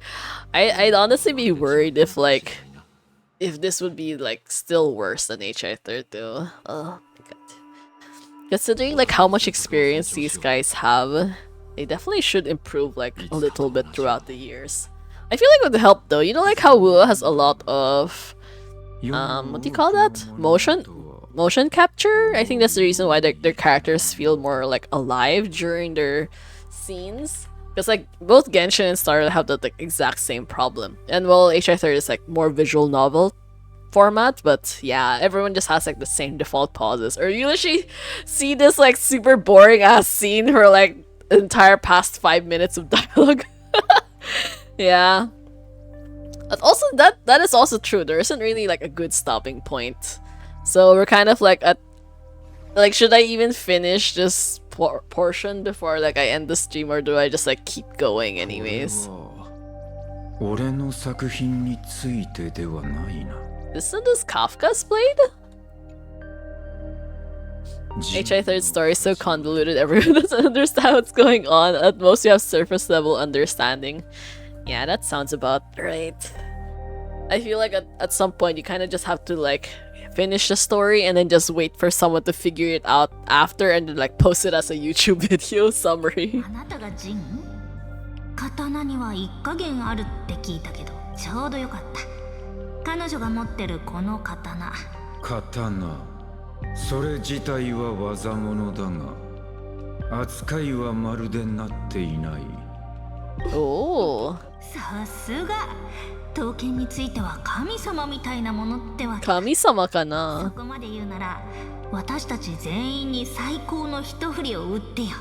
S1: I'd honestly be worried if like if this would be like still worse than HI3 though. Oh my god. Considering like how much experience these guys have, they definitely should improve like a little bit throughout the years. I feel like it would help though. You know like how Wuo has a lot of what do you call that? Motion capture? I think that's the reason why their characters feel more like alive during their scenes. Because like both Genshin and Star have the like, exact same problem. And well, HI3 is like more visual novel format, but yeah, everyone just has like the same default pauses. Or you literally see this like super boring ass scene for like the entire past 5 minutes of dialogue. Yeah. But also that is also true. There isn't really like a good stopping point. So we're kind of like at like should I even finish this portion before like I end the stream, or do I just like keep going anyways?
S14: 俺の作品についてではないな。
S1: Isn't this Kafka's Blade? HI3 story is so convoluted, everyone doesn't understand what's going on. At most you have surface level understanding. Yeah, that sounds about right. I feel like at some point you kind of just have to like finish the story and then just wait for someone to figure it out after and then like post it as a YouTube video summary.
S13: あなたがジン？刀には一加減あるって聞いたけど、ちょうどよかった。彼女が持ってるこの刀。
S14: 刀、それ自体は技物だが、扱いはまるでなっていない。
S1: おお。
S13: さすが。刀剣については神様みたいなものってわけ。
S1: 神様かな。
S13: そこまで言うなら、私たち全員に最高の一振りを打ってよ。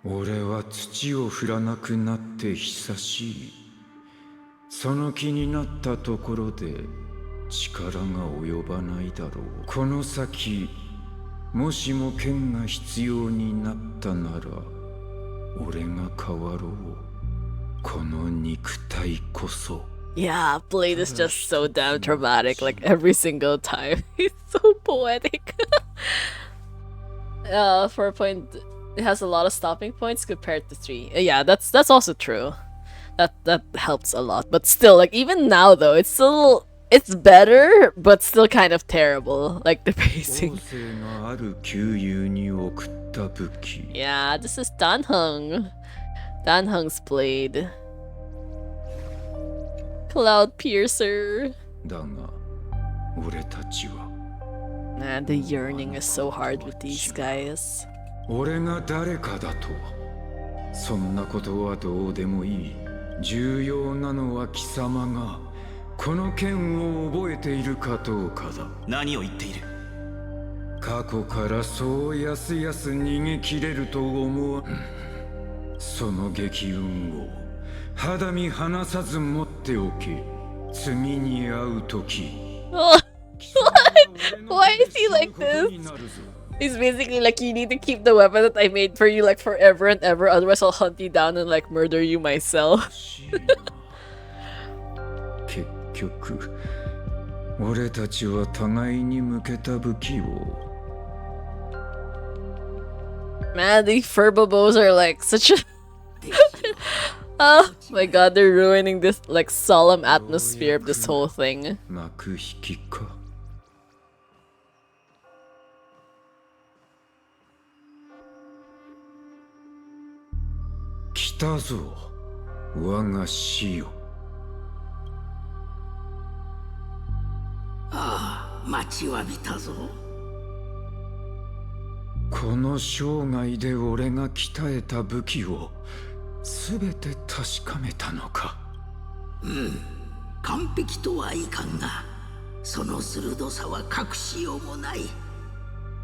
S14: 俺は土を振らなくなって久しい。その気になったところで力が及ばないだろう。この先、もしも剣が必要になったなら、俺が変わろう。この肉体こそ。
S1: Yeah, Blade is just so damn dramatic like every single time. He's so poetic. 4 point, it has a lot of stopping points compared to 3. Yeah, that's also true. That helps a lot. But still, like even now though, it's better, but still kind of terrible. Like the pacing. Yeah, this is Danheng. Danheng's blade. Cloud Piercer.
S14: Nah,
S1: Man, the yearning is so hard with these guys.
S14: 俺が誰かだとそんなことはどうでもいい。重要なのは貴様がこの剣を覚えているかどうかだ。
S17: 何を言っている？
S14: 過去からそうやすやす逃げ切れると思わん。その激運を肌身離さず持っておけ。次に会う時。
S1: Why is he like this? He's basically like, you need to keep the weapon that I made for you like forever and ever, otherwise I'll hunt you down and like murder you myself.
S14: 結局俺たちは互いに向けた武器を。
S1: Man, these Furbobos are like such a... Oh my god, they're ruining this like solemn atmosphere of this whole thing.
S14: 幕引きか。来たぞ我が死よ。
S12: ああ、待ちわびたぞ。
S14: この生涯で俺が鍛えた武器を全て確かめたのか。
S12: うん、完璧とはいかんが、その鋭さは隠しようもない。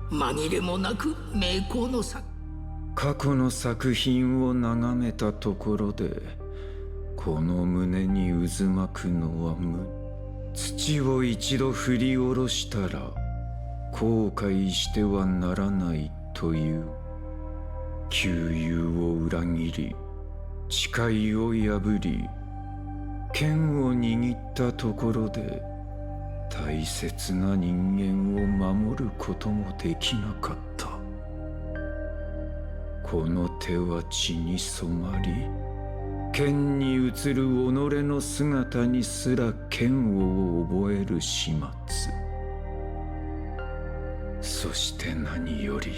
S12: 紛れもなく名工の作。
S14: 過去の作品を眺めたところで、この胸に渦巻くのは無。土を一度振り下ろしたら後悔してはならないという旧友を裏切り誓いを破り剣を握ったところで大切な人間を守ることもできなかった。この手は血に染まり剣に映る己の姿にすら剣を覚える始末。そして何より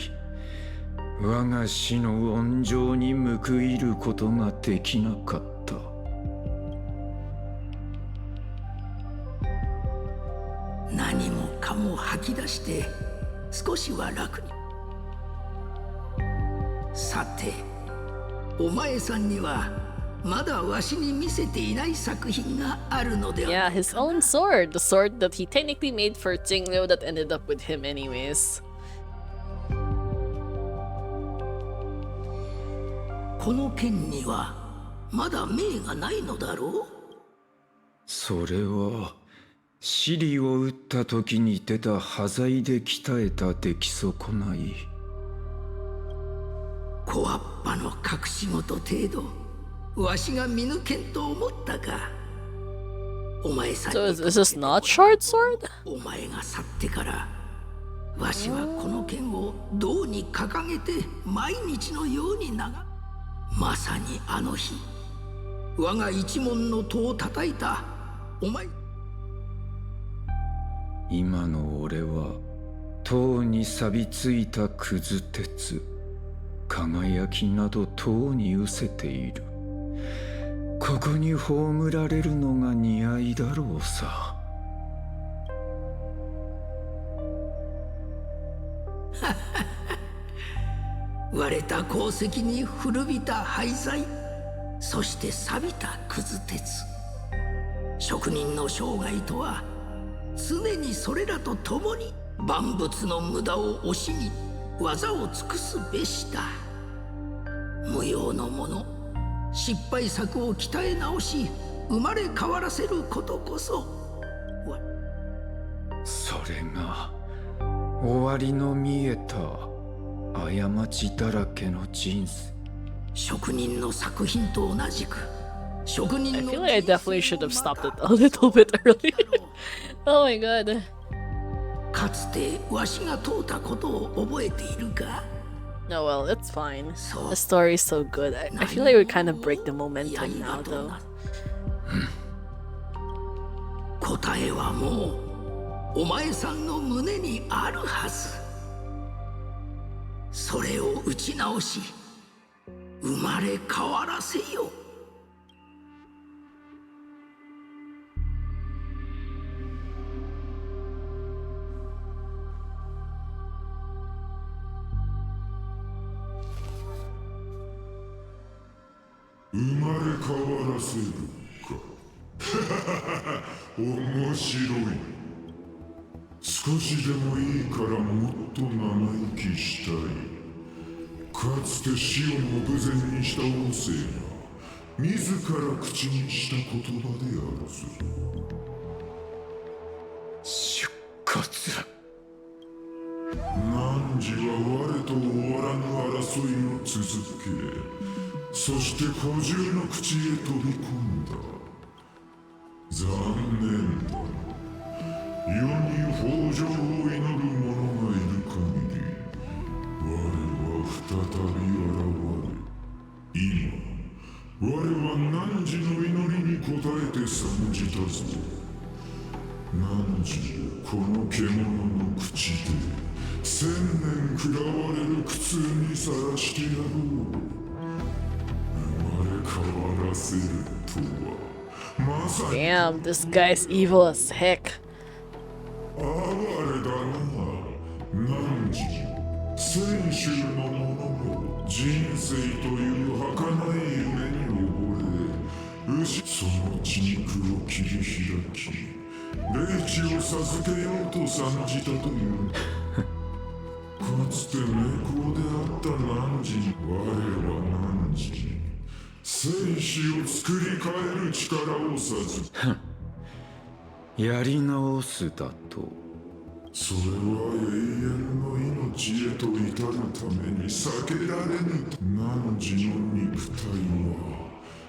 S14: 我が死の温情に報いることができなかった。
S12: 何もかも吐き出して少しは楽に。さて、お前さんにはまだわしに見せていない作品があるのでは。
S1: Yeah, his own sword. The sword that he technically made for Jingliu that ended up with him anyways.
S12: この剣にはまだ命がないのだろう。
S14: それはシリを撃った時に出た端材で鍛えた出来損ない。
S12: 小わっぱの隠し事程度わしが見抜けんと思ったか。お前さんに
S1: So is this not short sword?
S12: お前が去ってからわしはこの剣を銅に掲げて毎日のようにまさにあの日我が一門の戸を叩いたお前。
S14: 今の俺は塔に錆びついたくず鉄輝きなど塔に失せている。ここに葬られるのが似合いだろうさ。
S12: 割れた鉱石に古びた廃材、そして錆びたくず鉄。職人の生涯とは常にそれらと共に万物の無駄を惜しみ技を尽くすべしだ。無用のもの失敗作を鍛え直し生まれ変わらせることこそ。
S14: それが終わりの見えた過ちだらけの人生。
S12: 職人の作品と同じく職人
S1: I
S12: の
S1: feel like I definitely should have stopped it a little bit early. Oh my god.
S12: かつてわしが問うたことを覚えているか。
S1: No, well, it's fine. The story's so good. I feel like we kind of break the momentum now, though.
S12: 答えはもうお前さんの胸にあるはず。それを打ち直し生まれ変わらせよ。
S18: 生まれ変わらせるか。面白い。少しでもいいからもっと長生きしたい。かつて死を目前にした王政が自ら口にした言葉であるぞ。
S14: 出発。
S18: 汝は我と終わらぬ争いを続け、そして補充の口へ飛び込んだ。残念だ。世に豊穣を祈る者がいる限り、我は再び現れ、今我は汝の祈りに応えて参じたぞ。汝この獣の口で千年食らわれる苦痛にさらしてやろう。生まれ変わらせるとはまさに。
S1: Damn, this guy's evil as heck.
S18: 哀れだな、汝。先週の者も人生という儚い夢に溺れ、その血肉を切り開き、霊気を授けようと参じたという。かつて名工であった汝に、我は汝に生死を作り変える力を授け。
S14: やり直すだと。
S18: それは永遠の命へと至るために避けられぬ。汝の肉体は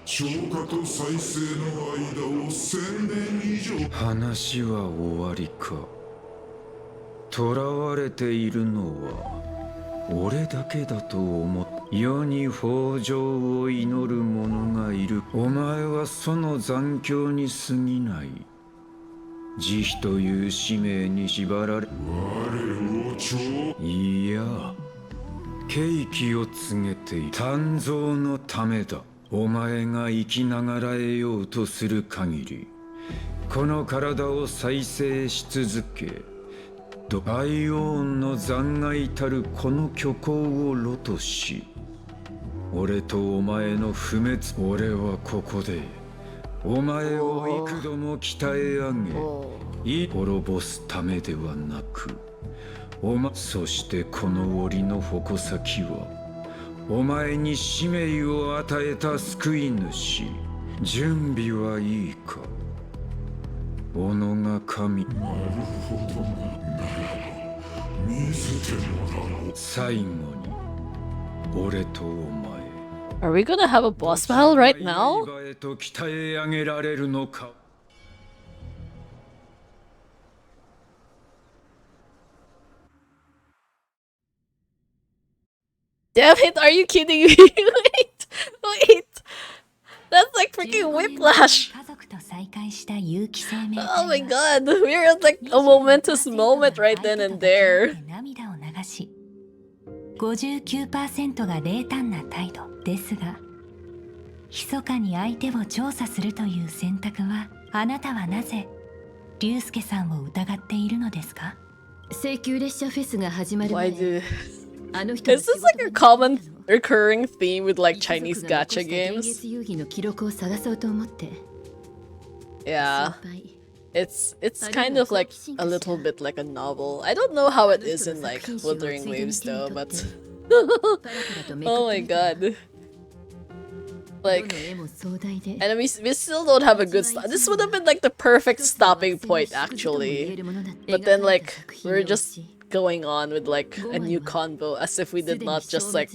S18: 消化と再生の間を1000年以上。
S14: 話は終わりか。囚われているのは俺だけだと思っ。世に豊穣を祈る者がいる。お前はその残響に過ぎない。慈悲という使命に縛られ。
S18: 我を超。
S14: いや、ケ気を告げている。鍛造のためだ。お前が生きながらえようとする限り、この体を再生し続け、アイオーンの残骸たるこの虚構を露とし、俺とお前の不滅。俺はここでお前を幾度も鍛え上げ、滅ぼすためではなく、そしてこの檻の矛先はお前に使命を与えた救い主。準備はいいか。己が神。
S18: なるほどな。ならば見せてもらおう。
S14: 最後に俺とお前。
S1: Are we gonna have a boss battle right now?
S14: と鍛え上げられるのか。
S1: Damn it, are you kidding me? Wait, wait. That's like freaking whiplash. Oh my god, we're at like a momentous moment right then and there.
S4: 59% が冷淡な態度ですが、密かに相手を調査するという選択は、あなたはなぜ龍介さんを疑っているのですか？
S11: 請求列車フェスが始まる前。
S1: Why do... Is this like a common recurring theme with like Chinese gacha games? Yeah. It's kind of like a little bit like a novel. I don't know how it is in like Wuthering Waves though, but oh my god. Like, and we still don't have a good start. This would have been like the perfect stopping point actually. But then like, we're just going on with like a new convo as if we did not just like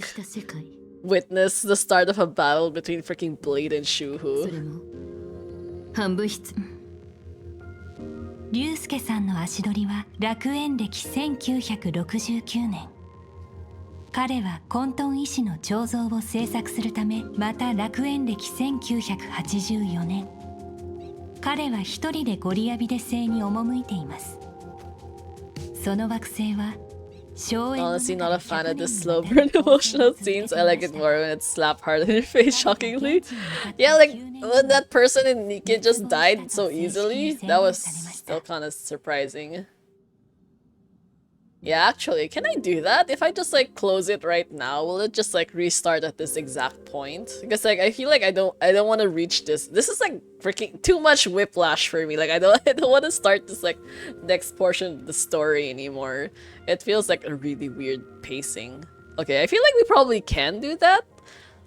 S1: witness the start of a battle between freaking Blade and Shuhu.
S4: 龍介さんの足取りは楽園歴1969年。彼は混沌医師の彫像を制作するため、また楽園歴1984年。彼は一人でゴリアビデ星に赴いています。その惑星は
S1: Honestly, not a fan of the slow burn emotional scenes. I like it more when it's slap hard in your face, shockingly. Yeah, like when that person in Nikke just died so easily, that was still kind of surprising. Yeah, actually, can I do that? If I just like close it right now, will it just like restart at this exact point? Because like I feel like I don't want to reach this. This is like freaking too much whiplash for me. Like I don't want to start this like next portion of the story anymore. It feels like a really weird pacing. Okay, I feel like we probably can do that.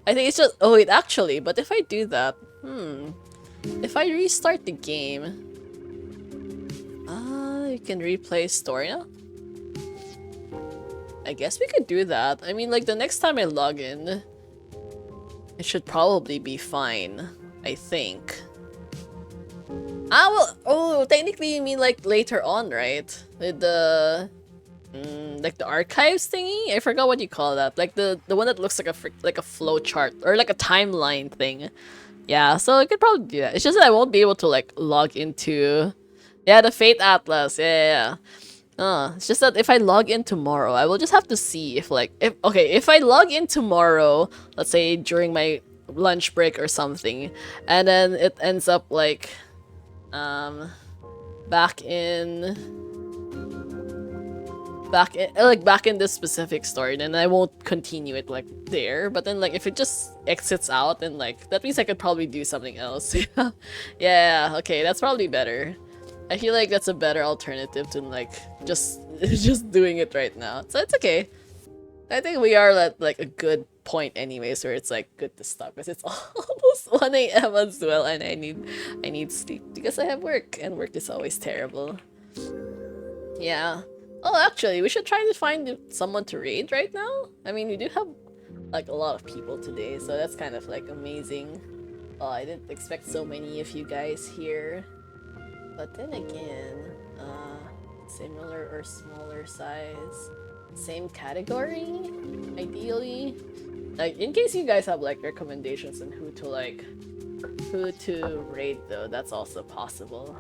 S1: I think it's just wait, actually, but if I do that, if I restart the game, you can replay story now. I guess we could do that. I mean, like, the next time I log in, it should probably be fine, I think. Well, oh, technically you mean, like, later on, right? With the, like, the archives thingy? I forgot what you call that. Like, the one that looks like a flow chart, or like a timeline thing. Yeah, so I could probably do that. It's just that I won't be able to, like, log into... Yeah, the Fate Atlas, yeah. It's just that if I log in tomorrow, I will just have to see if like if I log in tomorrow, let's say during my lunch break or something, and then it ends up like back in this specific story, then I won't continue it like there. But then like if it just exits out, then like that means I could probably do something else. Yeah, okay, that's probably better. I feel like that's a better alternative to like just doing it right now. So it's okay. I think we are at like a good point anyways where it's like good to stop because it's almost 1 a.m. as well and I need sleep because I have work and work is always terrible. Yeah. Oh, actually, we should try to find someone to raid right now. I mean, we do have like a lot of people today, so that's kind of like amazing. Oh, I didn't expect so many of you guys here. But then again, similar or smaller size, same category, ideally. Like, in case you guys have like recommendations on who to raid though, that's also possible.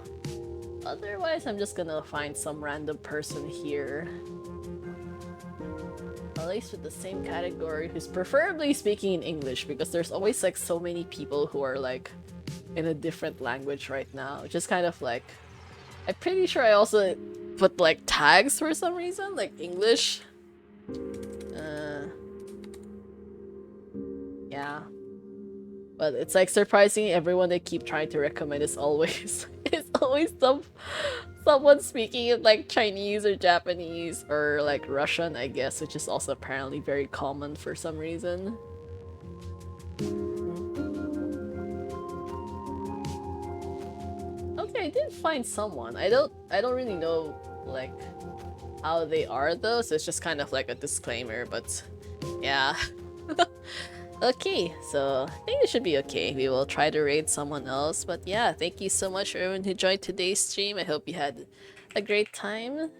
S1: Otherwise, I'm just gonna find some random person here. At least with the same category, who's preferably speaking in English, because there's always like so many people who are like in a different language right now, which is kind of like... I'm pretty sure I also put like tags for some reason, like English. Yeah. But it's like surprising everyone they keep trying to recommend is always someone speaking in like Chinese or Japanese or like Russian, I guess, which is also apparently very common for some reason. Okay, I did find someone. I don't really know like how they are though, so it's just kind of like a disclaimer, but yeah. Okay, so I think it should be okay. We will try to raid someone else, but yeah, thank you so much for everyone who joined today's stream. I hope you had a great time.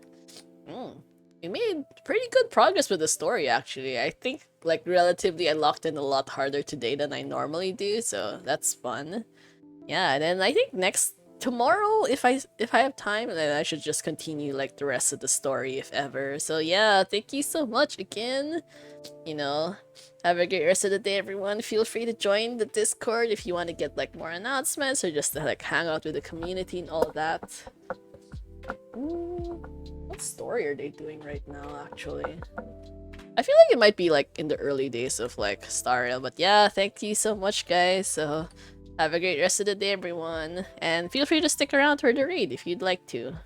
S1: We made pretty good progress with the story actually. I think like relatively I locked in a lot harder today than I normally do, so that's fun. Yeah, and then I think tomorrow, if I have time, then I should just continue like the rest of the story if ever. So yeah, thank you so much again. You know, have a great rest of the day, everyone. Feel free to join the Discord if you want to get like more announcements or just to like hang out with the community and all that. What story are they doing right now, actually? I feel like it might be like in the early days of like Star Rail, but yeah, thank you so much, guys. So have a great rest of the day, everyone. And feel free to stick around for the raid if you'd like to.